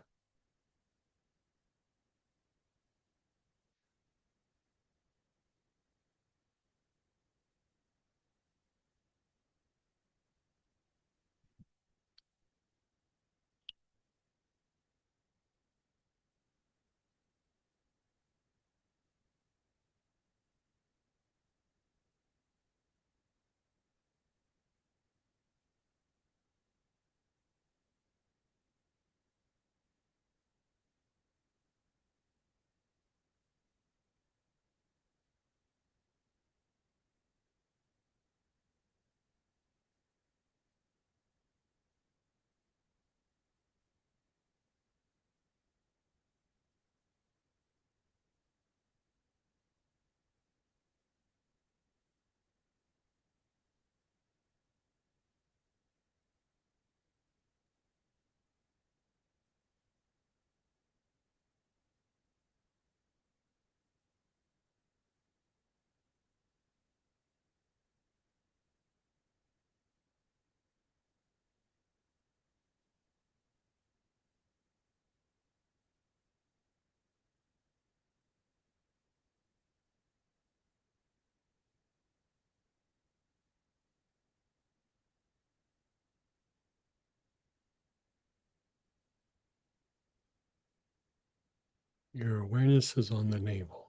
Your awareness is on the navel.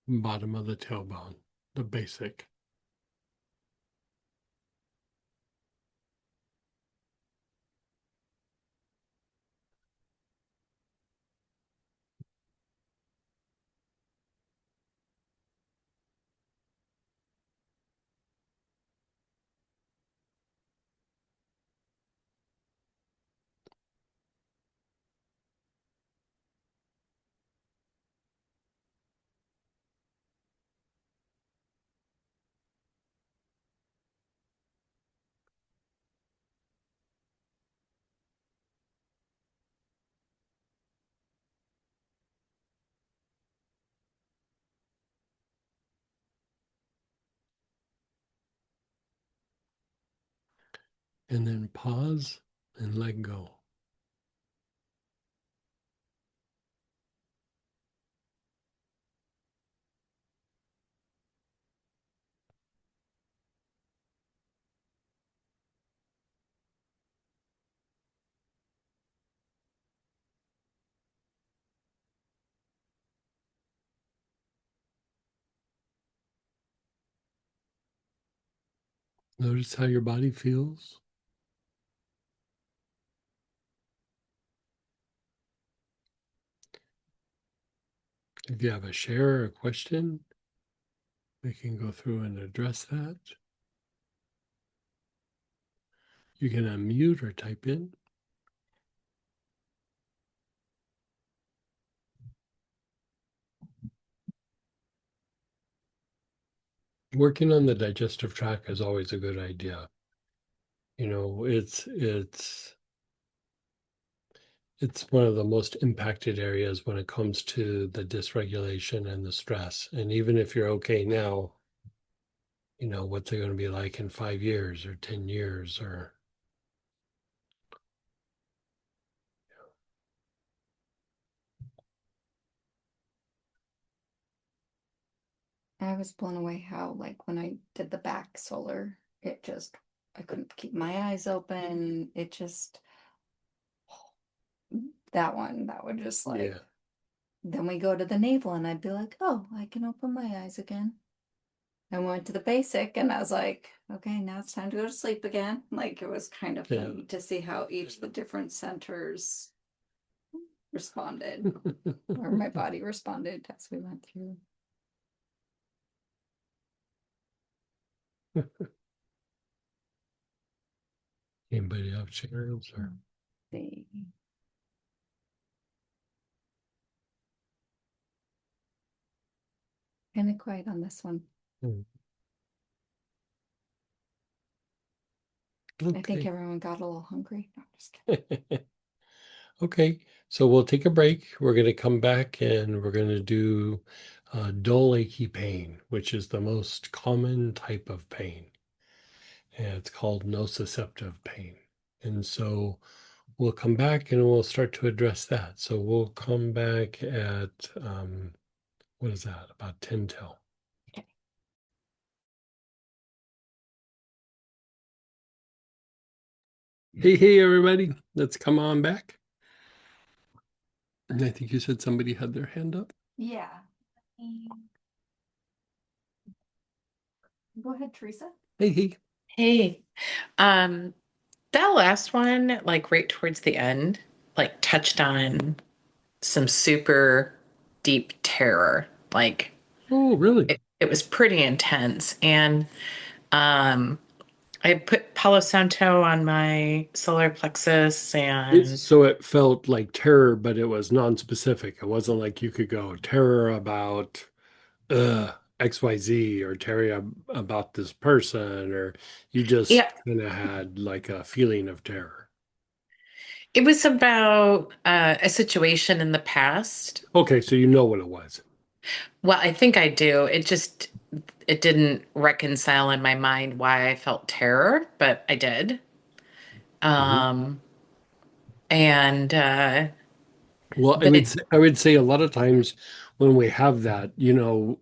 Bottom of the tailbone, the basic. And then pause and let go. Notice how your body feels. If you have a share or a question, we can go through and address that. You can unmute or type in. Working on the digestive tract is always a good idea. You know, it's one of the most impacted areas when it comes to the dysregulation and the stress. And even if you're okay now, what's it going to be like in 5 years or 10 years or
I was blown away how, like, when I did the back solar, I couldn't keep my eyes open. It just, that would just
yeah.
then we go to the navel and I'd be like, oh, I can open my eyes again. I went to the basic and I was like, okay, now it's time to go to sleep again. Like, it was kind of
Yeah.
funny to see how each of the different centers responded, or my body responded as we went through.
Anybody have shares or
See. Kind of quiet on this one. I think
okay.
everyone got a little hungry. No, I'm just kidding.
Okay, so we'll take a break. We're going to come back and we're going to do dull achy pain, which is the most common type of pain. And it's called nociceptive pain. And so we'll come back and we'll start to address that. So we'll come back at, what is that, about 10 till. Hey, hey, everybody. Let's come on back. And I think you said somebody had their hand up.
Yeah. Go ahead, Teresa.
Hey, hey.
Hey, um, that last one, like right towards the end, like touched on some super deep terror. Like
Oh, really?
it was pretty intense. And um, I put Palo Santo on my solar plexus
It's
and
so it felt like terror, but it was non-specific. It wasn't like you could go terror about XYZ or terror about this person, or you just
yeah,
kind of had like a feeling of terror.
it was about a situation in the past.
Okay, so you know what it was.
Well, I think I do. It didn't reconcile in my mind why I felt terror, but I did.
Mhm.
Um, and
Well,
but it
I would say a lot of times when we have that,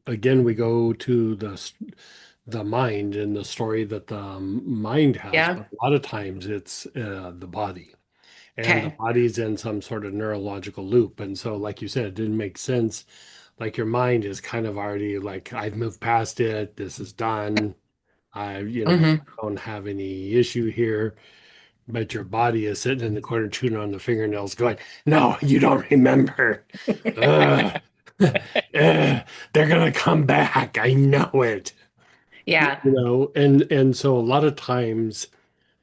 again, we go to the mind and the story that the mind has,
yeah,
but a lot of times it's the body. And the
okay.
body's in some sort of neurological loop. And so, like you said, it didn't make sense. Like your mind is kind of already like, I've moved past it. This is done. I
Hmm.
don't have any issue here. But your body is sitting in the corner chewing on the fingernails, going, no, you don't remember. Ugh. They're gonna come back. I know it.
Yeah,
And so a lot of times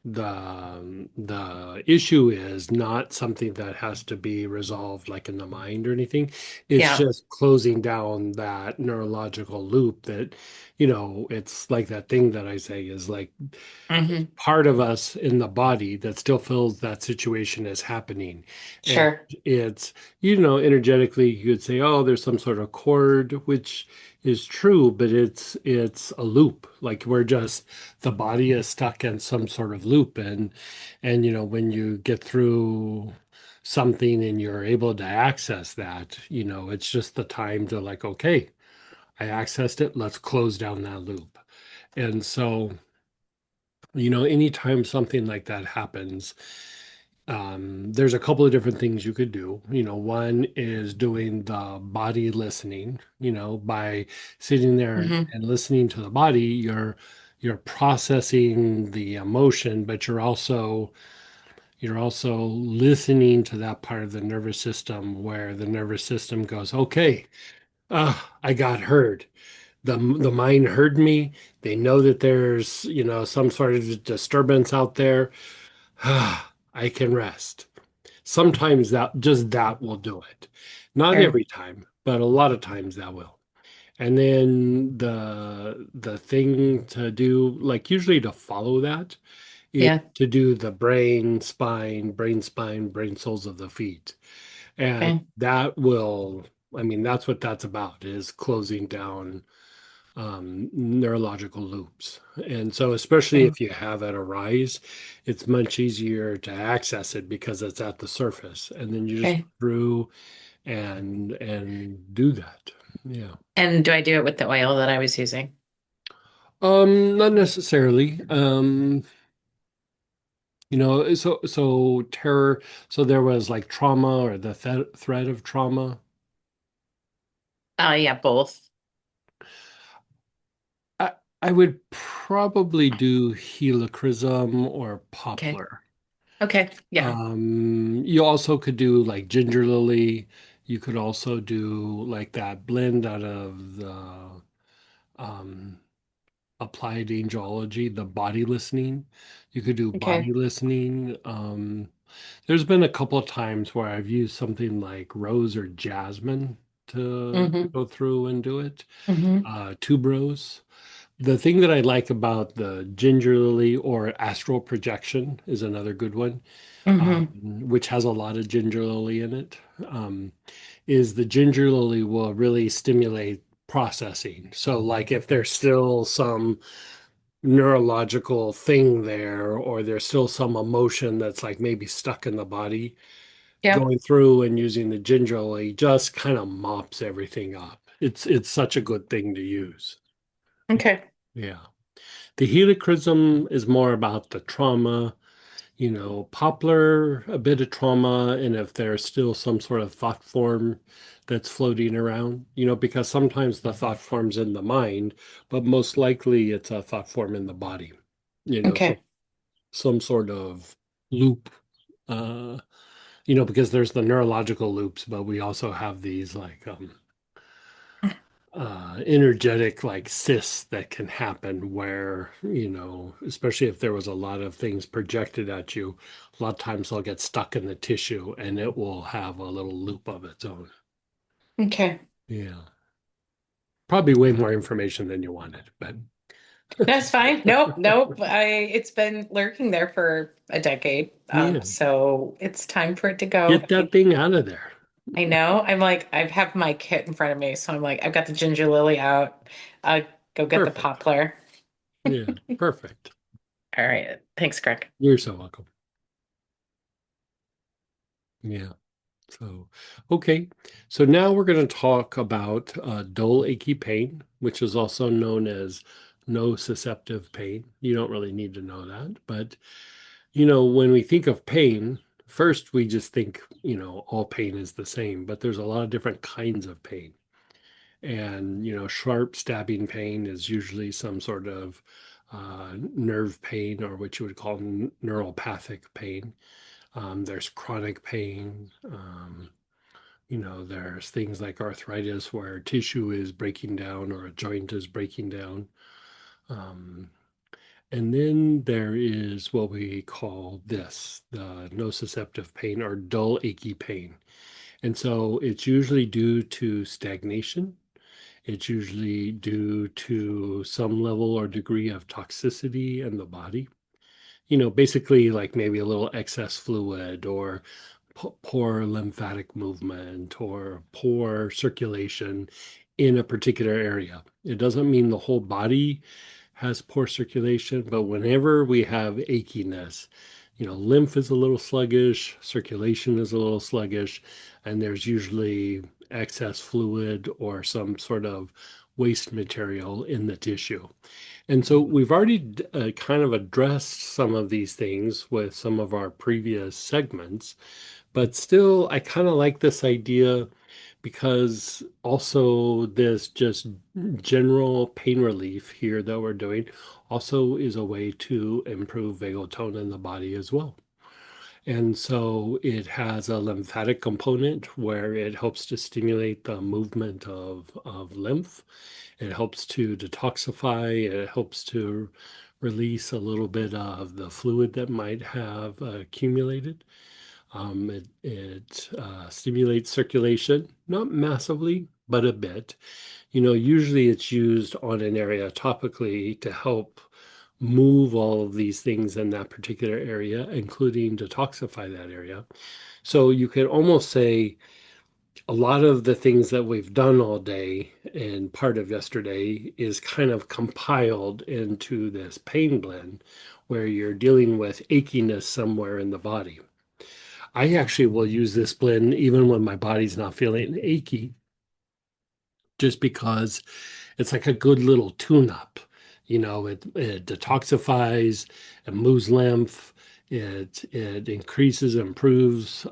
the issue is not something that has to be resolved like in the mind or anything. It's
yeah.
just closing down that neurological loop that, it's like that thing that I say is like
Hmm.
part of us in the body that still feels that situation is happening. And
Sure.
it's, energetically you could say, oh, there's some sort of cord, which is true, but it's a loop. Like we're just the body is stuck in some sort of loop. And when you get through something and you're able to access that, it's just the time to like, okay, I accessed it, let's close down that loop. And so anytime something like that happens, there's a couple of different things you could do. One is doing the body listening, by sitting there and,
Hmm.
and listening to the body, you're processing the emotion, but you're also listening to that part of the nervous system where the nervous system goes, okay, I got heard. The mind heard me. They know that there's, some sort of disturbance out there. I can rest. Sometimes that will do it. Not
Sure.
every time, but a lot of times that will. And then the thing to do, like usually to follow that, is
Yeah.
to do the brain, spine, brain, soles of the feet. And
Okay.
that will, I mean, that's what that's about, is closing down neurological loops. And so, especially
Okay.
if you have it arise, it's much easier to access it because it's at the surface. And then you just go
Okay.
through and do that. Yeah.
And do I do it with the oil that I was using?
Not necessarily. So terror, so there was like trauma or the threat of trauma.
Yeah, both.
I I would probably do helichrysum or
Okay.
poplar.
Okay. Yeah.
You also could do like ginger lily. You could also do like that blend out of the um, applied angelology, the body listening. You could do
Okay.
body listening. There's been a couple of times where I've used something like rose or jasmine to
Mm-hmm.
go through and do it.
Mm-hmm.
Tuberose. The thing that I like about the ginger lily or astral projection is another good one,
Mm-hmm.
which has a lot of ginger lily in it, um, is the ginger lily will really stimulate processing. So, like if there's still some neurological thing there, or there's still some emotion that's like maybe stuck in the body,
Yep.
going through and using the ginger lily just kind of mops everything up. It's such a good thing to use.
Okay.
Yeah. The helichrysum is more about the trauma, poplar, a bit of trauma, and if there's still some sort of thought form that's floating around, because sometimes the thought form's in the mind, but most likely it's a thought form in the body, so
Okay.
some sort of loop, uh, because there's the neurological loops, but we also have these like energetic like cysts that can happen where, especially if there was a lot of things projected at you, a lot of times they'll get stuck in the tissue and it will have a little loop of its own.
Okay.
Yeah. Probably way more information than you wanted, but
That's fine. Nope. Nope. It's been lurking there for a decade.
yeah,
So it's time for it to go.
get that thing out of there.
I know. I'm like, I have my kit in front of me, so I'm like, I've got the ginger lily out. Go get the
Perfect.
poplar.
Yeah, perfect.
All right. Thanks, Greg.
You're so welcome. Yeah. So, okay. So now we're going to talk about dull, achy pain, which is also known as nociceptive pain. You don't really need to know that, but when we think of pain, first we just think, all pain is the same, but there's a lot of different kinds of pain. And, sharp stabbing pain is usually some sort of nerve pain or what you would call neuropathic pain. There's chronic pain. There's things like arthritis where tissue is breaking down or a joint is breaking down. Um, and then there is what we call this, the nociceptive pain or dull, achy pain. And so it's usually due to stagnation. It's usually due to some level or degree of toxicity in the body. Basically like maybe a little excess fluid or poor lymphatic movement or poor circulation in a particular area. It doesn't mean the whole body has poor circulation, but whenever we have achiness, lymph is a little sluggish, circulation is a little sluggish, and there's usually excess fluid or some sort of waste material in the tissue. And so we've already kind of addressed some of these things with some of our previous segments, but still, I kind of like this idea because also this just general pain relief here that we're doing also is a way to improve vagal tone in the body as well. And so it has a lymphatic component where it helps to stimulate the movement of lymph. It helps to detoxify. It helps to release a little bit of the fluid that might have accumulated. It stimulates circulation, not massively, but a bit. Usually it's used on an area topically to help move all of these things in that particular area, including detoxify that area. So you could almost say a lot of the things that we've done all day and part of yesterday is kind of compiled into this pain blend where you're dealing with achiness somewhere in the body. I actually will use this blend even when my body's not feeling achy, just because it's like a good little tune-up. It detoxifies, it moves lymph, it increases, improves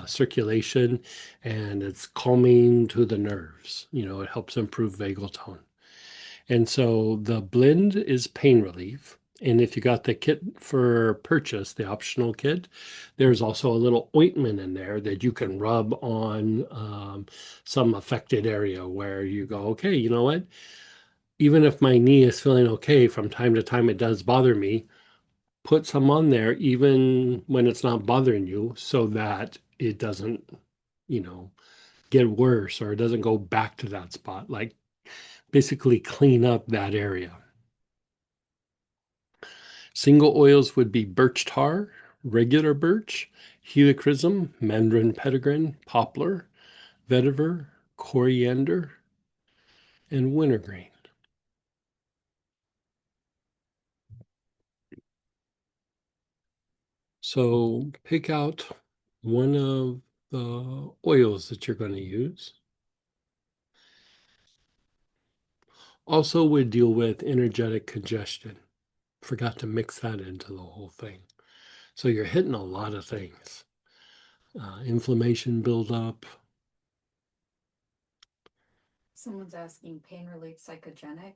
circulation, and it's calming to the nerves. It helps improve vagal tone. And so the blend is pain relief. And if you got the kit for purchase, the optional kit, there's also a little ointment in there that you can rub on some affected area where you go, okay, you know what? Even if my knee is feeling okay, from time to time it does bother me, put some on there, even when it's not bothering you, so that it doesn't, you know, get worse or it doesn't go back to that spot. Like basically clean up that area. Single oils would be birch tar, regular birch, helichrysum, mandarin petitgrain, poplar, vetiver, coriander, and wintergreen. So pick out one of the oils that you're going to use. Also would deal with energetic congestion. Forgot to mix that into the whole thing. So you're hitting a lot of things. Inflammation buildup.
Someone's asking pain relief psychogenic.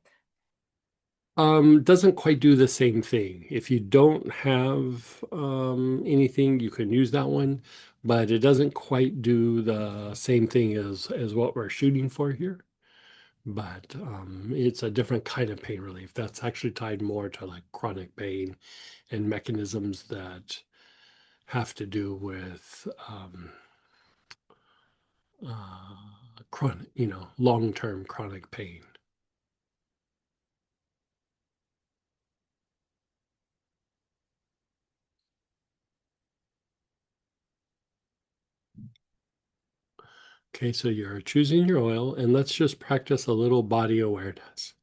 Doesn't quite do the same thing. If you don't have anything, you can use that one, but it doesn't quite do the same thing as what we're shooting for here. But it's a different kind of pain relief. That's actually tied more to like chronic pain and mechanisms that have to do with chronic, long-term chronic pain. Okay, so you're choosing your oil, and let's just practice a little body awareness.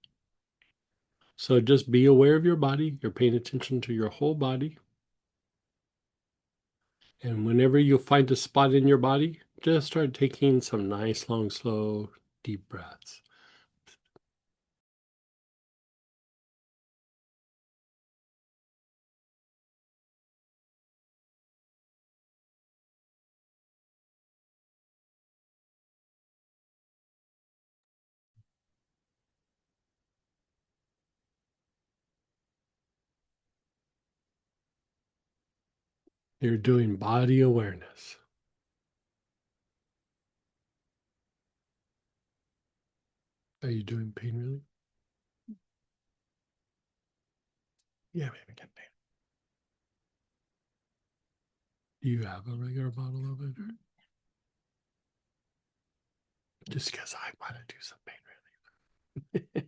So just be aware of your body. You're paying attention to your whole body. And whenever you find a spot in your body, just start taking some nice, long, slow, deep breaths. You're doing body awareness. Are you doing pain relief? Yeah, maybe get pain. Do you have a regular bottle of it? Just because I want to do some pain relief.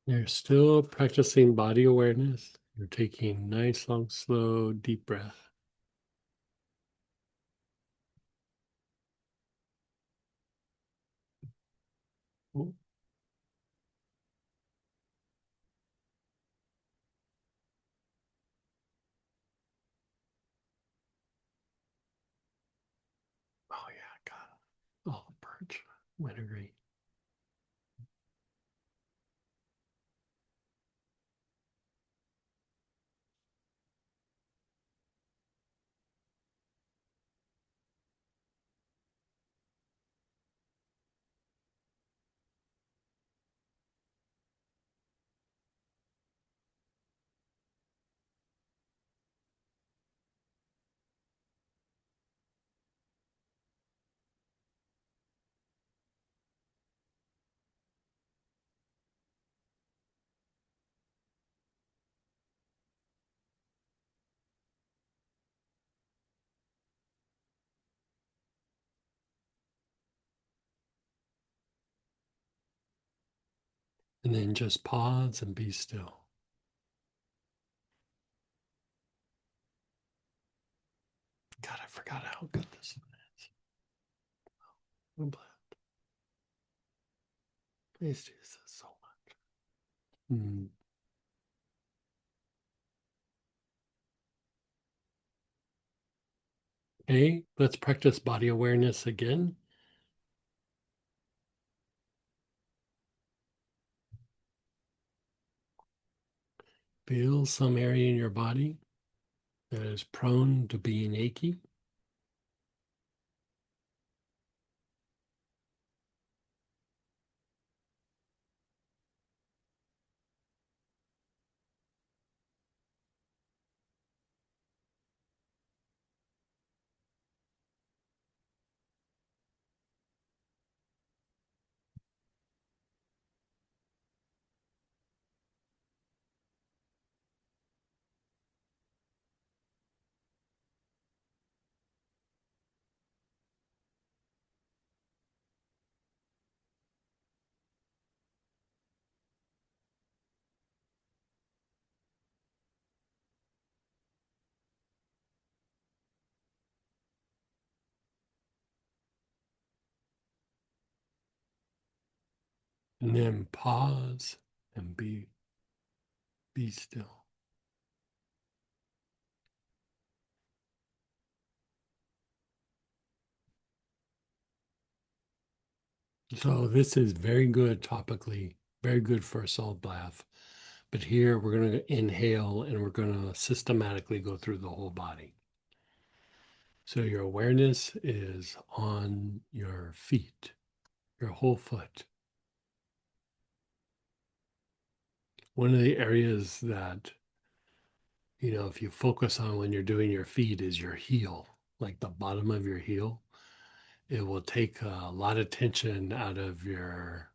You're still practicing body awareness. You're taking nice, long, slow, deep breath. Oh yeah, I got it. Oh, birch, wintergreen. And then just pause and be still. God, I forgot how good this one is. I'm glad. Please do this so much. Okay, let's practice body awareness again. Feel some area in your body that is prone to being achy. And then pause and be still. So this is very good topically, very good for a salt bath. But here we're going to inhale and we're going to systematically go through the whole body. So your awareness is on your feet, your whole foot. One of the areas that, if you focus on when you're doing your feet is your heel, like the bottom of your heel. It will take a lot of tension out of your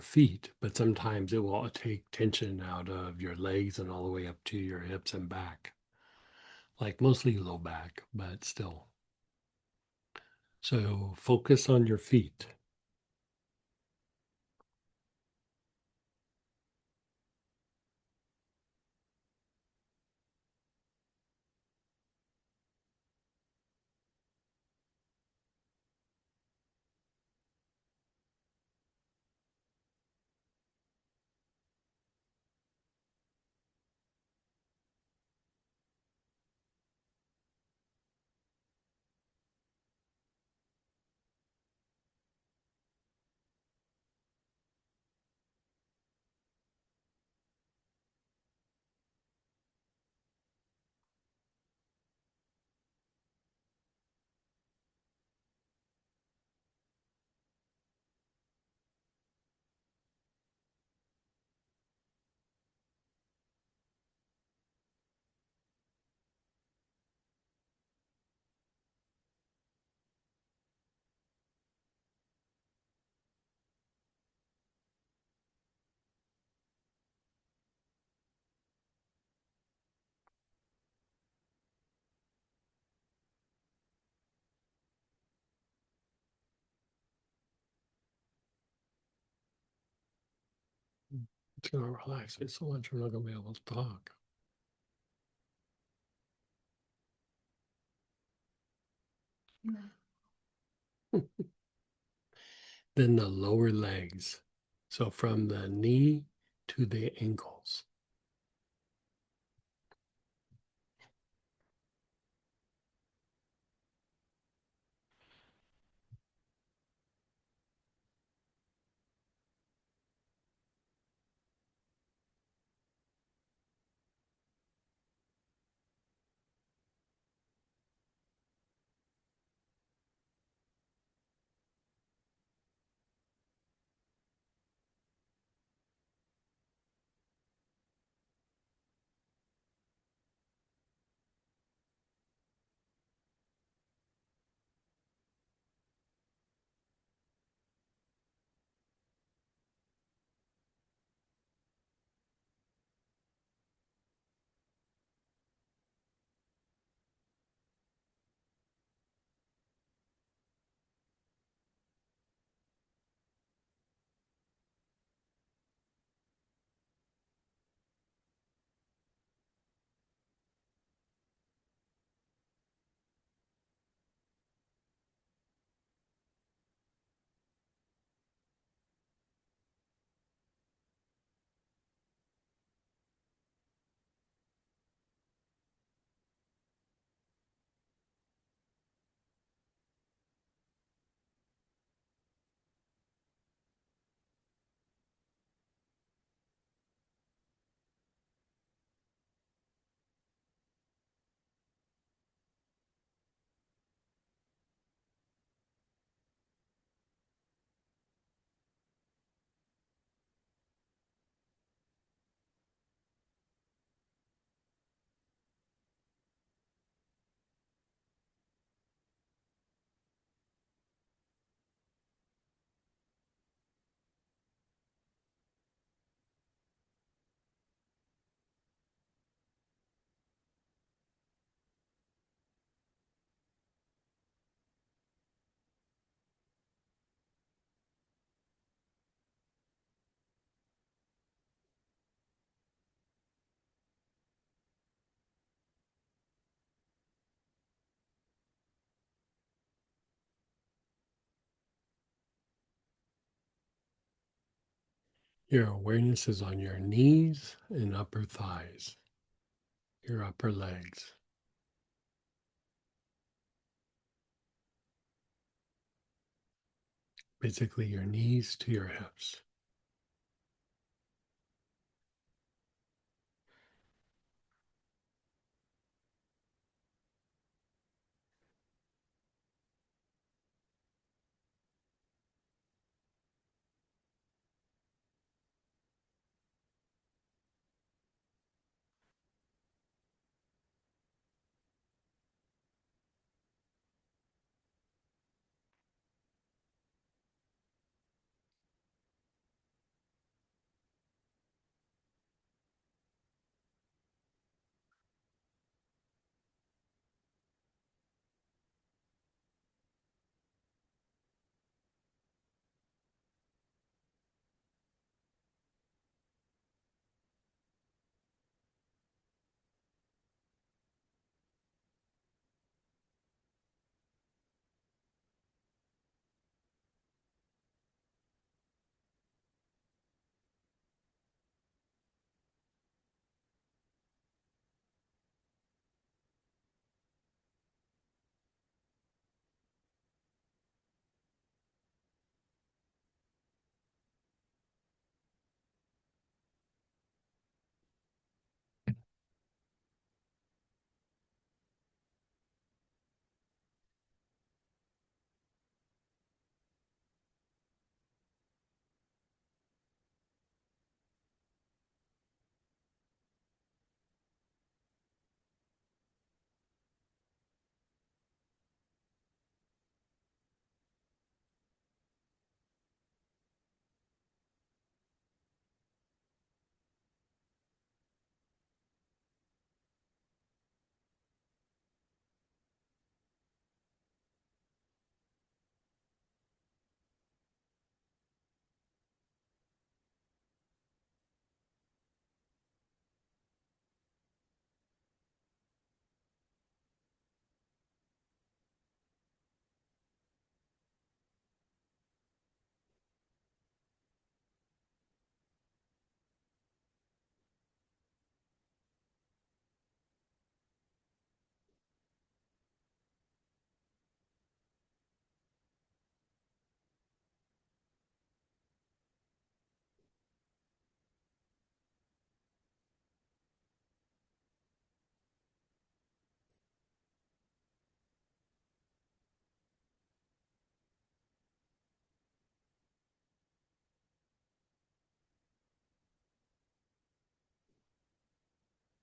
feet, but sometimes it will take tension out of your legs and all the way up to your hips and back, like mostly low back, but still. So focus on your feet. It's going to relax me so much, we're not going to be able to talk. Then the lower legs. So from the knee to the ankles. Your awareness is on your knees and upper thighs, your upper legs. Basically, your knees to your hips.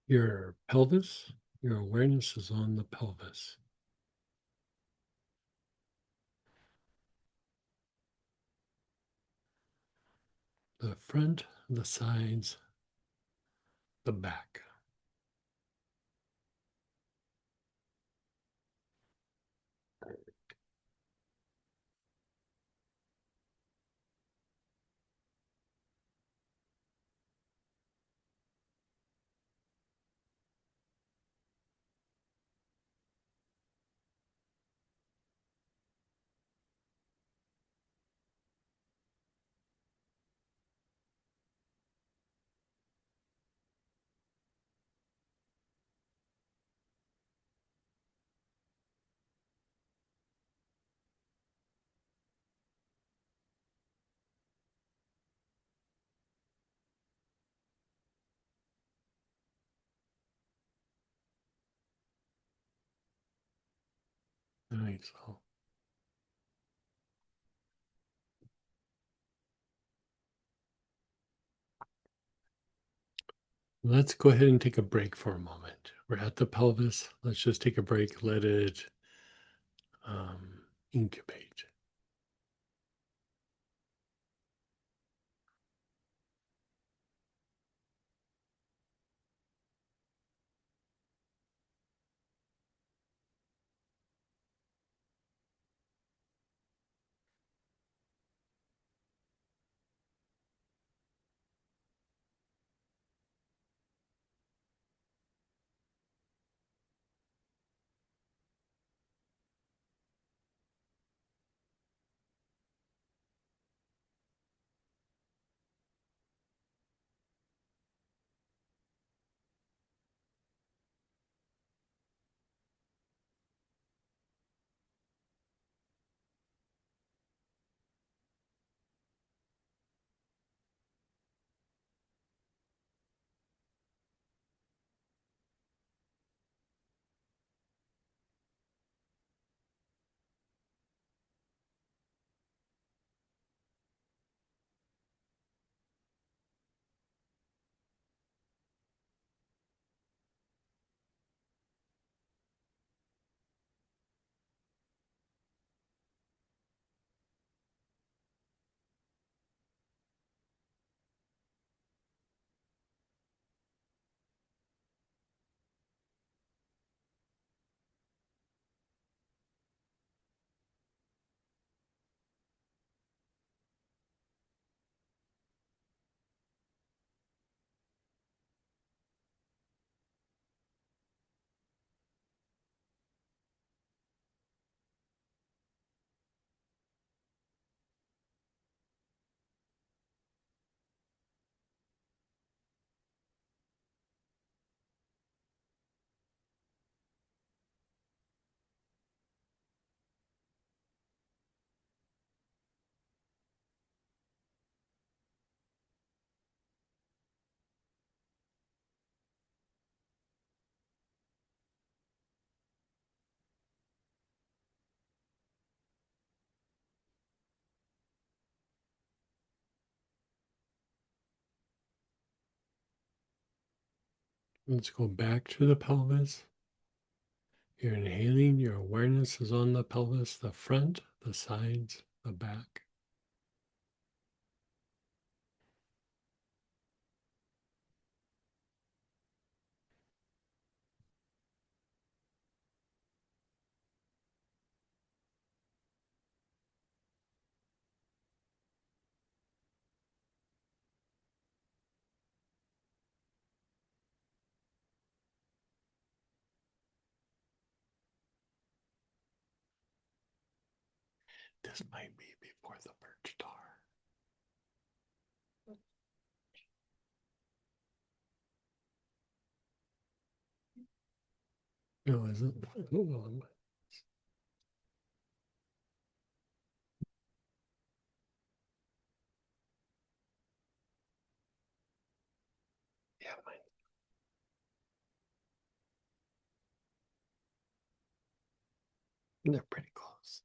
Your pelvis, your awareness is on the pelvis. The front, the sides, the back. Nice. So let's go ahead and take a break for a moment. We're at the pelvis. Let's just take a break. Let it incubate. Let's go back to the pelvis. You're inhaling, your awareness is on the pelvis, the front, the sides, the back. This might be before the birch star. No, is it? Hold on. Yeah, mine. They're pretty close.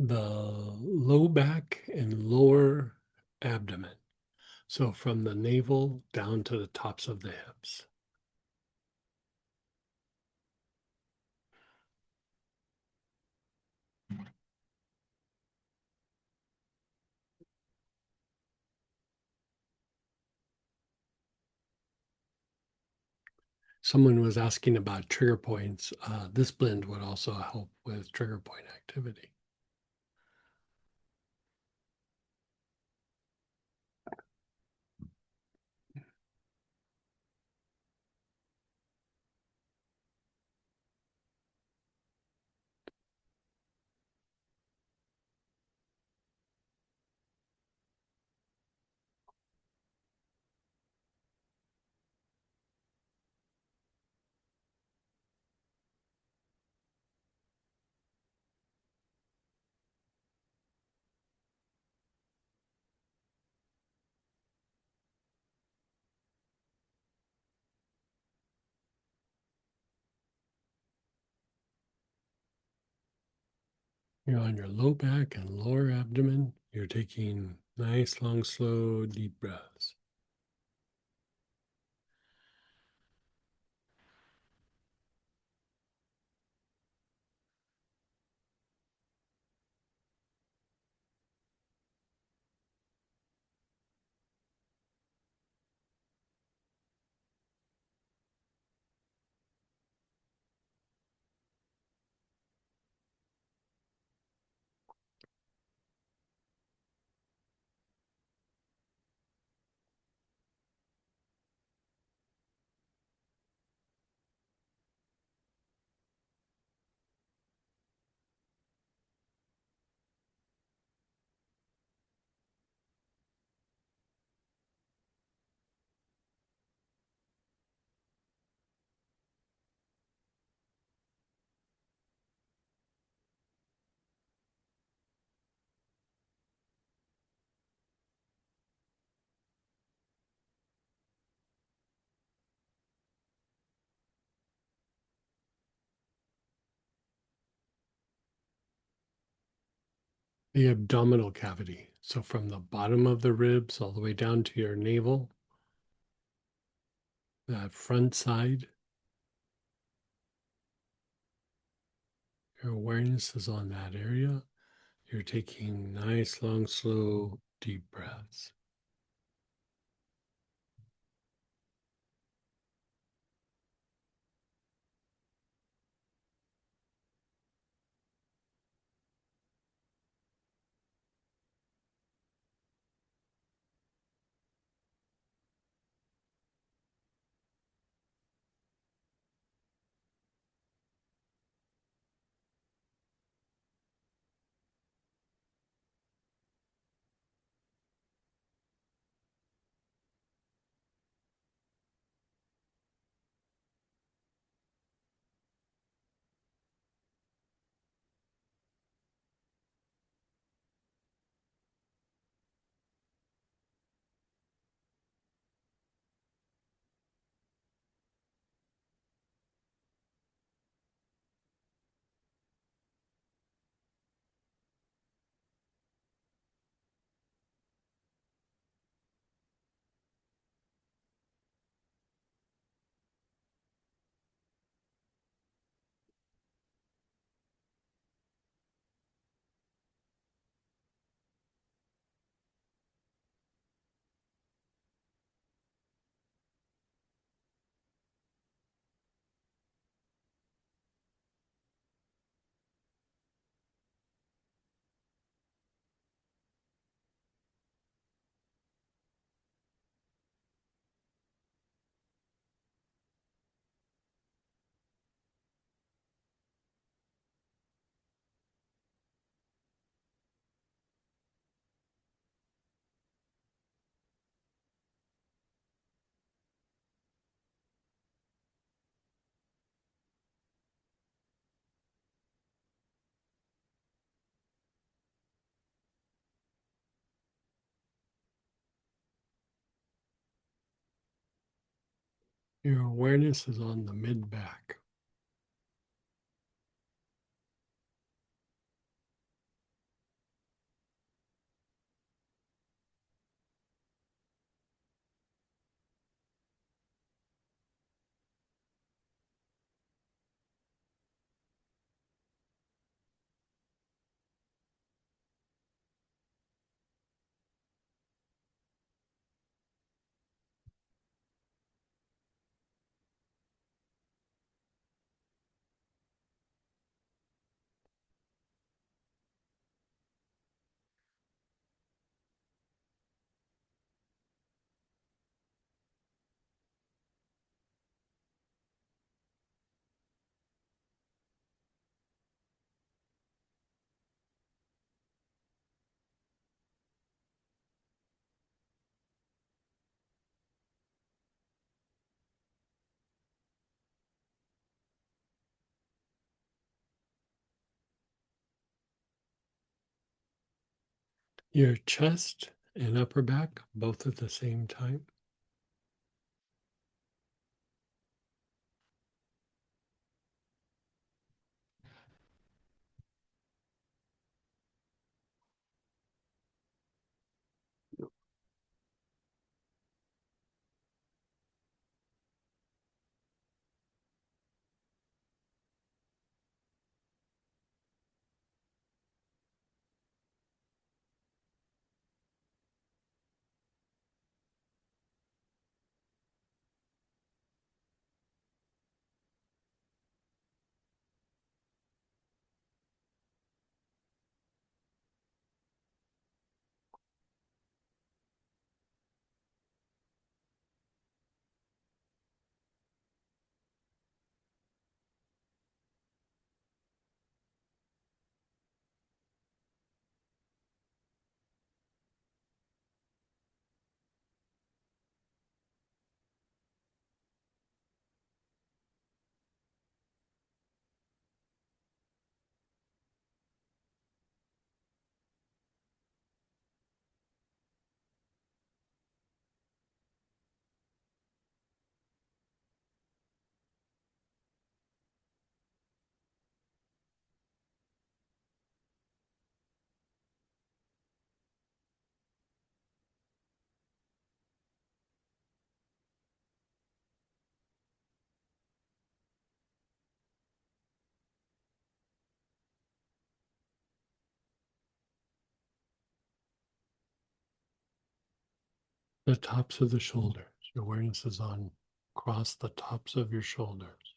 The low back and lower abdomen. So from the navel down to the tops of the hips. Someone was asking about trigger points. This blend would also help with trigger point activity. You're on your low back and lower abdomen. You're taking nice, long, slow, deep breaths. The abdominal cavity. So from the bottom of the ribs all the way down to your navel, that front side, your awareness is on that area. You're taking nice, long, slow, deep breaths. Your awareness is on the mid back. Your chest and upper back, both at the same time. The tops of the shoulders. Your awareness is on across the tops of your shoulders.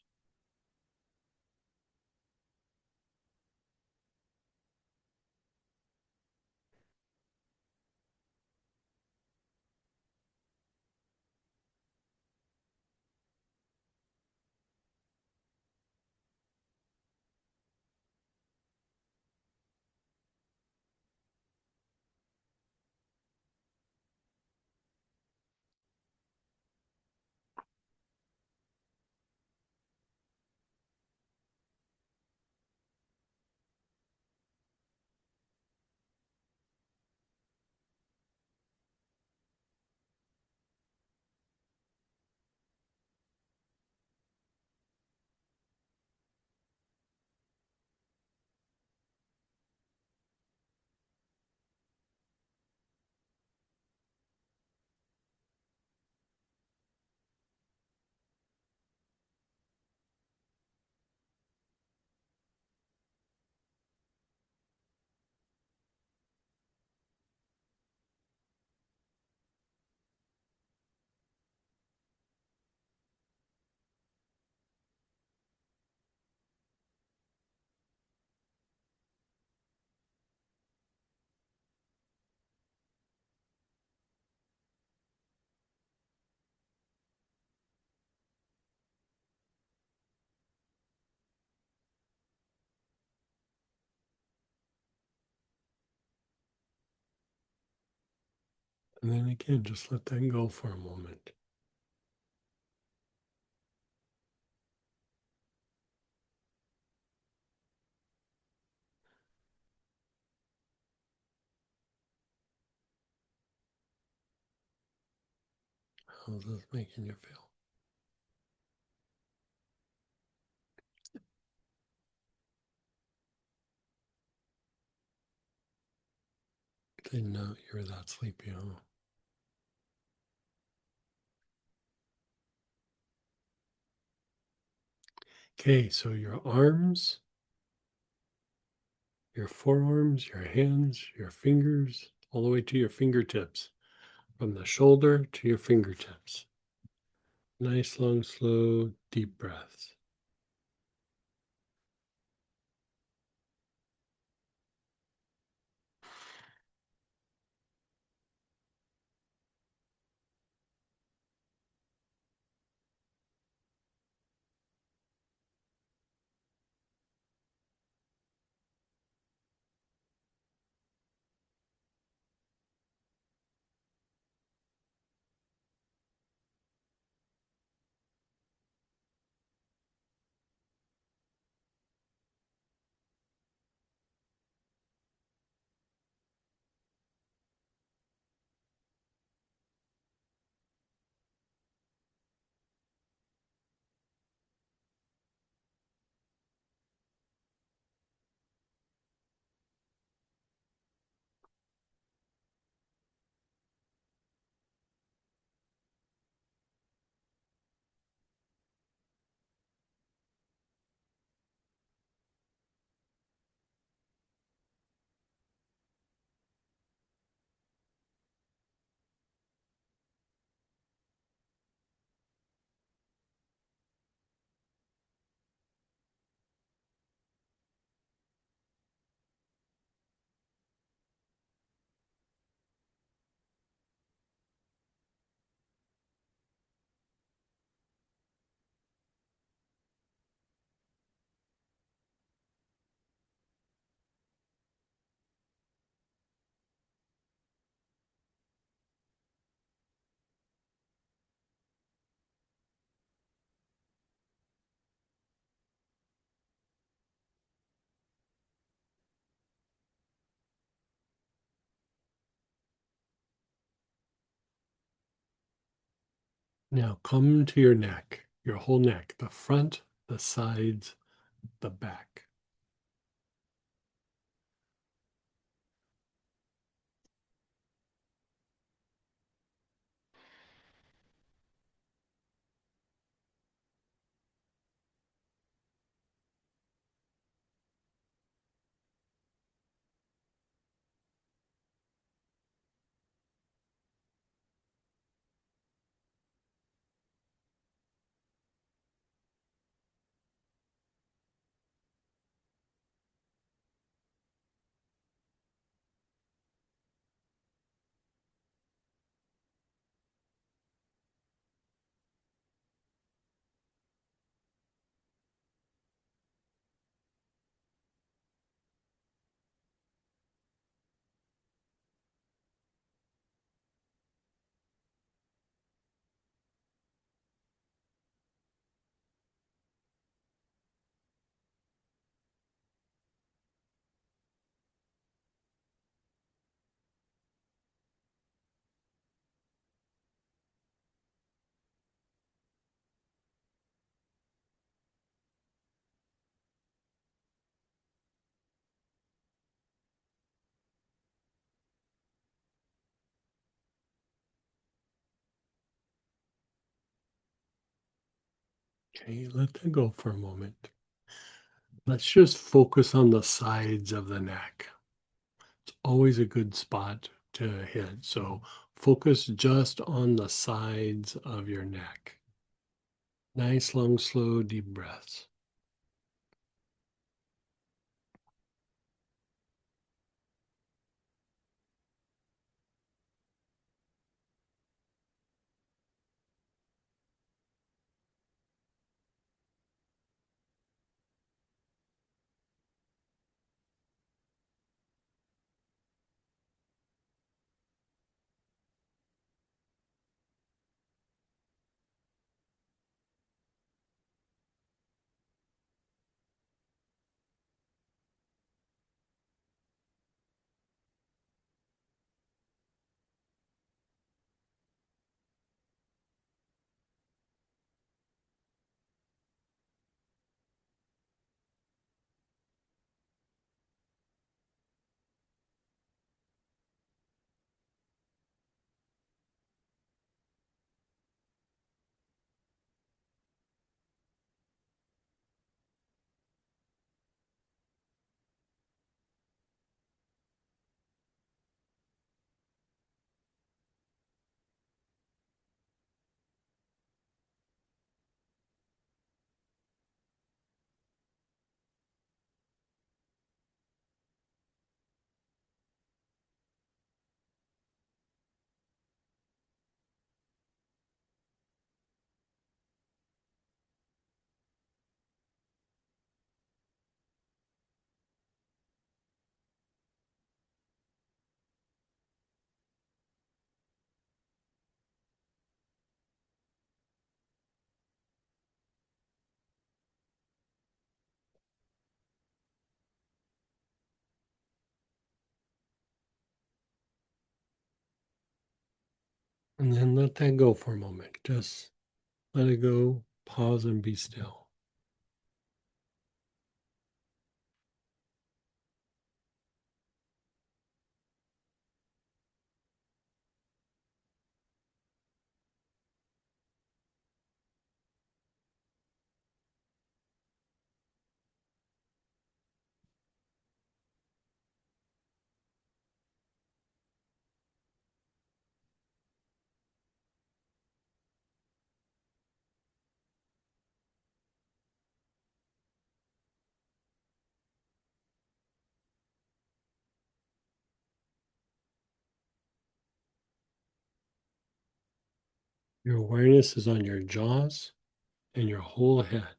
And then again, just let that go for a moment. How's this making you feel? And now you're that sleepy, huh? Okay, so your arms, your forearms, your hands, your fingers, all the way to your fingertips, from the shoulder to your fingertips. Nice, long, slow, deep breaths. Now come to your neck, your whole neck, the front, the sides, the back. Okay, let that go for a moment. Let's just focus on the sides of the neck. It's always a good spot to hit. So focus just on the sides of your neck. Nice, long, slow, deep breaths. And then let that go for a moment. Just let it go, pause, and be still. Your awareness is on your jaws and your whole head.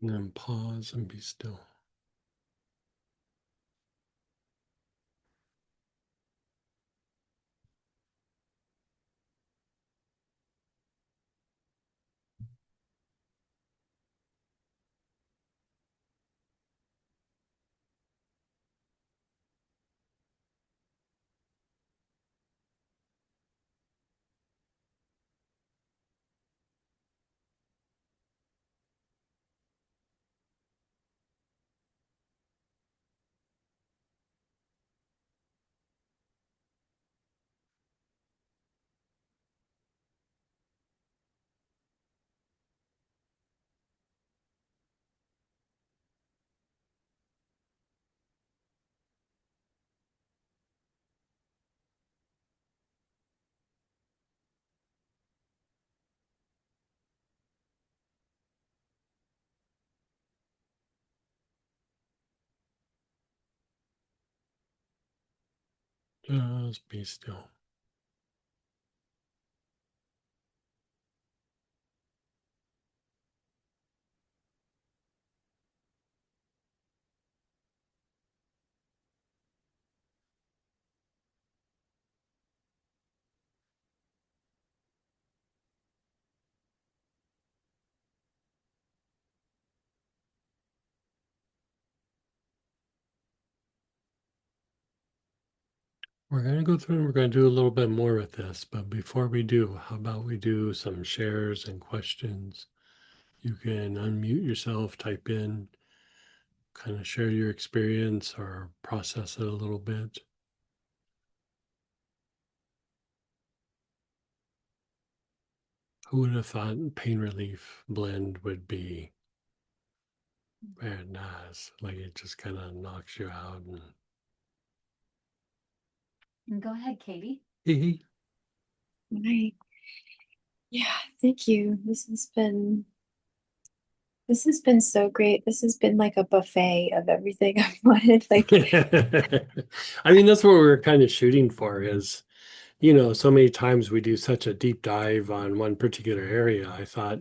And then pause and be still. Just be still. We're going to go through and we're going to do a little bit more with this, but before we do, how about we do some shares and questions? You can unmute yourself, type in, kind of share your experience or process it a little bit. Who would have thought pain relief blend would be very nice? Like it just kind of knocks you out
And go ahead, Katie.
and
Right. Yeah, thank you. This has been so great. This has been like a buffet of everything I've wanted. Like,
I mean, that's what we're kind of shooting for is, so many times we do such a deep dive on one particular area. I thought,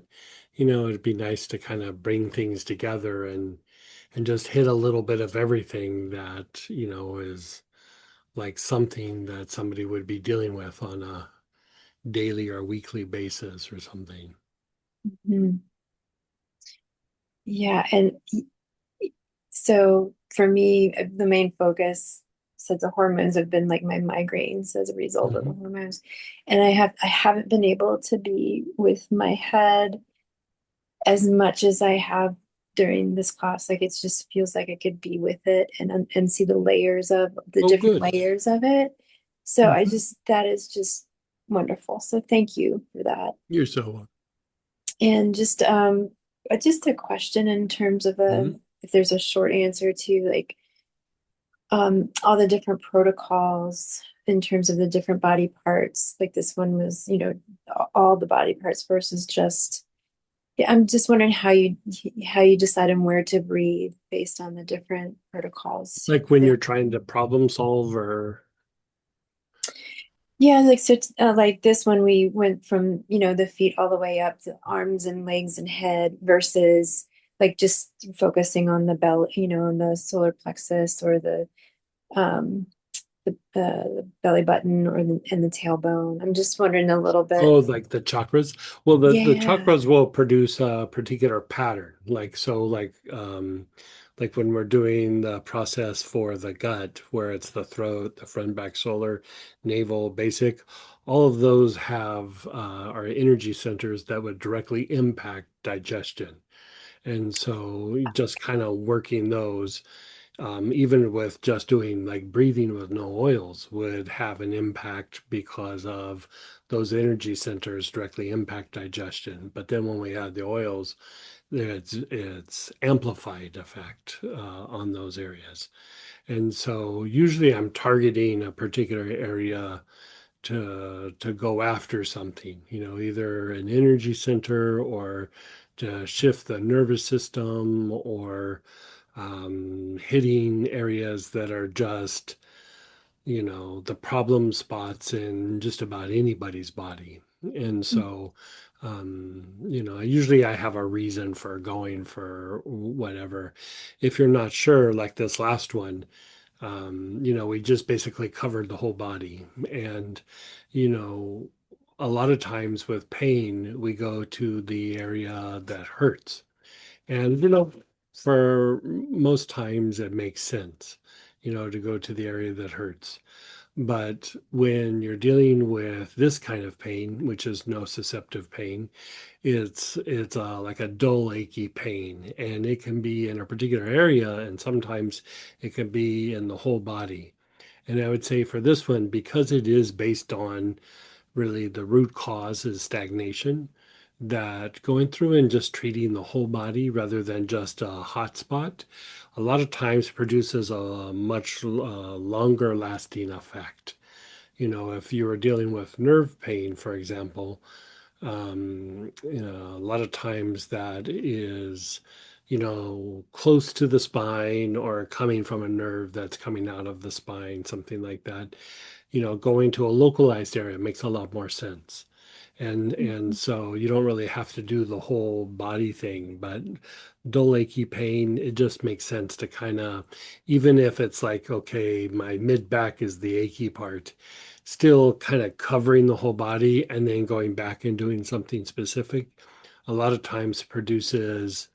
it'd be nice to kind of bring things together and just hit a little bit of everything that, is like something that somebody would be dealing with on a daily or weekly basis or something.
mhm. Yeah, and so for me, the main focus since the hormones have been like my migraines as a result of the
Mhm.
hormones. And I haven't been able to be with my head as much as I have during this class. Like it just feels like I could be with it and see the layers of the
Oh,
different
good.
layers of it. So
Mhm.
that is just wonderful. So thank you for that.
You're so
And just a question in terms of
Mhm.
if there's a short answer to like all the different protocols in terms of the different body parts. Like this one was, all the body parts versus just yeah, I'm just wondering how you decide on where to breathe based on the different protocols.
Like when you're trying to problem solve or
Yeah, like so like this one we went from, the feet all the way up to arms and legs and head versus like just focusing on the belly, on the solar plexus or um the belly button or and the tailbone. I'm just wondering a little bit.
oh, like the chakras. Well, the
Yeah.
chakras will produce a particular pattern. Like when we're doing the process for the gut, where it's the throat, the front, back, solar, navel, basic, all of those have are energy centers that would directly impact digestion. And so just kind of working those even with just doing like breathing with no oils would have an impact because of those energy centers directly impact digestion. But then when we add the oils, it's amplified effect on those areas. And so usually I'm targeting a particular area to go after something, either an energy center or to shift the nervous system or hitting areas that are just, the problem spots in just about anybody's body. And so, usually I have a reason for going for whatever. If you're not sure, like this last one, we just basically covered the whole body. And, you know, a lot of times with pain, we go to the area that hurts. And, for most times it makes sense, to go to the area that hurts. But when you're dealing with this kind of pain, which is nociceptive pain, it's like a dull, achy pain, and it can be in a particular area, and sometimes it can be in the whole body. And I would say for this one, because it is based on really the root cause is stagnation, that going through and just treating the whole body rather than just a hot spot, a lot of times produces a much longer lasting effect. If you were dealing with nerve pain, for example, a lot of times that is, close to the spine or coming from a nerve that's coming out of the spine, something like that. Going to a localized area makes a lot more sense. And so you don't really have to do the whole body thing, but dull achy pain, it just makes sense to kind of, even if it's like, okay, my mid back is the achy part, still kind of covering the whole body and then going back and doing something specific, a lot of times produces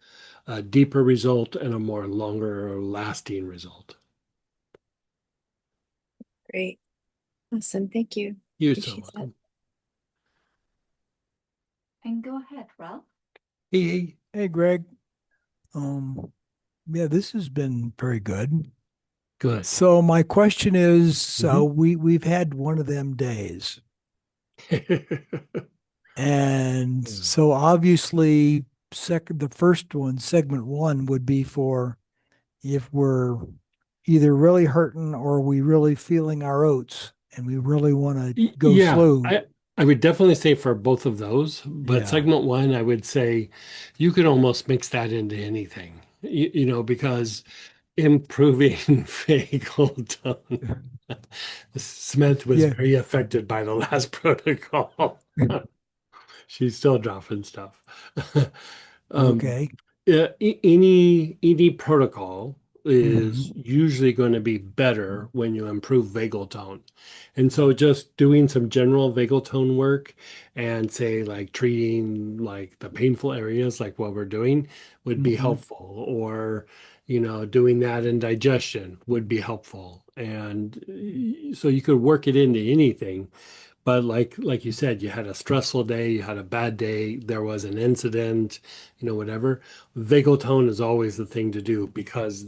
a deeper result and a more longer lasting result.
Great. Awesome. Thank you.
You're so
Appreciate that.
welcome.
And go ahead, Ralph.
Hey,
Hey, Greg. Yeah, this has been very good.
good.
So my question is, so
Mhm.
we've had one of them days. And
Yeah.
so obviously the first one, segment one, would be for if we're either really hurting or we really feeling our oats and we really want to go
Yeah,
slow.
I would definitely say for both of those, but
Yeah.
segment one, I would say you could almost mix that into anything, because improving vagal tone. Smith was
Yeah.
very affected by the last protocol. She's still dropping stuff. Um,
Okay.
any protocol is
Hmm.
usually going to be better when you improve vagal tone. And so just doing some general vagal tone work and say like treating like the painful areas like what we're doing would be
Hmm.
helpful, or doing that in digestion would be helpful. And so you could work it into anything. But like you said, you had a stressful day, you had a bad day, there was an incident, whatever. Vagal tone is always the thing to do because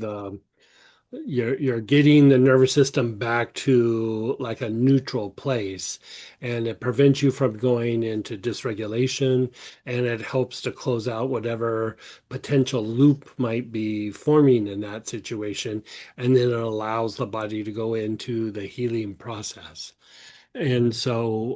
you're getting the nervous system back to like a neutral place, and it prevents you from going into dysregulation, and it helps to close out whatever potential loop might be forming in that situation, and then it allows the body to go into the healing process. And so,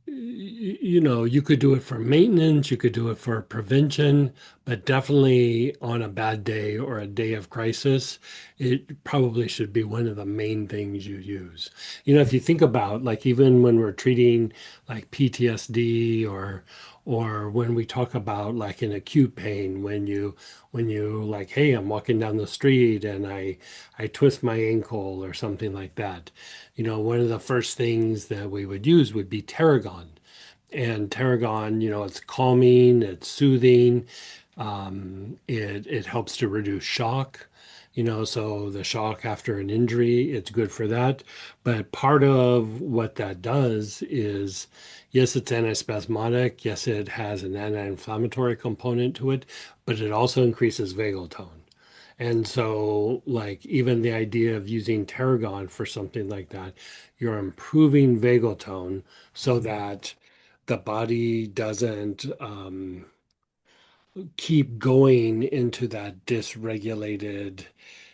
you could do it for maintenance, you could do it for prevention, but definitely on a bad day or a day of crisis, it probably should be one of the main things you use. If you think about like even when we're treating like PTSD, or when we talk about like an acute pain, when you like, hey, I'm walking down the street and I twist my ankle or something like that. One of the first things that we would use would be tarragon. And tarragon, it's calming, it's soothing, it helps to reduce shock. So the shock after an injury, it's good for that. But part of what that does is, yes, it's antispasmodic. Yes, it has an anti-inflammatory component to it, but it also increases vagal tone. And so, like, even the idea of using tarragon for something like that, you're improving vagal tone so that the body doesn't keep going into that dysregulated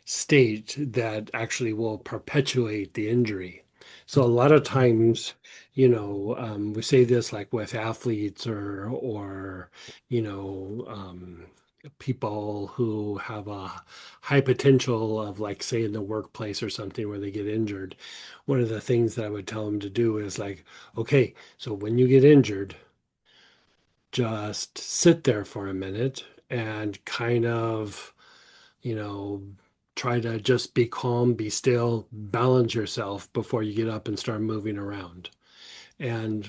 state that actually will perpetuate the injury. So a lot of times, we say this like with athletes or people who have a high potential of, like, say in the workplace or something where they get injured, one of the things that I would tell them to do is like, okay, so when you get injured, just sit there for a minute and kind of, you know, try to just be calm, be still, balance yourself before you get up and start moving around. And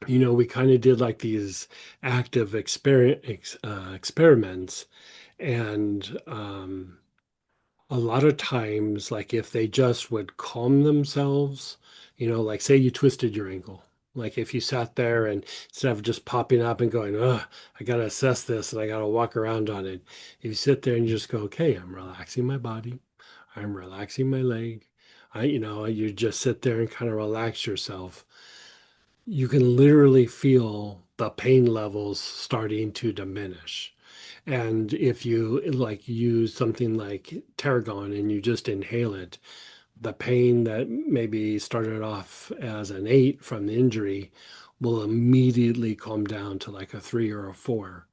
we kind of did like these active experiments, and a lot of times, like if they just would calm themselves, like say you twisted your ankle. Like if you sat there and instead of just popping up and going, "Ugh, I gotta assess this and I gotta walk around on it," if you sit there and you just go, "Okay, I'm relaxing my body, I'm relaxing my leg," you just sit there and kind of relax yourself. You can literally feel the pain levels starting to diminish. And if you like use something like tarragon and you just inhale it, the pain that maybe started off as an 8 from the injury will immediately calm down to like a 3 or a 4,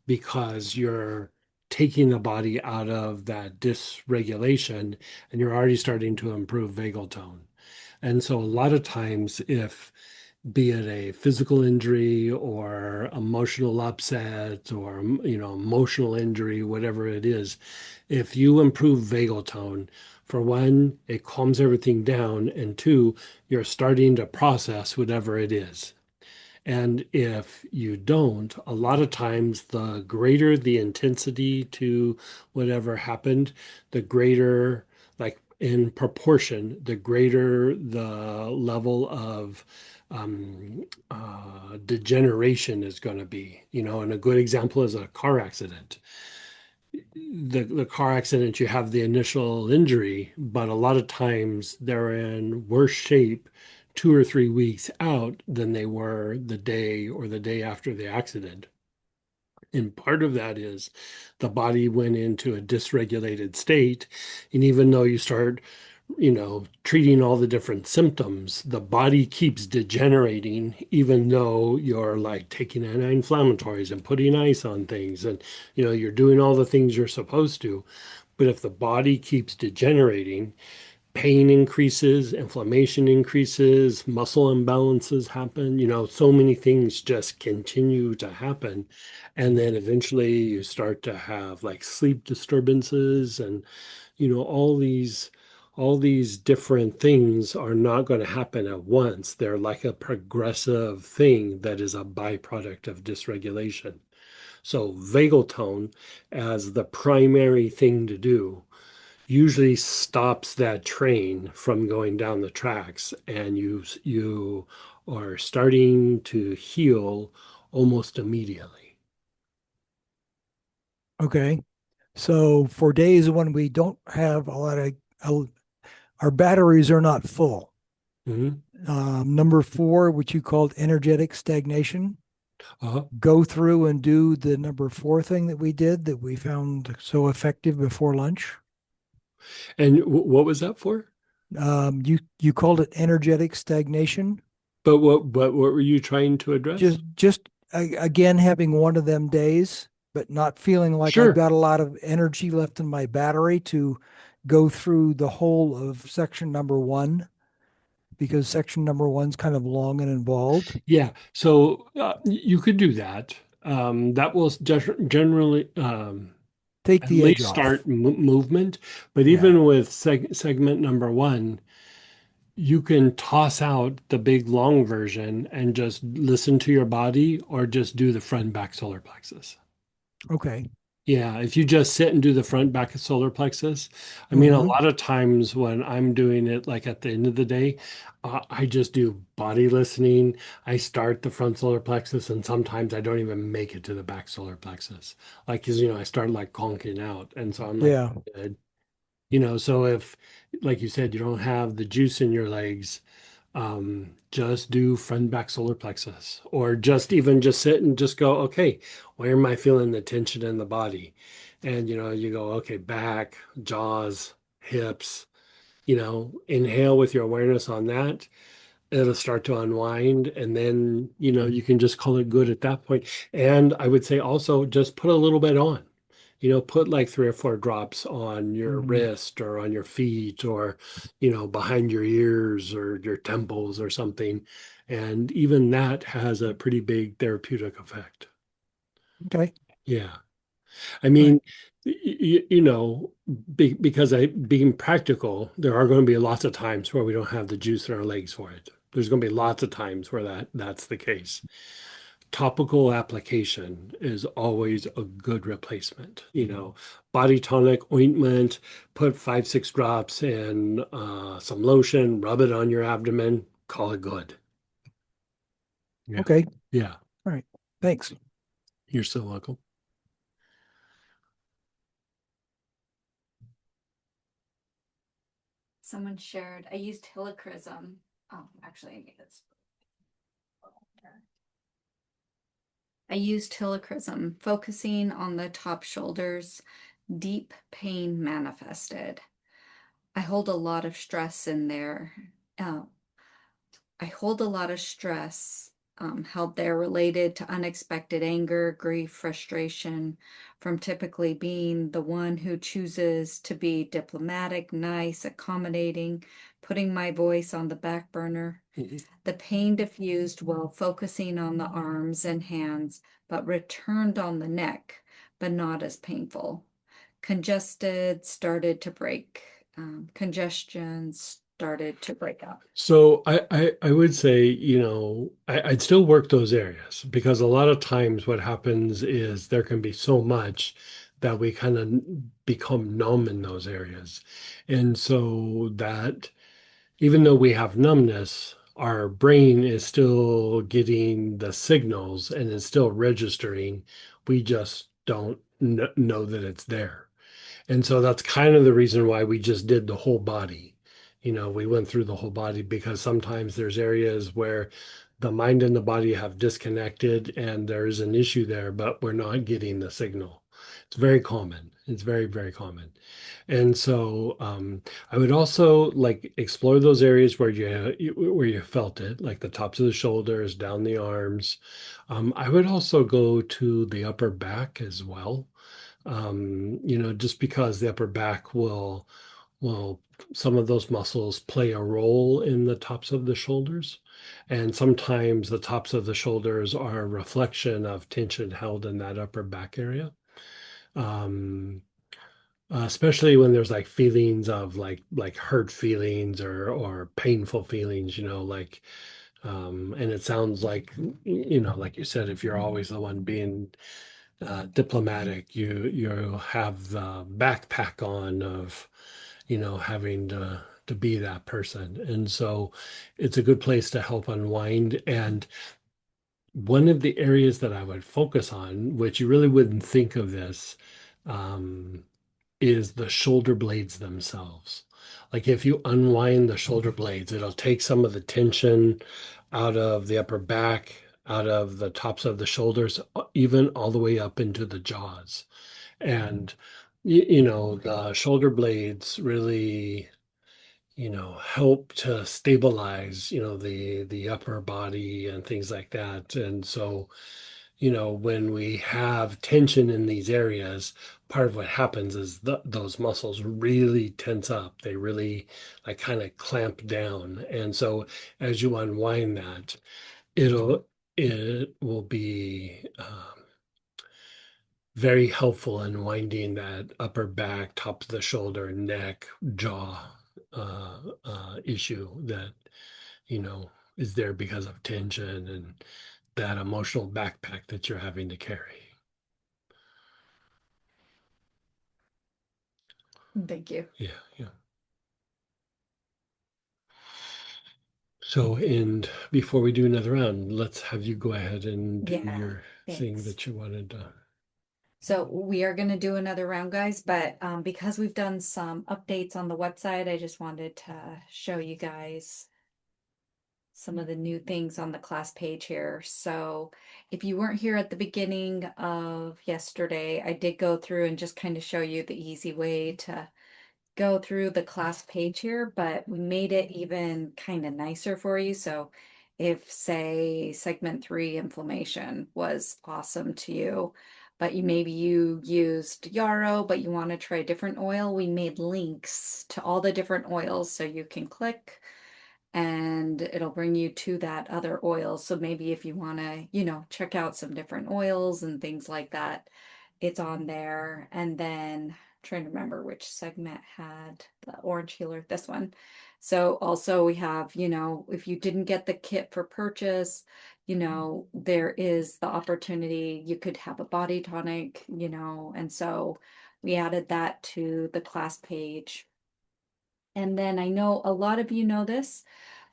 because you're taking the body out of that dysregulation and you're already starting to improve vagal tone. And so a lot of times, if be it a physical injury or emotional upset or emotional injury, whatever it is, if you improve vagal tone, for one, it calms everything down, and two, you're starting to process whatever it is. And if you don't, a lot of times the greater the intensity to whatever happened, the greater, like in proportion, the greater the level of degeneration is going to be. And a good example is a car accident. The car accident, you have the initial injury, but a lot of times they're in worse shape 2 or 3 weeks out than they were the day or the day after the accident. And part of that is the body went into a dysregulated state. And even though you start, treating all the different symptoms, the body keeps degenerating, even though you're like taking anti-inflammatories and putting ice on things and, you're doing all the things you're supposed to. But if the body keeps degenerating, pain increases, inflammation increases, muscle imbalances happen, so many things just continue to happen. And then eventually you start to have like sleep disturbances and, all these different things are not going to happen at once. They're like a progressive thing that is a byproduct of dysregulation. So vagal tone as the primary thing to do usually stops that train from going down the tracks, and you are starting to heal almost immediately.
Okay. So for days when we don't have a lot of, our batteries are not full.
Mm-hmm.
Number 4, which you called energetic stagnation,
Uh-huh.
go through and do the number 4 thing that we did that we found so effective before lunch.
And what was that for?
You called it energetic stagnation.
But what were you trying to address?
Just again having one of them days, but not feeling like I've
Sure.
got a lot of energy left in my battery to go through the whole of section number 1, because section number 1's kind of long and involved.
Yeah. So you could do that. That will generally
Take
at
the edge
least
off.
start movement. But
Yeah.
even with segment number 1, you can toss out the big long version and just listen to your body or just do the front back solar plexus.
Okay.
Yeah, if you just sit and do the front back solar plexus, I mean, a
Uh-huh.
lot of times when I'm doing it, like at the end of the day, I just do body listening. I start the front solar plexus, and sometimes I don't even make it to the back solar plexus. Like, 'cause, I start like conking out. And so I'm like,
Yeah.
good. So if, like you said, you don't have the juice in your legs, just do front back solar plexus, or just even just sit and just go, okay, where am I feeling the tension in the body? And you go, okay, back, jaws, hips, inhale with your awareness on that. it'll start to unwind, and then you can just call it good at that point. And I would say also just put a little bit on. Put like 3 or 4 drops on your wrist or on your feet or behind your ears or your temples or something. And even that has a pretty big therapeutic effect.
Okay.
Yeah. I
All right.
mean, because being practical, there are going to be lots of times where we don't have the juice in our legs for it. There's going to be lots of times where that's the case. Topical application is always a good replacement. Body tonic, ointment, put 5, 6 drops in some lotion, rub it on your abdomen, call it good. Yeah.
Okay.
Yeah.
All right. Thanks.
You're so welcome.
Someone shared, I used helichrysum. Oh, actually, I used helichrysum, focusing on the top shoulders. Deep pain manifested. I hold a lot of stress in there. Uh, I hold a lot of stress held there related to unexpected anger, grief, frustration from typically being the one who chooses to be diplomatic, nice, accommodating, putting my voice on the back burner. The pain diffused while focusing on the arms and hands, but returned on the neck, but not as painful. Congested started to break. Congestion started to break up.
So I would say, I'd still work those areas because a lot of times what happens is there can be so much that we kind of become numb in those areas. And so that even though we have numbness, our brain is still getting the signals and is still registering. We just don't know that it's there. And so that's kind of the reason why we just did the whole body. We went through the whole body because sometimes there's areas where the mind and the body have disconnected and there is an issue there, but we're not getting the signal. It's very common. It's very, very common. And so I would also like explore those areas where you felt it, like the tops of the shoulders, down the arms. I would also go to the upper back as well, just because the upper back will some of those muscles play a role in the tops of the shoulders. And sometimes the tops of the shoulders are a reflection of tension held in that upper back area. Um, Especially when there's like feelings of like hurt feelings or painful feelings, like and it sounds like like you said, if you're always the one being diplomatic, you have the backpack on of having to be that person. And so it's a good place to help unwind. And one of the areas that I would focus on, which you really wouldn't think of this, um, is the shoulder blades themselves. Like if you unwind the shoulder blades, it'll take some of the tension out of the upper back, out of the tops of the shoulders, even all the way up into the jaws. And the shoulder blades really help to stabilize the upper body and things like that. And so when we have tension in these areas, part of what happens is those muscles really tense up. They really like kind of clamp down. And so as you unwind that, it will be very helpful in winding that upper back, top of the shoulder, neck, jaw issue that is there because of tension and that emotional backpack that you're having to carry.
Thank you.
Yeah, yeah. So, and before we do another round, let's have you go ahead and do
Yeah,
your thing
thanks.
that you wanted to.
So we are going to do another round, guys, but because we've done some updates on the website, I just wanted to show you guys some of the new things on the class page here. So if you weren't here at the beginning of yesterday, I did go through and just kind of show you the easy way to go through the class page here, but we made it even kind of nicer for you. So if, say, segment 3 inflammation was awesome to you, but maybe you used yarrow, but you want to try a different oil, we made links to all the different oils so you can click and it'll bring you to that other oil. So maybe if you want to, check out some different oils and things like that, it's on there. And then trying to remember which segment had the orange healer, this one. So also we have, if you didn't get the kit for purchase, there is the opportunity you could have a body tonic, and so we added that to the class page. And then I know a lot of you know this,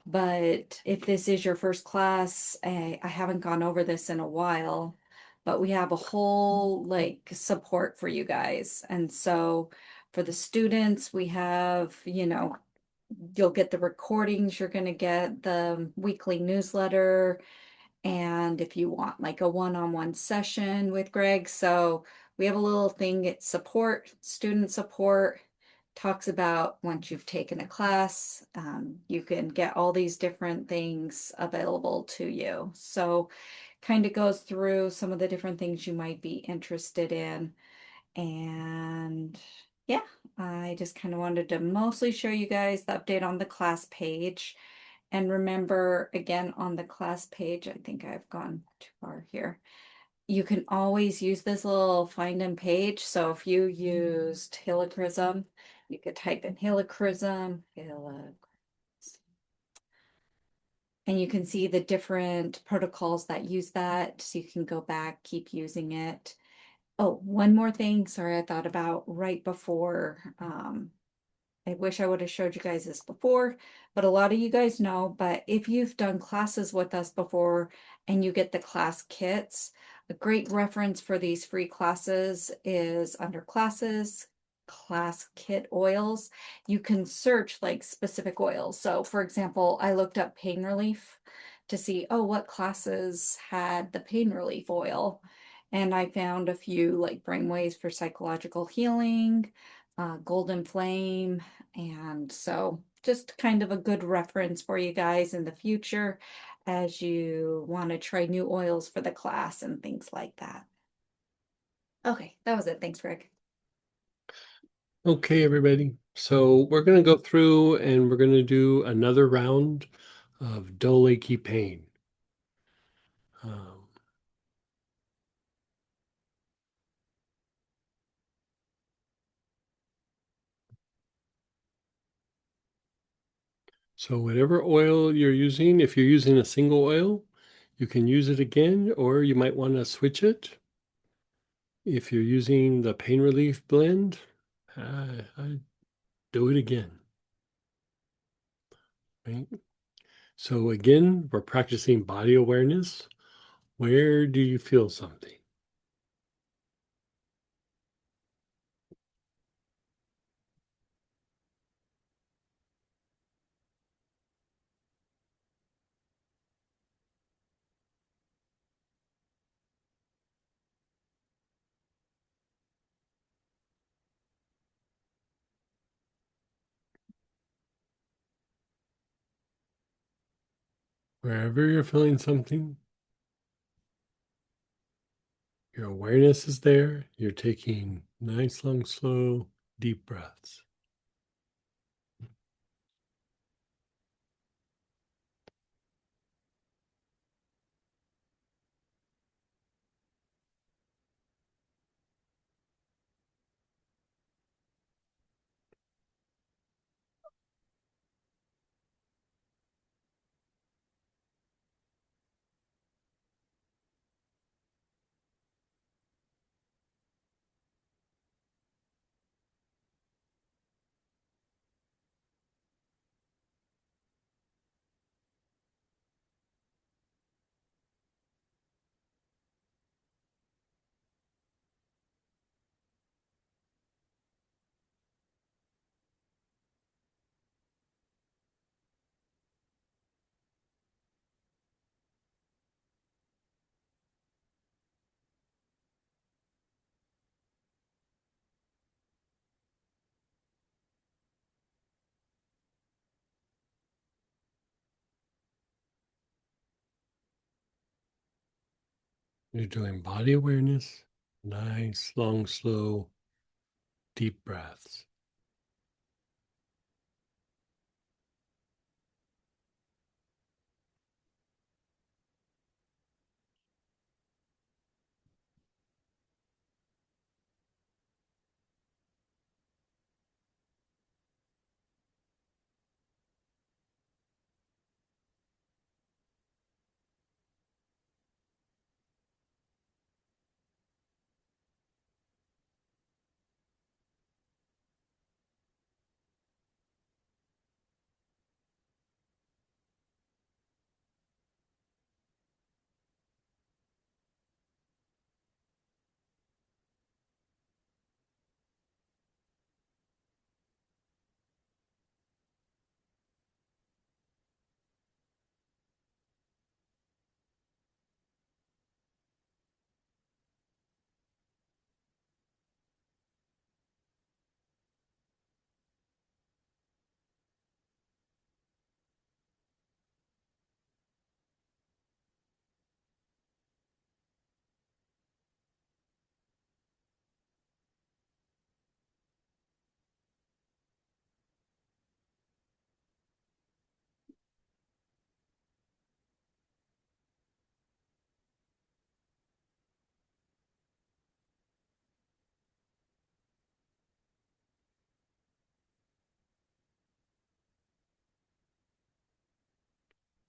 but if this is your first class, I haven't gone over this in a while, but we have a whole like support for you guys. And so for the students, we have, you'll get the recordings, you're going to get the weekly newsletter, and if you want like a one-on-one session with Greg. So we have a little thing, it's support, student support, talks about once you've taken a class, you can get all these different things available to you. So kind of goes through some of the different things you might be interested in. And yeah, I just kind of wanted to mostly show you guys the update on the class page. And remember, again, on the class page, I think I've gone too far here. You can always use this little find in page. So if you used helichrysum, you could type in helichrysum, and you can see the different protocols that use that. So you can go back, keep using it. Oh, one more thing. Sorry, I thought about right before I wish I would have showed you guys this before, but a lot of you guys know, but if you've done classes with us before and you get the class kits, a great reference for these free classes is under classes, class kit oils. You can search like specific oils. So for example, I looked up pain relief to see, oh, what classes had the pain relief oil. And I found a few like brainwaves for psychological healing, golden flame, and so just kind of a good reference for you guys in the future as you want to try new oils for the class and things like that. Okay, that was it. Thanks, Greg.
Okay, everybody. So we're going to go through and we're going to do another round of dull, achy pain. Um, so whatever oil you're using, if you're using a single oil, you can use it again, or you might want to switch it. If you're using the pain relief blend, I do it again. Right? So again, we're practicing body awareness. Where do you feel something? Wherever you're feeling something, your awareness is there. You're taking nice, long, slow, deep breaths. You're doing body awareness. Nice, long, slow, deep breaths.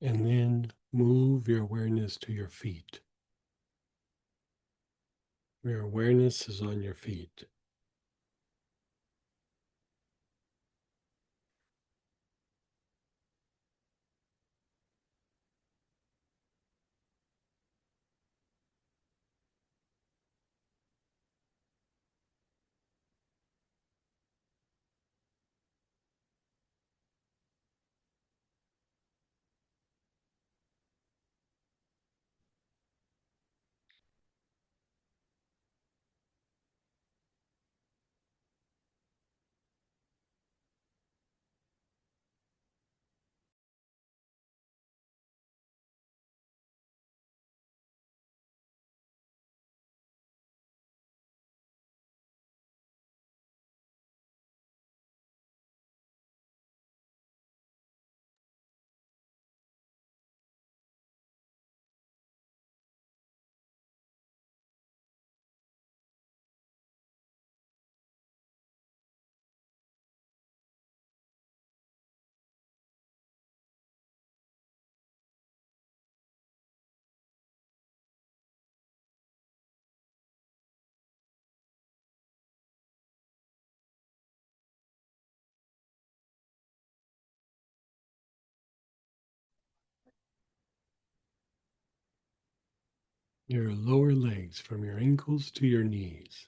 And then move your awareness to your feet. Your awareness is on your feet. Your lower legs from your ankles to your knees.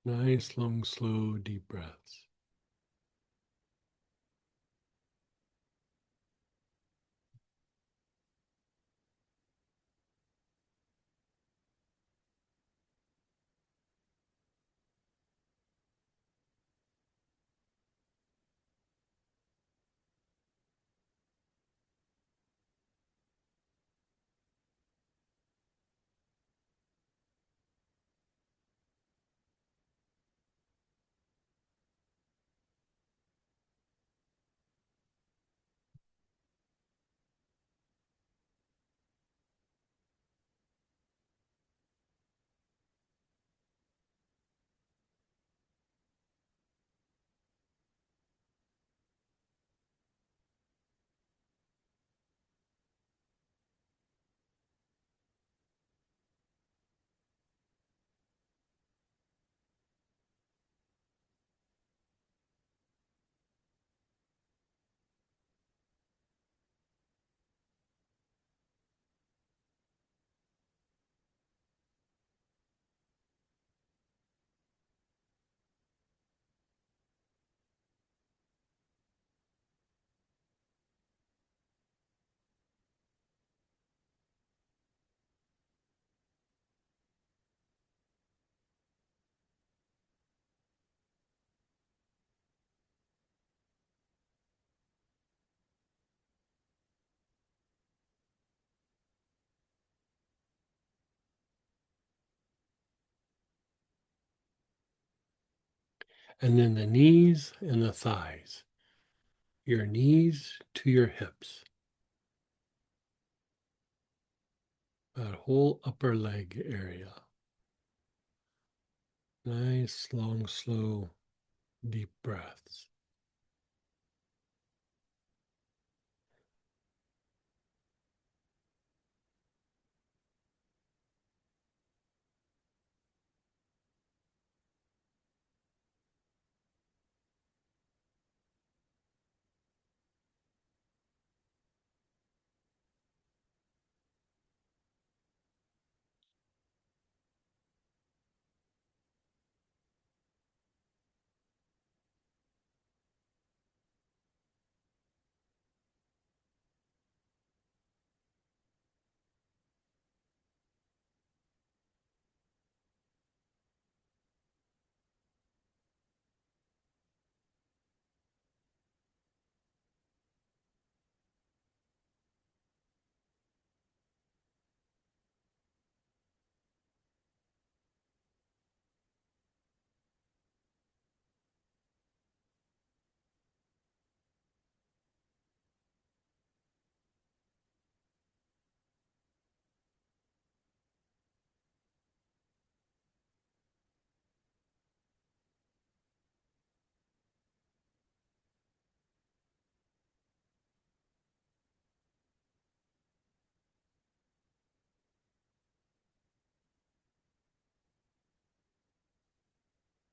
Nice, long, slow, deep breaths. And then the knees and the thighs, your knees to your hips, that whole upper leg area. Nice, long, slow, deep breaths.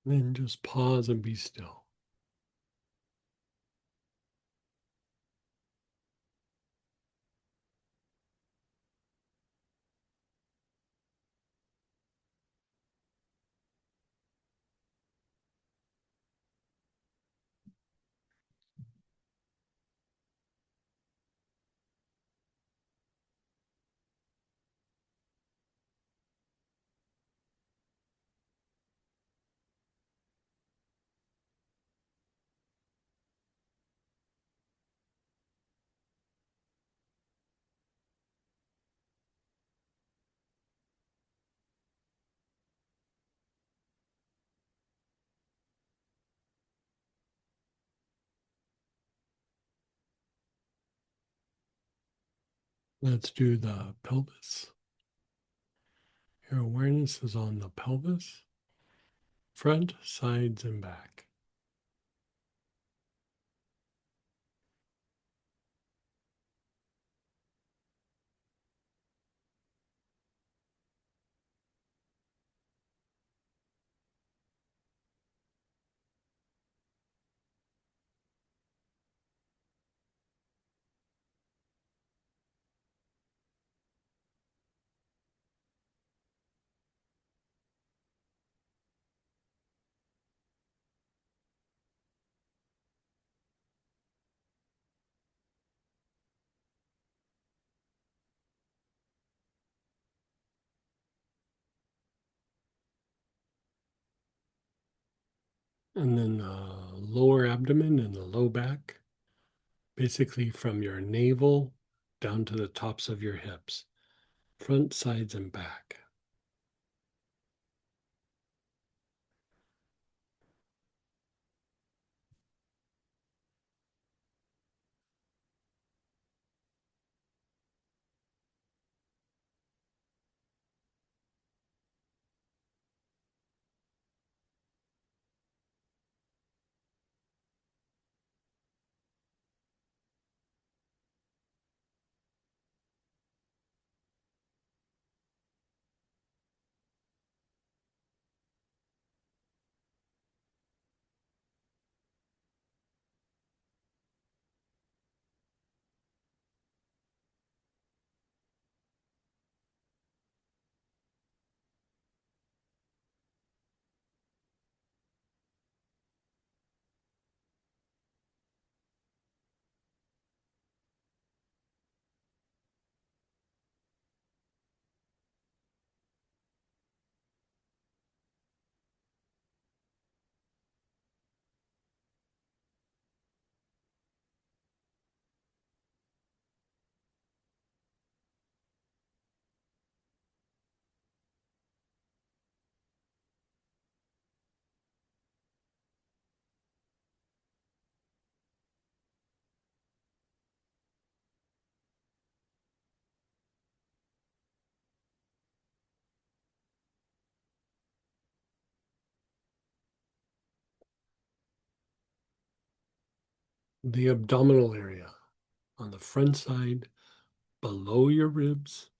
Then just pause and be still. Let's do the pelvis. Your awareness is on the pelvis, front, sides, and back. And then the lower abdomen and the low back, basically from your navel down to the tops of your hips, front, sides, and back. the abdominal area on the front side, below your ribs,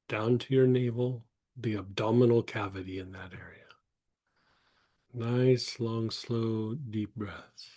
down to your navel, the abdominal cavity in that area. Nice, long, slow, deep breaths.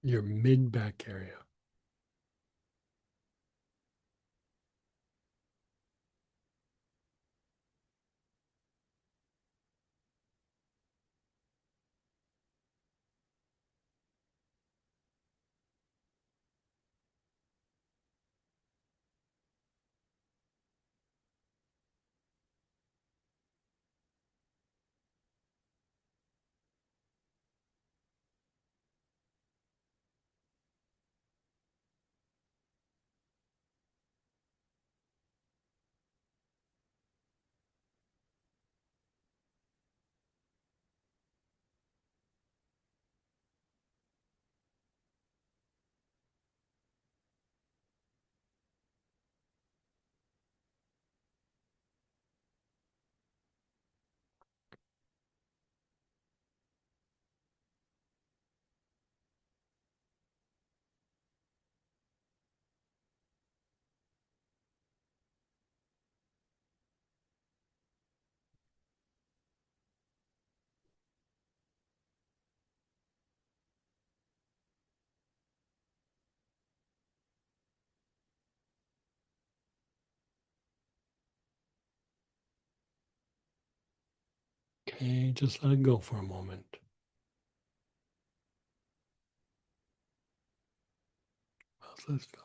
Your mid back area. Okay, just let it go for a moment. How's this feel?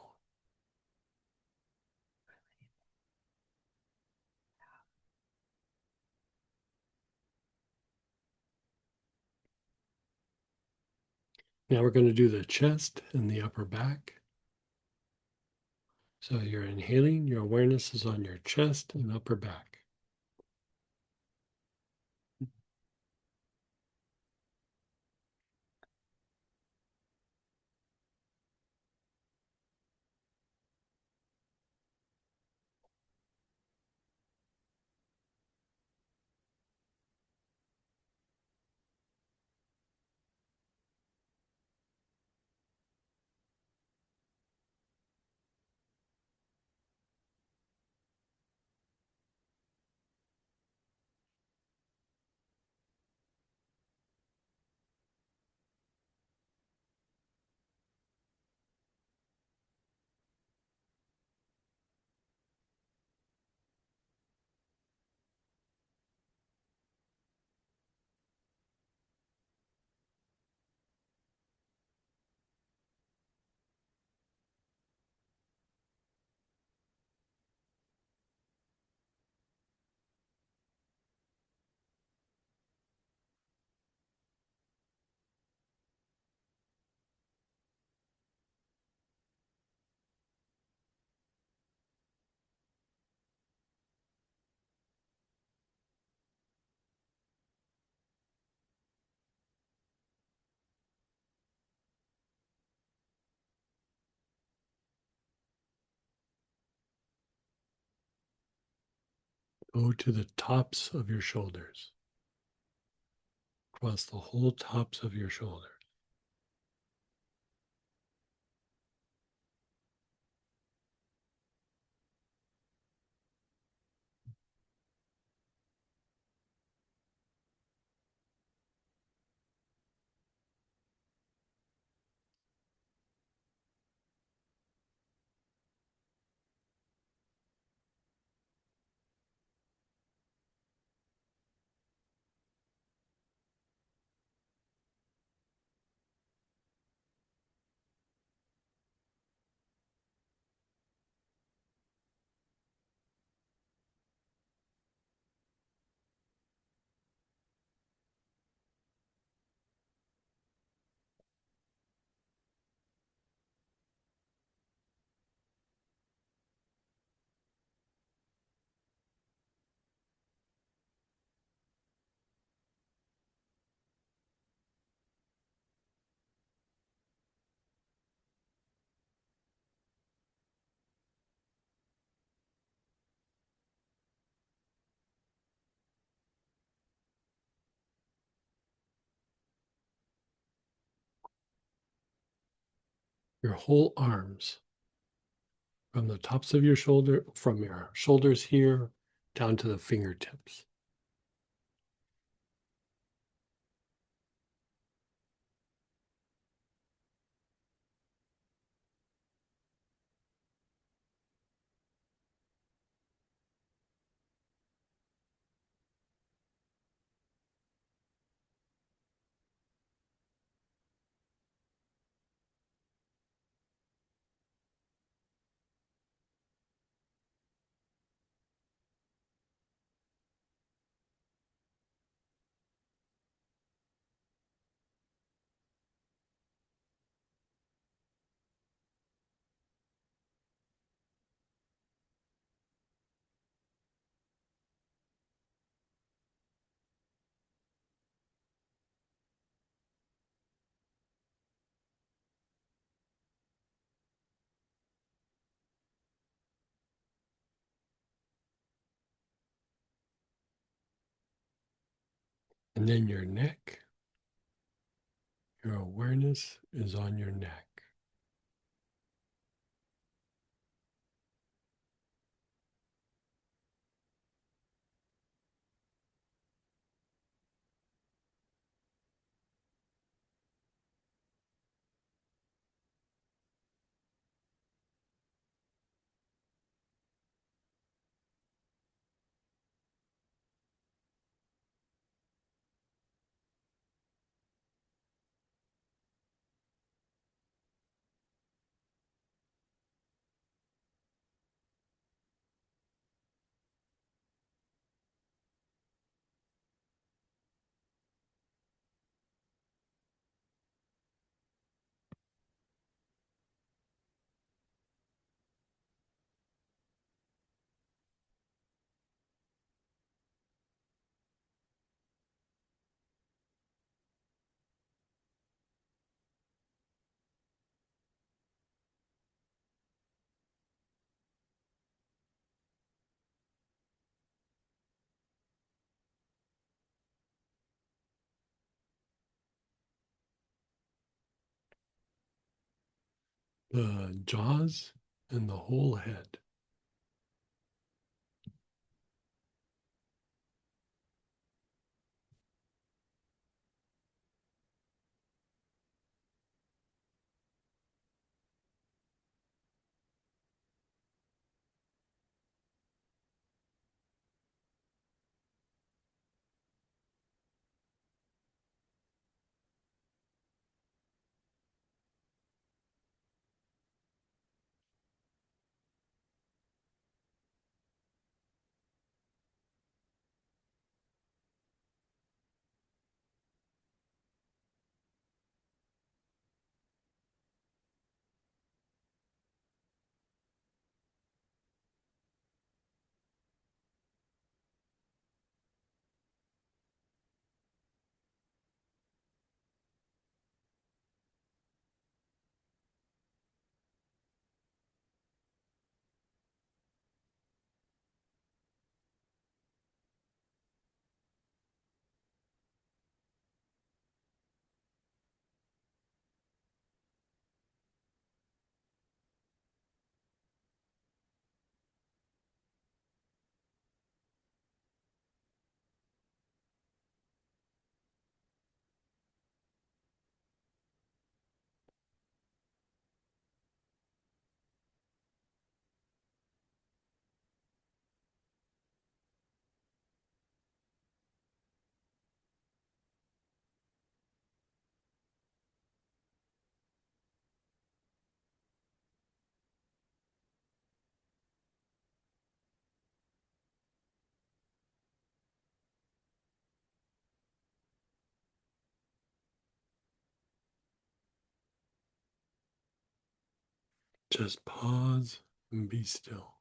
Now we're going to do the chest and the upper back. So you're inhaling, your awareness is on your chest and upper back. Go to the tops of your shoulders, across the whole tops of your shoulders. Your whole arms, from the tops of your shoulder, from your shoulders here down to the fingertips. And then your neck, your awareness is on your neck. The jaws and the whole head. Just pause and be still.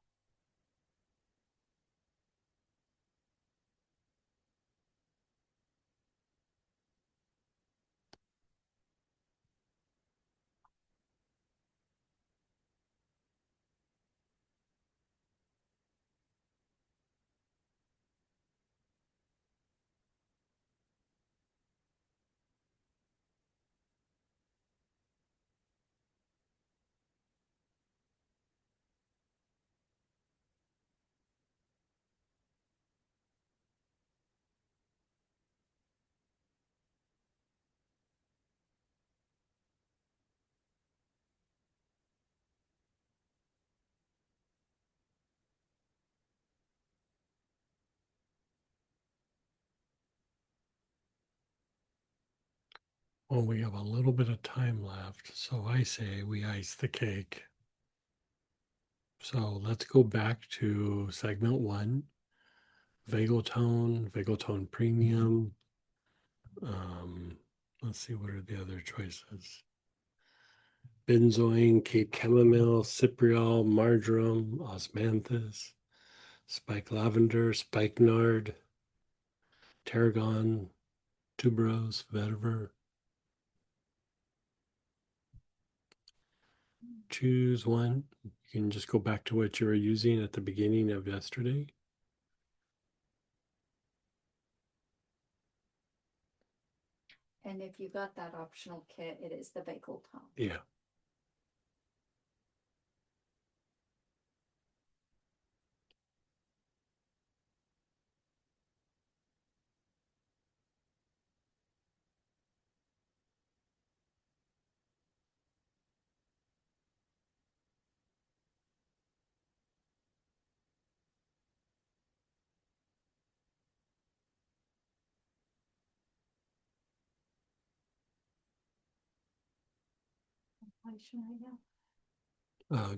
Well, we have a little bit of time left, so I say we ice the cake. So let's go back to segment one, vagal tone premium. Let's see, what are the other choices? Benzoin, Cape chamomile, cypriol, marjoram, osmanthus, spike lavender, spikenard, tarragon, tuberose, vetiver. Choose one. You can just go back to what you were using at the beginning of yesterday.
And if you got that optional kit, it is the Vagal tone.
Yeah.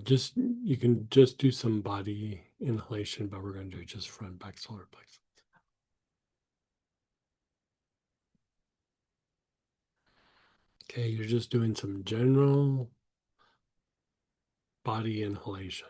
Just you can just do some body inhalation, but we're going to do just front back solar plexus. Okay, you're just doing some general body inhalation.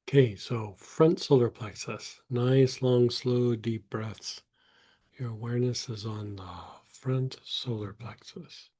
Okay, so front solar plexus. Nice, long, slow, deep breaths. Your awareness is on the front solar plexus.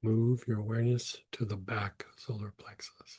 Move your awareness to the back solar plexus.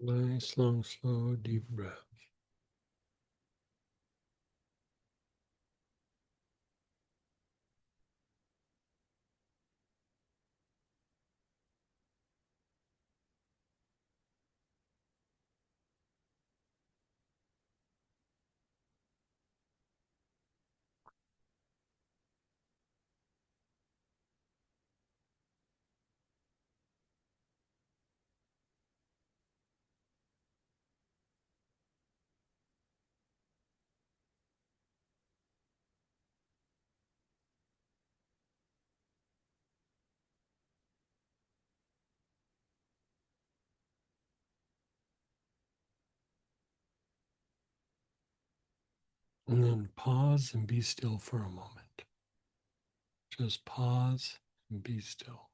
Nice, long, slow, deep breath. And then pause and be still for a moment. Just pause and be still.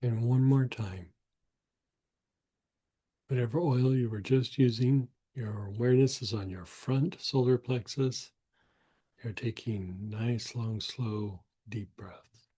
And one more time. Whatever oil you were just using, your awareness is on your front solar plexus. You're taking nice, long, slow, deep breaths.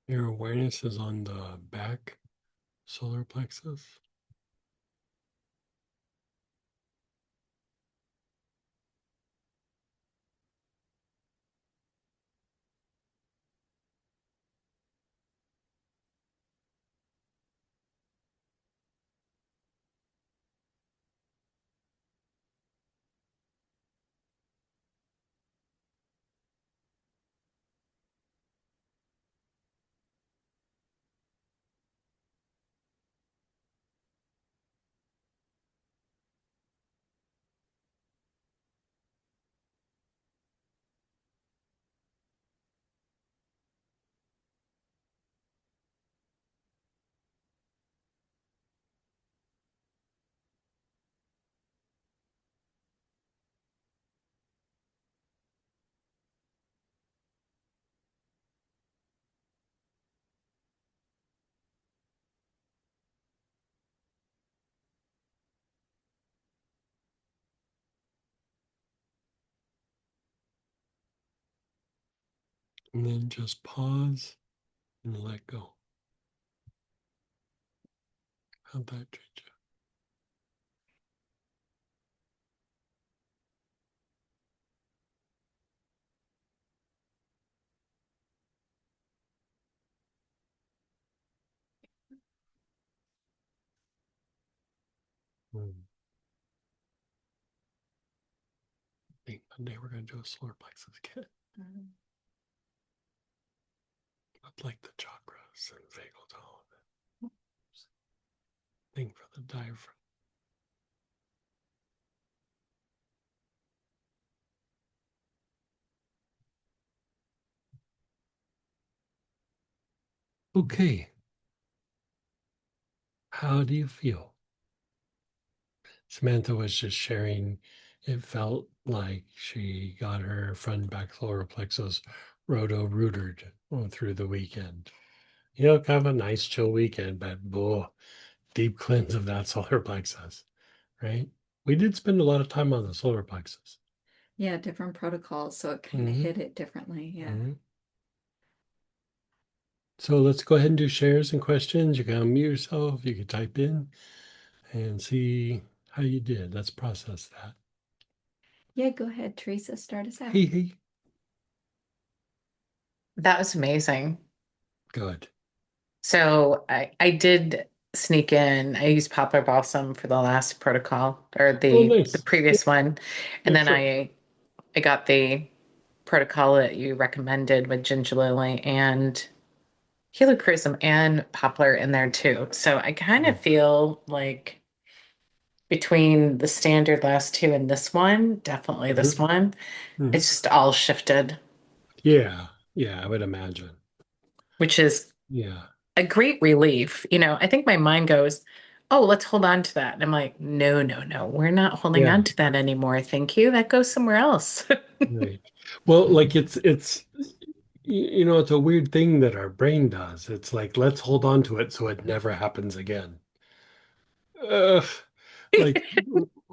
Your awareness is on the back solar plexus. And then just pause and let go. How'd that treat you? I think Monday we're going to do a solar plexus kit. But like the chakras and vagal tone. Thing for the diaphragm. Okay. How do you feel? Samantha was just sharing. It felt like she got her front back solar plexus roto-rooted through the weekend. Kind of a nice chill weekend, but deep cleanse of that solar plexus, right? We did spend a lot of time on the solar plexus.
Yeah, different protocols, so it kind of
Mhm.
hit it differently. Yeah.
Mhm. So let's go ahead and do shares and questions. You can unmute yourself. You can type in and see how you did. Let's process that.
Yeah, go ahead, Teresa, start us out.
Hey,
That was amazing.
good.
So I did sneak in. I used poplar balsam for the last protocol or
Oh,
the
nice. Yeah,
previous one. And
yeah,
then
sure.
I got the protocol that you recommended with ginger lily and helichrysum and poplar in there too. So I kind of feel like between the standard last two and this one, definitely this
Mhm.
one,
Mhm.
it's just all shifted,
Yeah, yeah, I would imagine.
which is
Yeah,
a great relief. I think my mind goes, oh, let's hold on to that. And I'm like, no, no, no, we're not holding
yeah,
on to that anymore. Thank you. That goes somewhere else.
right. Well, like it's a weird thing that our brain does. It's like let's hold on to it so it never happens again. Ugh, like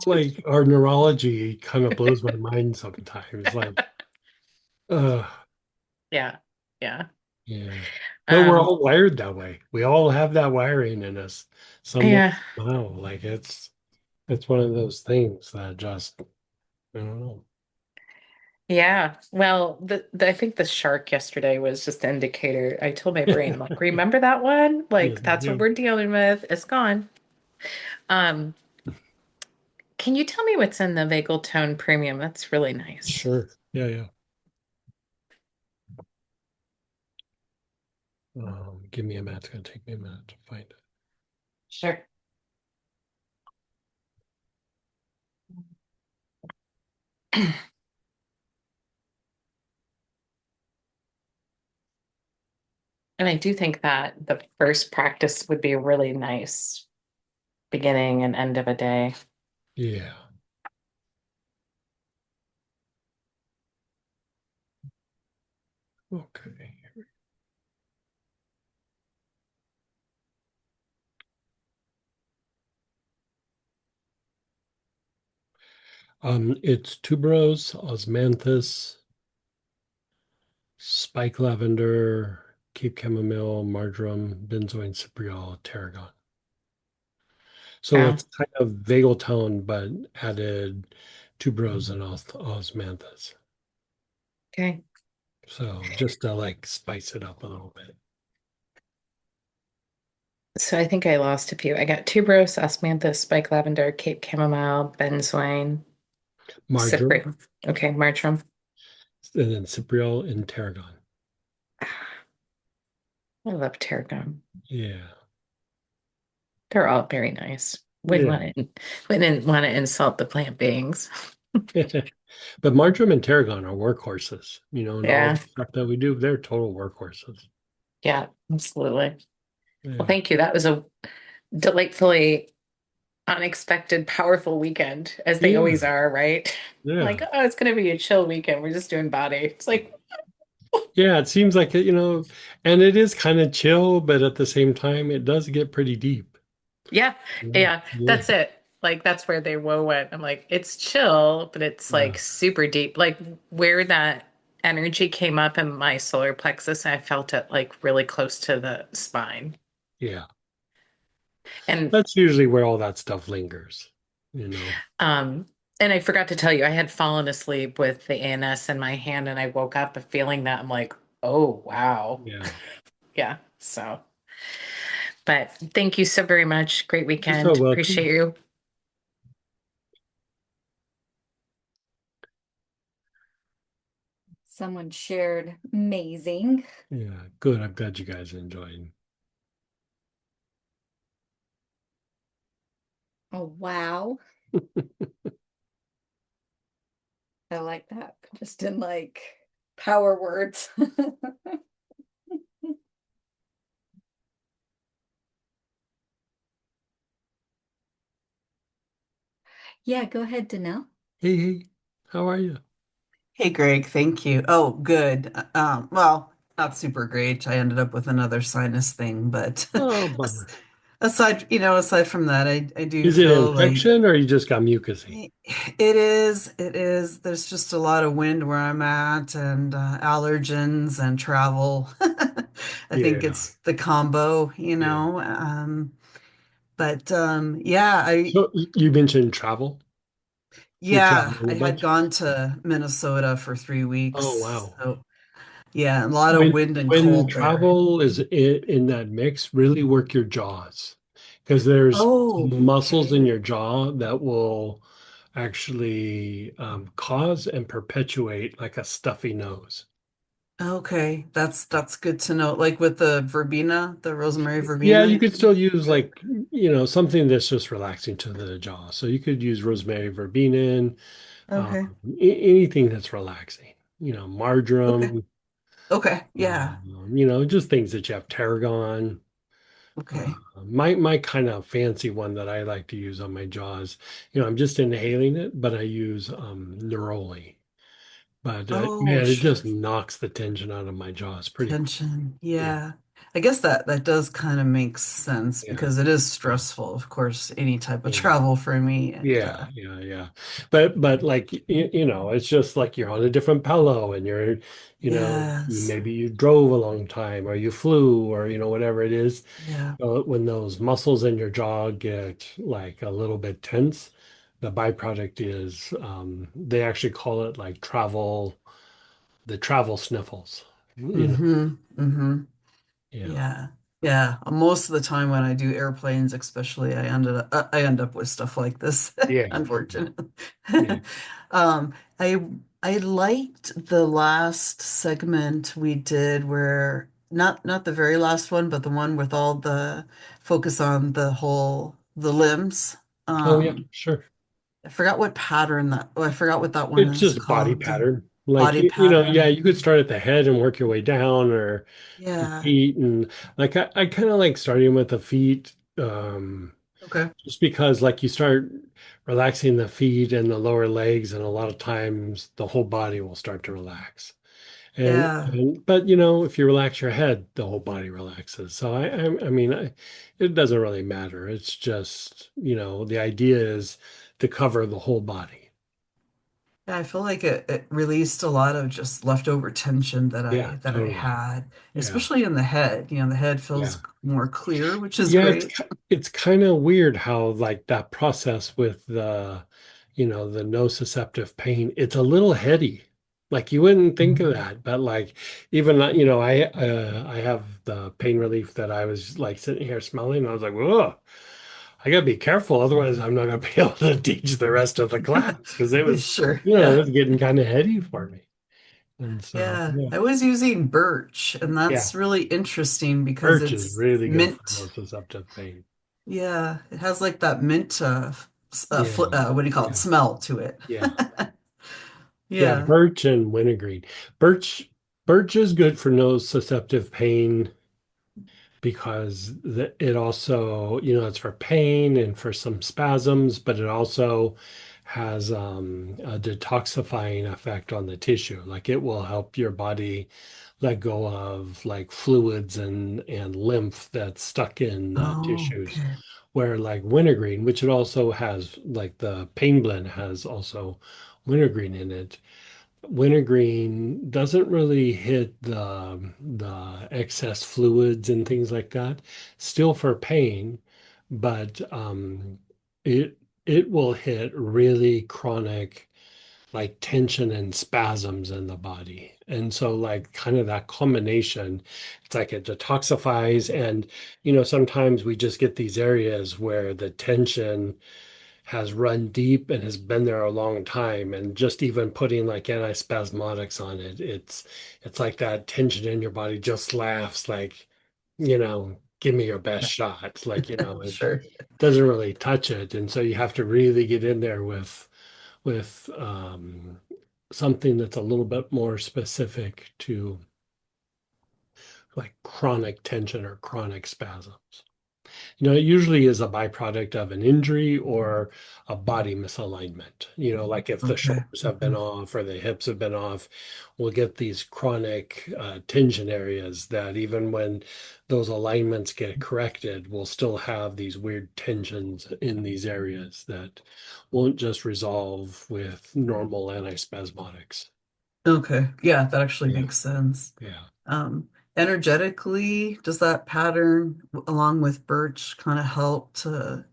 like our neurology kind of blows my mind sometimes. Like, uh,
Yeah. Yeah.
yeah. But we're
Um,
all wired that way. We all have that wiring in us. Some way,
yeah.
somehow. Like it's one of those things that just I don't know.
Yeah. Well, I think the shark yesterday was just an indicator. I told my brain, I'm like, remember that one?
Yeah,
Like, that's what
yeah.
we're dealing with. It's gone. Um, can you tell me what's in the Vagal Tone Premium? That's really nice.
Sure. Yeah, yeah. Give me a minute. It's gonna take me a minute to find it.
Sure. And I do think that the first practice would be a really nice beginning and end of a day.
Yeah. Okay. It's tuberose, osmanthus, spike lavender, Cape chamomile, marjoram, benzoin cypriol, tarragon. So
Oh,
it's kind of vagal tone, but added tuberose and osmanthus.
okay.
So just to like spice it up a little bit.
So I think I lost a few. I got tuberose, osmanthus, spike lavender, Cape chamomile, benzoin,
Marjoram,
cyprium. Okay, marjoram.
and then cypriol and tarragon.
I love tarragon.
Yeah.
They're all very nice.
Yeah.
Wouldn't want to insult the plant beings.
But marjoram and tarragon are workhorses, and all
Yeah,
the stuff that we do, they're total workhorses.
yeah, absolutely. Well,
Yeah.
thank you. That was a delightfully unexpected, powerful weekend, as they always
Yeah.
are, right? Like,
Yeah.
oh, it's going to be a chill weekend. We're just doing body. It's like,
Yeah. It seems like and it is kind of chill, but at the same time, it does get pretty deep.
yeah,
Yeah.
yeah,
Yeah.
that's it. Like, that's where they went. I'm like, it's chill, but it's
Yeah.
like super deep. Like, where that energy came up in my solar plexus and I felt it like really close to the spine.
Yeah.
And
That's usually where all that stuff lingers, you know.
um and I forgot to tell you, I had fallen asleep with the ANS in my hand and I woke up feeling that. I'm like, oh wow.
Yeah.
Yeah. So, but thank you so very much. Great
You're so
weekend. Appreciate
welcome.
you.
Someone shared amazing.
Yeah, good. I'm glad you guys are enjoying.
Oh, wow. I like that. Just in like power words. Yeah, go ahead, Danelle.
Hey, hey, how are you?
Hey Greg, thank you. Oh, good. Well, not super great. I ended up with another sinus thing, but
Oh,
as-
bummer.
aside from that, I do
Is it an
feel like
infection or you just got mucusy?
it is. There's just a lot of wind where I'm at and allergens and travel. I think
Yeah.
it's the combo,
Yeah.
but yeah,
So you mentioned travel. You're
yeah,
traveling
I
a
had
bunch?
gone to Minnesota for three
Oh,
weeks.
wow.
So yeah, a lot of
When
wind and
when
cold there.
travel is in that mix, really work your jaws because there's
Oh,
muscles
okay.
in your jaw that will actually cause and perpetuate like a stuffy nose.
Okay. That's good to know. Like with the verbena, the rosemary
Yeah,
verbena.
you could still use like, something that's just relaxing to the jaw. So you could use rosemary verbena, um,
Okay.
anything that's relaxing,
Okay.
marjoram,
Okay. Yeah.
just things that you have tarragon. Uh,
Okay.
my kind of fancy one that I like to use on my jaws, I'm just inhaling it, but I use neroli. But
Oh,
man, it just
sure.
knocks the tension out of my jaws pretty quick.
Tension.
Yeah,
Yeah. I guess that does kind of make sense
yeah,
because it is
yeah,
stressful, of course, any type of
yeah.
travel for me. And
Yeah, yeah, yeah. But like it's just like you're on a different pillow and
yes.
maybe you drove a long time or you flew or whatever it is.
Yeah.
When those muscles in your jaw get like a little bit tense, the byproduct is they actually call it like the travel sniffles.
Mm-hmm. Mm-hmm.
Yeah.
Yeah. Yeah. Most of the time when I do airplanes, especially, I end up with stuff like this,
Yeah.
unfortunately.
Yeah.
Um, I I liked the last segment we did where not the very last one, but the one with all the focus on the limbs.
Oh yeah,
Um,
sure.
I forgot what pattern I forgot what that one
It's
is
just body
called.
pattern. Like,
Body
yeah,
pattern.
you could start at the head and work your way down or the
Yeah.
feet. And like, I kind of like starting with the feet,
Okay.
just because like you start relaxing the feet and the lower legs, and a lot of times the whole body will start to relax.
Yeah.
But if you relax your head, the whole body relaxes. So I mean, it doesn't really matter. It's just, the idea is to cover the whole body.
Yeah, I feel like it released a lot of just leftover tension that
Yeah,
I
totally.
had,
Yeah.
especially in the head. The head
Yeah.
feels more clear, which is
Yeah,
great.
it's kind of weird how like that process with the nociceptive pain, it's a little heady. Like you wouldn't think of that, but like even I have the pain relief that I was like sitting here smelling. And I was like, whoa, I gotta be careful, otherwise I'm not gonna be able to teach the rest of the class because
Sure.
it
Yeah.
was getting kind of heady for me. And so
Yeah.
yeah,
I was using birch, and
yeah,
that's really interesting because
birch is
it's
really good for
mint.
nociceptive pain.
Yeah, it has like that mint
Yeah,
what do you call it?
yeah,
Smell to it.
yeah. Yeah,
Yeah.
birch and wintergreen. Birch birch is good for nociceptive pain because it also, it's for pain and for some spasms, but it also has a detoxifying effect on the tissue. Like it will help your body let go of like fluids and lymph that's stuck in
Oh,
tissues.
okay.
Where like wintergreen, which it also has, like the pain blend has also wintergreen in it, wintergreen doesn't really hit the excess fluids and things like that. Still for pain, but it it will hit really chronic like tension and spasms in the body. And so like kind of that combination, it's like it detoxifies and sometimes we just get these areas where the tension has run deep and has been there a long time and just even putting like antispasmodics on it, it's like that tension in your body just laughs like, give me your best shot. Like, it
Sure.
doesn't really touch it. And so you have to really get in there with something that's a little bit more specific to like chronic tension or chronic spasms. It usually is a byproduct of an injury or a body misalignment. Like if the
Okay.
shoulders have been off or the hips have been off, we'll get these chronic tension areas that even when those alignments get corrected, we'll still have these weird tensions in these areas that won't just resolve with normal antispasmodics.
Okay. Yeah, that actually
Yeah,
makes sense.
yeah.
Um, Energetically, does that pattern, along with birch, kind of help to,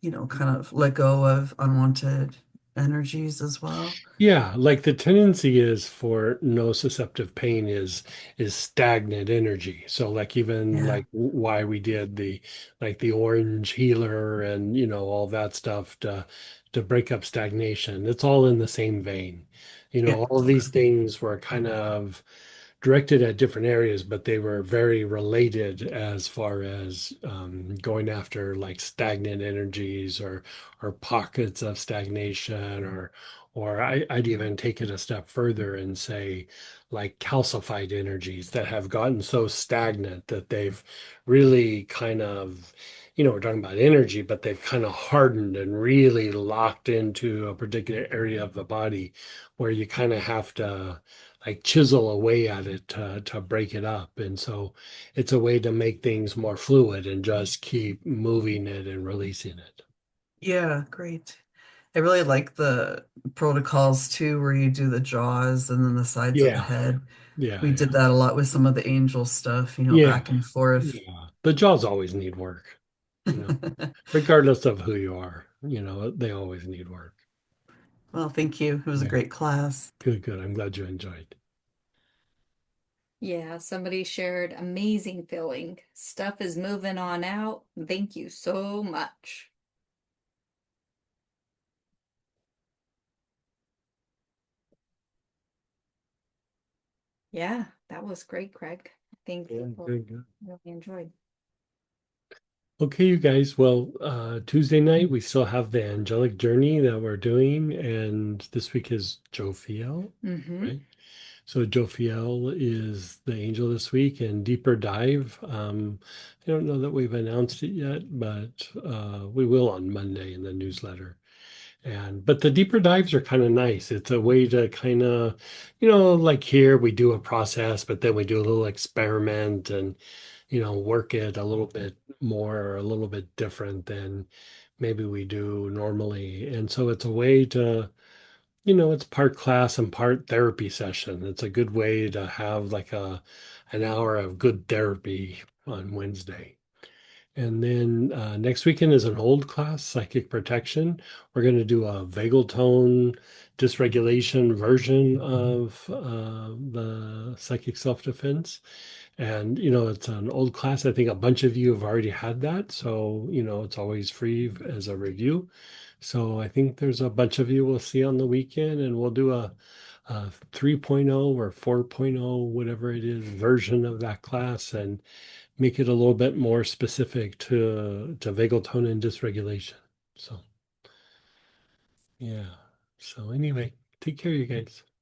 kind of let go of unwanted energies as well?
Yeah, like the tendency is for nociceptive pain is stagnant energy. So like even
Yeah.
like why we did the like the orange healer and all that stuff to break up stagnation. It's all in the same vein.
Yeah.
All of these things were kind of directed at different areas, but they were very related as far as going after like stagnant energies or pockets of stagnation or I'd even take it a step further and say like calcified energies that have gotten so stagnant that they've really kind of, we're talking about energy, but they've kind of hardened and really locked into a particular area of the body where you kind of have to like chisel away at it to break it up. And so it's a way to make things more fluid and just keep moving it and releasing it.
Yeah, great. I really like the protocols too, where you do the jaws and then the sides of the
Yeah,
head.
yeah,
We
yeah.
did that a lot with some of the angel stuff,
Yeah,
back and forth.
yeah. The jaws always need work, regardless of who you are, they always need work.
Well, thank you. It was a
Yeah,
great class.
good, good. I'm glad you enjoyed.
Yeah, somebody shared amazing feeling. Stuff is moving on out. Thank you so much. Yeah, that was great, Craig. I think
Yeah,
people
good, good.
really enjoyed.
Okay, you guys. Well, Tuesday night we still have the angelic journey that we're doing, and this week is Jophiel,
Mm-hmm.
right? So Jophiel is the angel this week, and deeper dive. I don't know that we've announced it yet, but we will on Monday in the newsletter. And but the deeper dives are kind of nice. It's a way to kind of, like here we do a process, but then we do a little experiment and work it a little bit more or a little bit different than maybe we do normally. And so it's a way to, it's part class and part therapy session. It's a good way to have like an hour of good therapy on Wednesday. And then next weekend is an old class, psychic protection. We're going to do a vagal tone dysregulation version of the psychic self-defense. And, it's an old class. I think a bunch of you have already had that. So, it's always free as a review. So I think there's a bunch of you we'll see on the weekend, and we'll do a 3.0 or 4.0, whatever it is, version of that class. And make it a little bit more specific to vagal tone and dysregulation. So yeah. So anyway, take care, you guys.